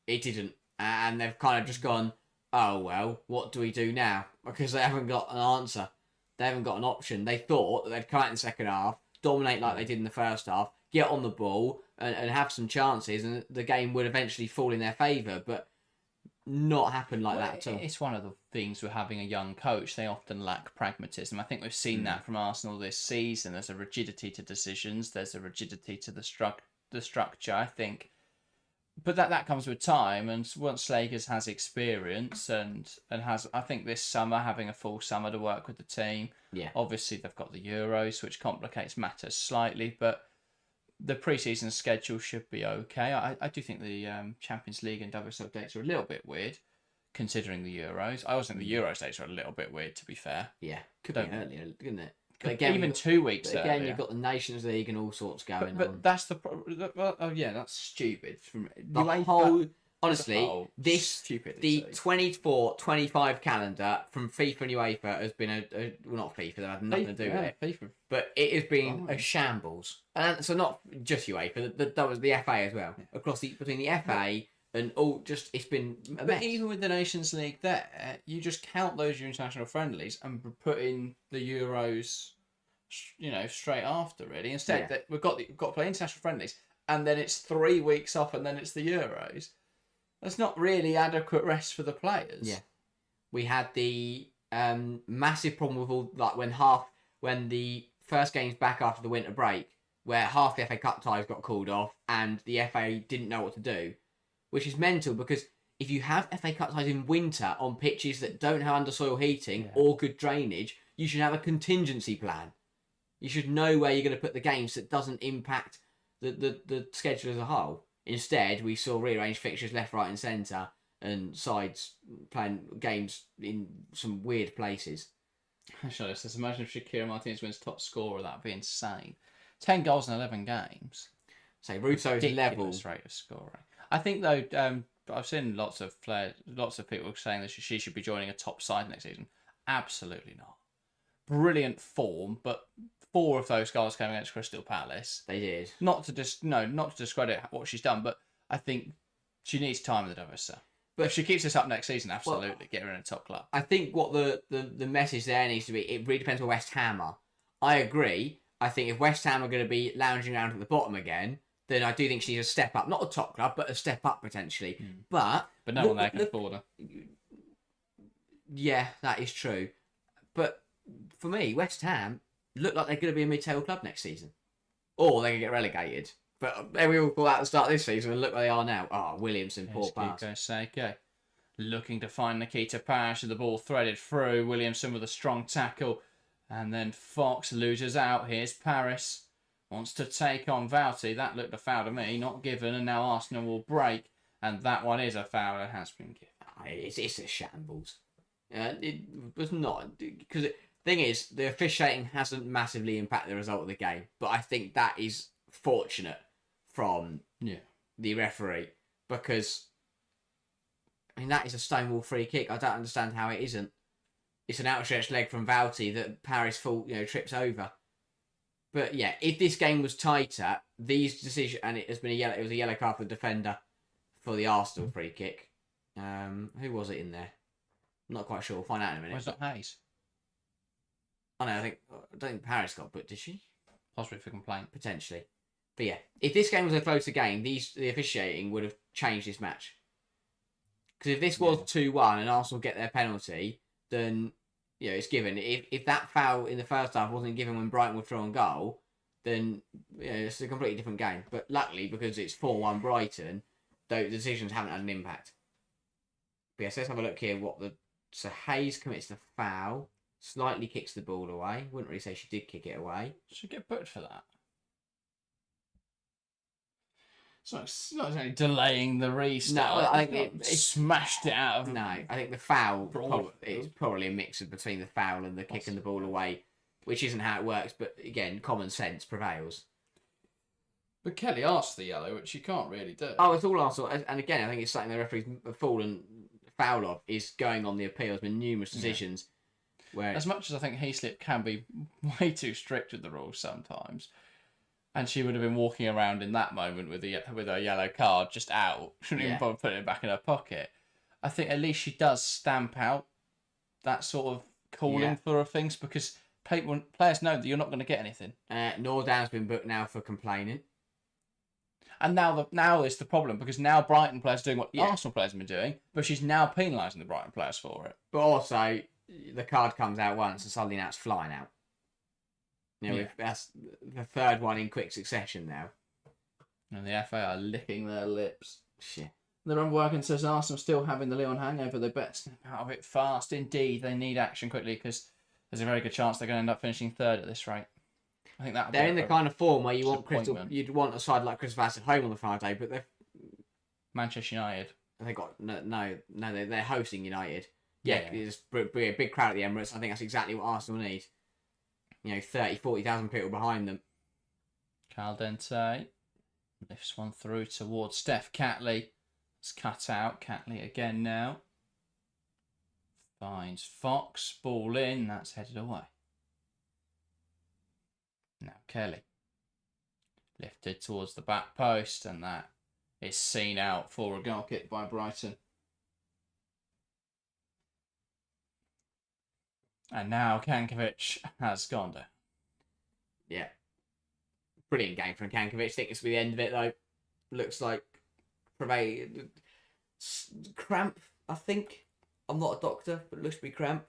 it didn't. And they've kind of just gone, oh, well, what do we do now? Because they haven't got an answer. They haven't got an option. They thought that they'd come out in the second half, dominate like they did in the first half, get on the ball and have some chances, and the game would eventually fall in their favour. But not happen like that at all. It's one of the things with having a young coach. They often lack pragmatism. I think we've seen that from Arsenal this season. There's a rigidity to decisions. There's a rigidity to the structure, I think. But that comes with time, and once Slagers has experience and has, I think this summer, having a full summer to work with the team. Yeah. Obviously, they've got the Euros, which complicates matters slightly, but the pre-season schedule should be okay. I do think the Champions League and WSL dates are a little bit weird, considering the Euros. I also think the Euros dates are a little bit weird, to be fair. Yeah, could be earlier, couldn't it? But again, even 2 weeks earlier. Again, you've got the Nations League and all sorts going on. But that's the problem. Oh yeah, that's stupid. Honestly, the 24-25 calendar from FIFA and UEFA has been not FIFA. They've had nothing to do with it. FIFA. But it has been a shambles, and so not just UEFA. That was the FA as well. Yeah. Between the FA and all, it's been a mess. But even with the Nations League, you just count those your international friendlies and put in the Euros, straight after. Really, instead we've got to play international friendlies, and then it's 3 weeks off, and then it's the Euros. That's not really adequate rest for the players. Yeah, we had the massive problem with when the first game's back after the winter break, where half the FA Cup ties got called off, and the FA didn't know what to do, which is mental because if you have FA Cup ties in winter on pitches that don't have undersoil heating or good drainage, you should have a contingency plan. You should know where you're going to put the games that doesn't impact the schedule as a whole. Instead, we saw rearranged fixtures left, right and centre and sides playing games in some weird places. Actually, it says, imagine if Shakira Martinez wins top scorer, that would be insane. 10 goals in 11 games. Say Russo's level. Rate of scoring. I think, though, I've seen lots of people saying that she should be joining a top side next season. Absolutely not. Brilliant form, but 4 of those goals came against Crystal Palace. They did. Not to discredit what she's done, but I think she needs time in the WSL. But if she keeps this up next season, absolutely get her in a top club. I think what the message there needs to be, it really depends on West Ham are. I agree. I think if West Ham are going to be lounging around at the bottom again, then I do think she needs a step up. Not a top club, but a step up potentially. But no one there can afford her. Yeah, that is true. But for me, West Ham look like they're going to be a mid-table club next season. Or they're going to get relegated. But we all thought at the start of this season and look where they are now. Williamson, poor pass. Seiko. Looking to find Nikita Parrish with the ball threaded through. Williamson with a strong tackle. And then Fox loses out. Here's Paris. Wants to take on Vouty. That looked a foul to me. Not given. And now Arsenal will break. And that one is a foul that has been given. It's a shambles. It was not. Because the thing is, the officiating hasn't massively impacted the result of the game. But I think that is fortunate from the referee. Because, that is a stonewall free kick. I don't understand how it isn't. It's an outstretched leg from Vouty that Paris trips over. But yeah, if this game was tighter, these decisions, and it was a yellow card for the defender for the Arsenal free kick. Who was it in there? I'm not quite sure. We'll find out in a minute. Where's not Hayes? I don't think Paris got booked, did she? Possibly for complaint. Potentially. But yeah, if this game was a closer game, the officiating would have changed this match. Because if this was 2-1 and Arsenal get their penalty, then it's given. If that foul in the first half wasn't given when Brighton were through on goal, then it's a completely different game. But luckily, because it's 4-1 Brighton, the decisions haven't had an impact. But yes, let's have a look here. So Hayes commits the foul, slightly kicks the ball away. Wouldn't really say she did kick it away. Should get booked for that. It's not exactly delaying the restart. No, I think it smashed it out of. No, I think the foul is probably a mix between the foul and the kicking the ball away, which isn't how it works. But again, common sense prevails. But Kelly asked the yellow, which you can't really do. Oh, it's all Arsenal. And again, I think it's something the referee's fallen foul of is going on the appeal. There's been numerous decisions where, as much as I think Heaslip can be way too strict with the rules sometimes. And she would have been walking around in that moment with a yellow card just out. Shouldn't even bother putting it back in her pocket. I think at least she does stamp out that sort of calling for things because players know that you're not going to get anything. Nordown's been booked now for complaining. And now is the problem, because now Brighton players are doing what the Yeah. Arsenal players have been doing, but she's now penalising the Brighton players for it. But also, the card comes out once and suddenly now it's flying out. That's the third one in quick succession now. And the FA are licking their lips. Shit. The Rumble Wagon says Arsenal still having the Leon hangover. They better snap out of it fast. Indeed, they need action quickly, because there's a very good chance they're going to end up finishing third at this rate. I think that they're in the kind of form where you'd want a side like Crystal Palace at home on the Friday, but Manchester United. they got they're hosting United. Yeah, it's a big crowd at the Emirates. I think that's exactly what Arsenal need. 40,000 people behind them. Caldente lifts one through towards Steph Catley. It's cut out. Catley again now. Finds Fox. Ball in. That's headed away. Now Kelly. Lifted towards the back post, and that is seen out for a goal kick by Brighton. And now Kankovic has gone down. Yeah. Brilliant game from Kankovic. Think this will be the end of it, though. Looks like cramp, I think. I'm not a doctor, but it looks to be cramp.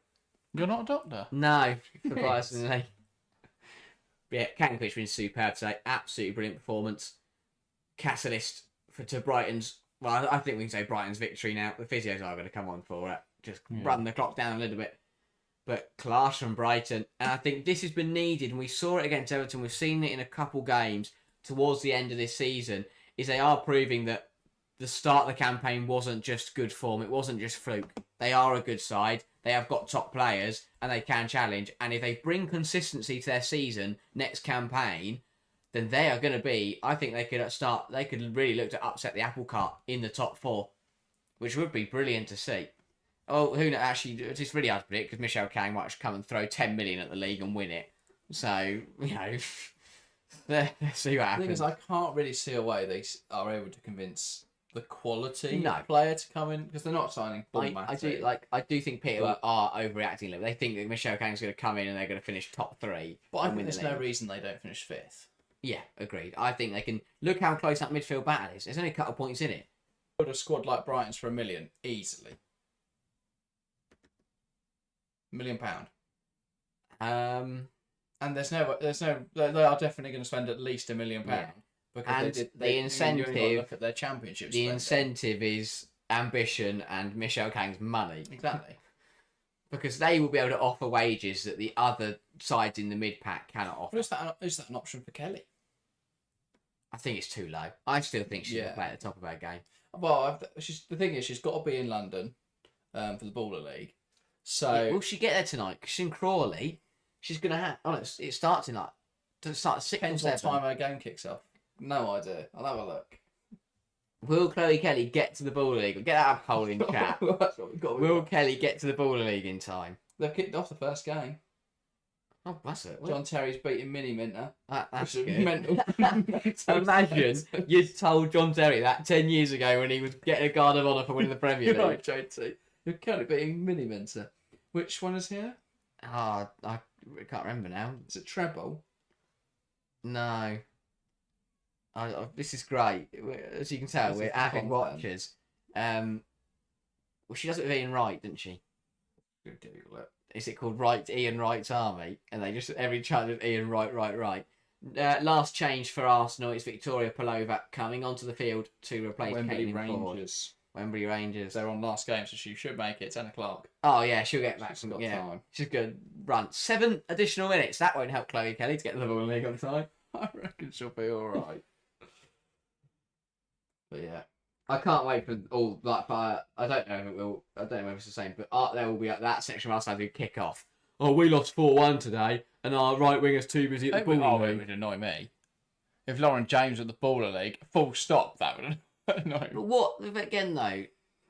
You're not a doctor? No, surprisingly. Yeah, Kankovic been superb today. Absolutely brilliant performance. Catalyst to Brighton's... Well, I think we can say Brighton's victory now. The physios are going to come on for it. Just run the clock down a little bit. But class from Brighton. And I think this has been needed. And we saw it against Everton. We've seen it in a couple games towards the end of this season. Is they are proving that the start of the campaign wasn't just good form. It wasn't just fluke. They are a good side. They have got top players. And they can challenge. And if they bring consistency to their season next campaign, then they are going to be... I think they could really look to upset the apple cart in the top four. Which would be brilliant to see. Oh, who knows? Actually, it's really hard to predict because Michelle Kang might just come and throw 10 million at the league and win it. So, let's see what happens. The thing is, I can't really see a way they are able to convince the quality No. player to come in, because they're not signing I do think Peter are overreacting a little. They think that Michelle Kang's going to come in and they're going to finish top three. But I think there's no reason they don't finish fifth. Yeah, agreed. I think they can... Look how close that midfield battle is. There's only a couple of points in it. Put a squad like Brighton's for £1 million, easily. £1 million. And there's no. They are definitely going to spend at least £1 million. Yeah. Because and the incentive. Look at their championships. The incentive is ambition and Michelle Kang's money. Exactly. Because they will be able to offer wages that the other sides in the mid pack cannot offer. But is that an option for Kelly? I think it's too low. I still think she will play at the top of her game. Well, the thing is, she's got to be in London for the Baller League. So will she get there tonight? Because she's in Crawley. She's going to have... Oh, it starts in like... Does it start at 6 or 7? Depends what time her game kicks off. No idea. I'll have a look. Will Chloe Kelly get to the Baller League? Get that poll in chat. That's what we've got. Will Kelly get to the Baller League in time? They've kicked off the first game. Oh, that's it. John Terry's beating Mini Minter. That's good. Mental. Imagine you'd told John Terry that 10 years ago when he was getting a Guard of Honour for winning the Premier League. You're right, JT. You're currently beating Mini Minter. Which one is here? I can't remember now. Is it treble? No. This is great. As you can tell, we're avid watchers. Well, she does it with Ian Wright, doesn't she? Good Google it. Is it called Ian Wright's Army? And they just every chant of Ian Wright. Last change for Arsenal is Victoria Palova coming onto the field to replace Wembley Caitlin Ford. Wembley Rangers. They're on last game, so she should make it 10 o'clock. Oh yeah, she'll get back. She's got time. She's going to run 7 additional minutes. That won't help Chloe Kelly to get to the Baller League on time. I reckon she'll be all right. But yeah, I can't wait for all that. I don't know if it will. I don't know if it's the same, but there will be that section of us having kick off. Oh, we lost 4-1 today, and our right winger's too busy at the Baller League. It would annoy me if Lauren James at the Baller League. Full stop. That would annoy me. But what again though?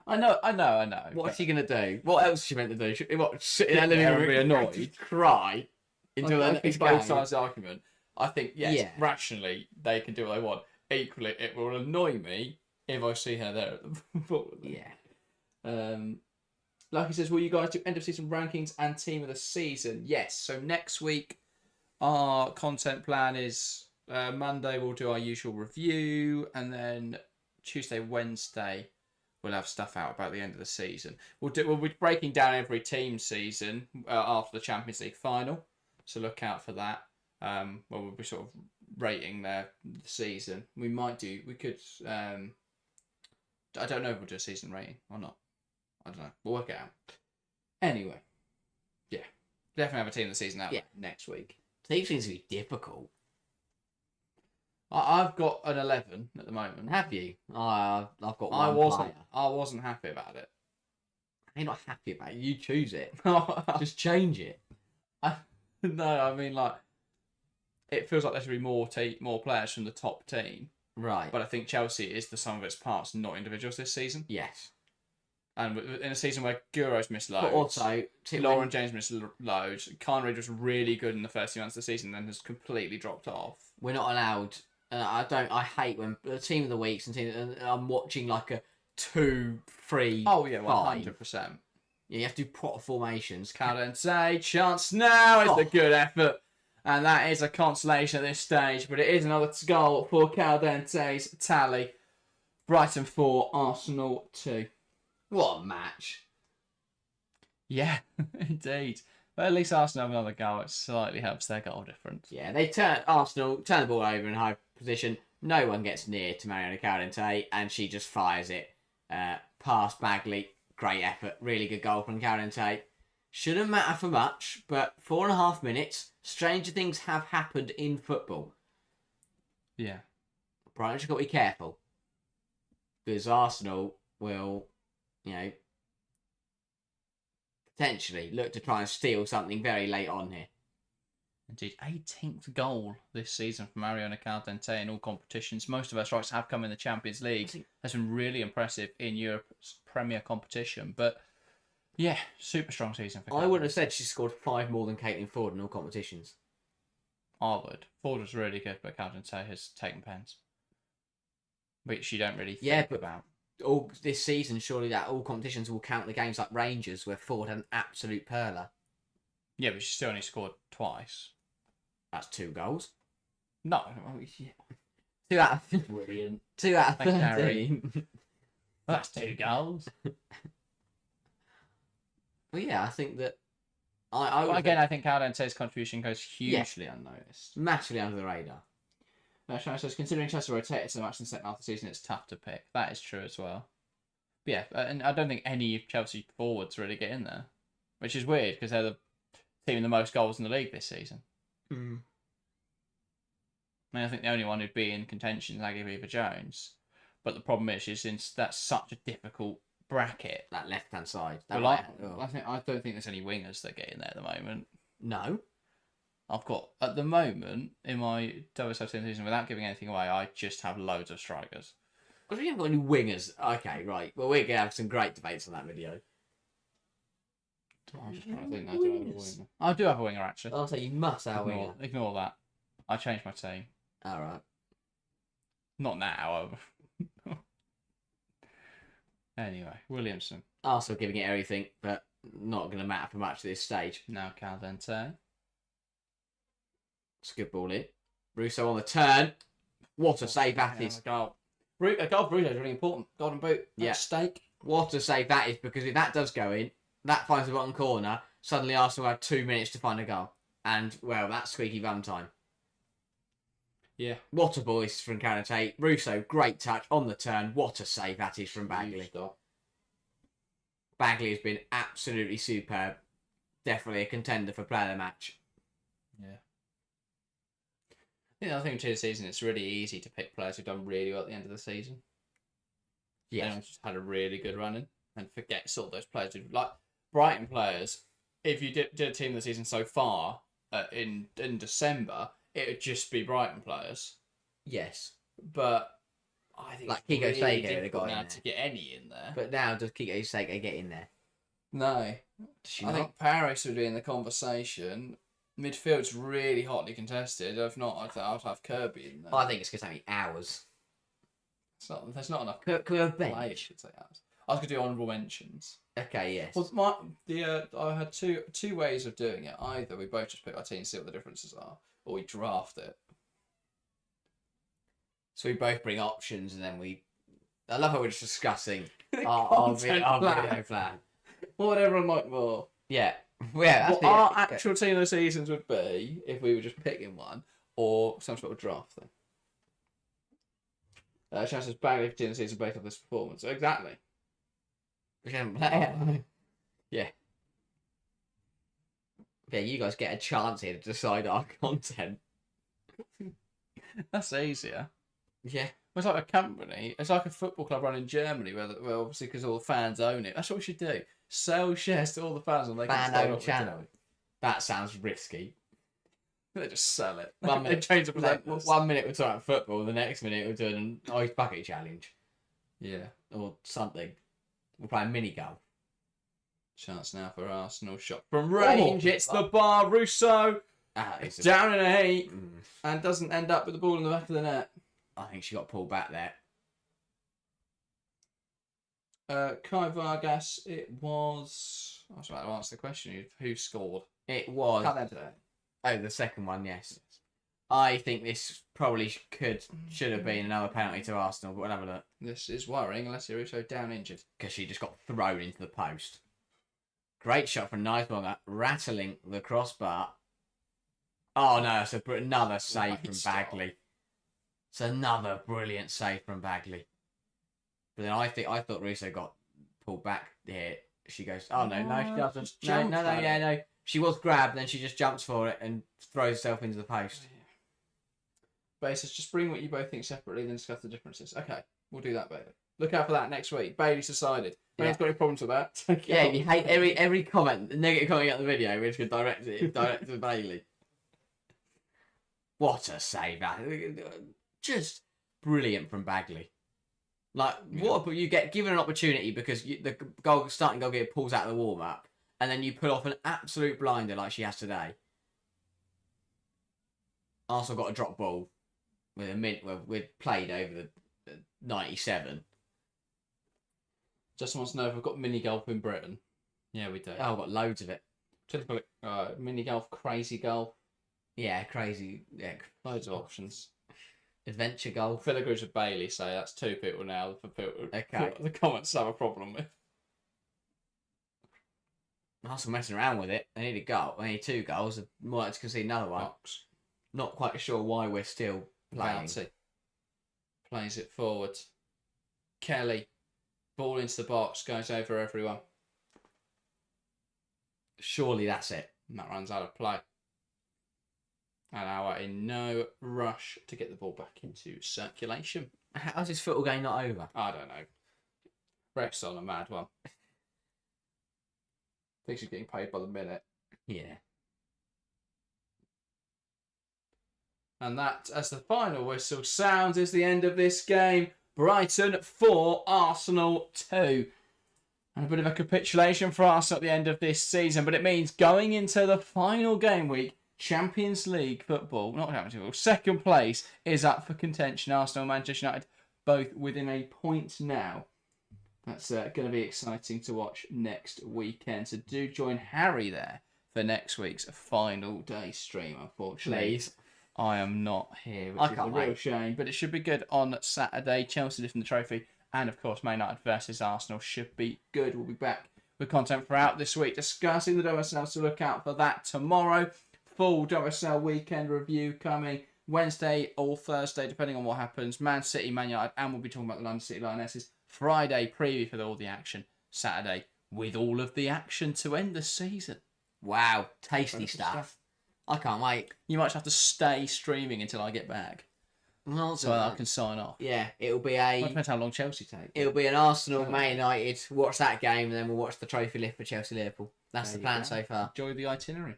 I know. What's she gonna do? What else is she meant to do? Sit in her living room and be annoyed, cry until the next both game? sides of the argument. I think rationally they can do what they want. Equally, it will annoy me if I see her there at the Baller League. Yeah. Like he says, will you guys do end of season rankings and team of the season? Yes. So next week, our content plan is Monday we'll do our usual review, and then Tuesday, Wednesday we'll have stuff out about the end of the season. We'll be breaking down every team's season after the Champions League final, so look out for that. We'll be sort of rating the season. We could. I don't know if we'll do a season rating or not. I don't know. We'll work it out. Anyway, yeah, definitely have a team of the season out next week. Team seems to be difficult. I've got an 11 at the moment. Have you? I've got one player. I wasn't happy about it. You're not happy about it. You choose it. Just change it. No, I mean, like, it feels like there should be more players from the top team. Right. But I think Chelsea is the sum of its parts, not individuals this season. Yes. And in a season where Guro's missed loads, but also Lauren James missed loads, Carnridge was really good in the first few months of the season, then has completely dropped off. We're not allowed. I hate when the team of the weeks and I'm watching like a 2-3. Oh yeah, 100%. Yeah, you have to do proper formations. Caldente, chance now is a good effort. And that is a consolation at this stage, but it is another goal for Caldente's tally. Brighton 4, Arsenal 2. What a match. Yeah, indeed. But at least Arsenal have another goal. It slightly helps their goal difference. Yeah, Arsenal turn the ball over in high position. No one gets near to Mariana Caldente, and she just fires it past Bagley. Great effort. Really good goal from Caldente. Shouldn't matter for much, but 4.5 minutes. Stranger things have happened in football. Yeah. Brighton just got to be careful. Because Arsenal will, potentially look to try and steal something very late on here. Indeed. 18th goal this season for Mariana Caldente in all competitions. Most of her strikes have come in the Champions League. That's been really impressive in Europe's Premier competition. But yeah, super strong season for Caldente. I wouldn't have said she scored 5 more than Caitlin Ford in all competitions. I would. Ford was really good, but Caldente has taken pens. Which you don't really think about. All this season, surely that all competitions will count the games like Rangers, where Ford had an absolute perler. Yeah, but she still only scored twice. That's 2 goals. No. 2 out of Brilliant. 2 out of Thanks, 13. Well, that's 2 goals. Well, yeah, I think that I think Caldente's contribution goes hugely unnoticed. Massively under the radar. Sharon says, considering Chelsea rotated so much in the second half of the season, it's tough to pick. That is true as well. But yeah, and I don't think any Chelsea forwards really get in there, which is weird because they're the team with the most goals in the league this season. I mean, I think the only one who'd be in contention is Aggie Jones, but the problem is since that's such a difficult bracket, that left-hand side. I don't think there's any wingers that get in there at the moment. No. I've got, at the moment, in my WSL team season, without giving anything away, I just have loads of strikers. Well, you haven't got any wingers. Okay, right. Well, we're going to have some great debates on that video. I'm just trying to think. I do have a winger, actually. I'll say you must have a winger. Ignore that. I changed my team. All right. Not now. Anyway, Williamson. Also giving it everything, but not going to matter for much at this stage. Now Caldente. It's a good ball in. Russo on the turn. What a save that is. A goal for Russo is really important. Golden boot. Yeah. Stake. What a save that is, because if that does go in, that finds the bottom corner, suddenly Arsenal have 2 minutes to find a goal. And, well, that's squeaky bum time. Yeah. What a ball this is from Caldente. Russo, great touch on the turn. What a save that is from Bagley. Bagley has been absolutely superb. Definitely a contender for player of the match. Yeah. I think the other thing with this season, it's really easy to pick players who've done really well at the end of the season. Yeah. Anyone's just had a really good run in and forget sort of those players who, like Brighton players, if you did a team of the season so far in December, it would just be Brighton players. Yes. But I think like Kiko Sega would have got now in there. to get any in there. But now does Kiko Sega get in there? No. I think Paris would be in the conversation. Midfield's really hotly contested. If not, I'd have Kirby in there. I think it's going to take me hours. There's not enough. Can we have a bench? Players, should say hours. I was going to do honourable mentions. Okay, yes. Well, I had two ways of doing it. Either we both just pick our team, see what the differences are, or we draft it. So we both bring options, and then I love how we're just discussing our video plan. What would everyone like more? Yeah. Yeah. What our actual team of the seasons would be if we were just picking one, or some sort of draft thing. Chances Bagley for team of the season based off this performance. Exactly. Yeah. Yeah, you guys get a chance here to decide our content. That's easier. Yeah. It's like a company. It's like a football club run in Germany, where obviously because all the fans own it. That's what we should do. Sell shares to all the fans, and they can stay Fan-owned channel. That sounds risky. They just sell it. 1 minute, they change the presenters. 1 minute we're talking about football, the next minute we're doing an ice bucket challenge. Yeah. Or something. We're playing mini golf. Chance now for Arsenal. Shot from range. It's the bar. Russo down in a heap and doesn't end up with the ball in the back of the net. I think she got pulled back there. Kai Vargas, it was... I was about to answer the question. Who scored? It was... Oh, the second one, yes. I think this probably should have been another penalty to Arsenal, but we'll have a look. This is worrying, unless Russo down injured. Because she just got thrown into the post. Great shot from Nisbonger, rattling the crossbar. Oh no, it's another save from Bagley. It's another brilliant save from Bagley. But then I thought Russo got pulled back here. She goes, oh no, she doesn't. No. She was grabbed, then she just jumps for it and throws herself into the post. Basis, just bring what you both think separately, then discuss the differences. Okay, we'll do that, Bailey. Look out for that next week. Bailey's decided. If anyone's got any problems with that, yeah, if you hate every comment, negative comment on the video, we're just going to direct it to Bailey. What a save. Just brilliant from Bagley. Like, what you get given an opportunity because the starting goalkeeper pulls out of the warm-up and then you pull off an absolute blinder like she has today. Arsenal got a drop ball with we'd played over the 97. Just wants to know if we've got mini golf in Britain. Yeah, we do. Oh, I've got loads of it. Typical mini golf, crazy golf. Yeah, crazy. Yeah, loads of options. Adventure golf. Filigrees with Bailey say that's 2 people now for people. Okay. The comments have a problem with. Arsenal messing around with it. They need a goal. They need 2 goals. They might have to concede another one. Box. Not quite sure why we're still playing. Bouncy. Plays it forward. Kelly. Ball into the box. Goes over everyone. Surely that's it. And that runs out of play. And now we're in no rush to get the ball back into circulation. How's this football game not over? I don't know. Rex on a mad one. Thinks he's getting paid by the minute. Yeah. And that, as the final whistle sounds, is the end of this game. Brighton 4, Arsenal 2. And a bit of a capitulation for Arsenal at the end of this season, but it means going into the final game week, Champions League football, not Champions League football, second place is up for contention. Arsenal and Manchester United both within a point now. That's going to be exciting to watch next weekend. So do join Harry there for next week's final day stream, unfortunately. Please. I am not here, which is a real shame. But it should be good on Saturday. Chelsea lifting the trophy. And, of course, Man United versus Arsenal should be good. We'll be back with content throughout this week discussing the WSL, so look out for that tomorrow. Full WSL weekend review coming Wednesday or Thursday, depending on what happens. Man City, Man United, and we'll be talking about the London City Lionesses. Friday, preview for all the action. Saturday, with all of the action to end the season. Wow, tasty stuff. I can't wait. You might have to stay streaming until I get back. So I can sign off. Yeah, it'll be a... Well, depends how long Chelsea take. It'll be an Arsenal, Man United. Watch that game, and then we'll watch the trophy lift for Chelsea-Liverpool. That's the plan so far. Enjoy the itinerary.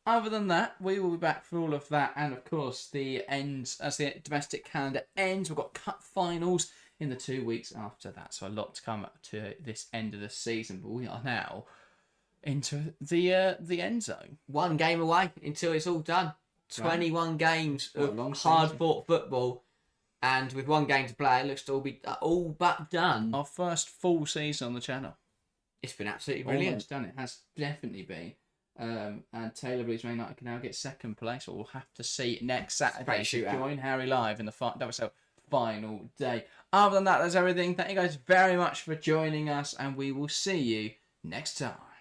Other than that, we will be back for all of that. And, of course, the ends as the domestic calendar ends. We've got cup finals in the 2 weeks after that. So a lot to come to this end of the season. But we are now into the end zone. 1 game away until it's all done. 21 games of hard-fought football, and with 1 game to play, it looks to all be all but done. Our first full season on the channel. It's been absolutely brilliant. Almost done. It has definitely been. And Taylor believes Man United can now get second place. We'll have to see next Saturday. So join Harry live in the WSL final day. Other than that, that's everything. Thank you guys very much for joining us, and we will see you next time.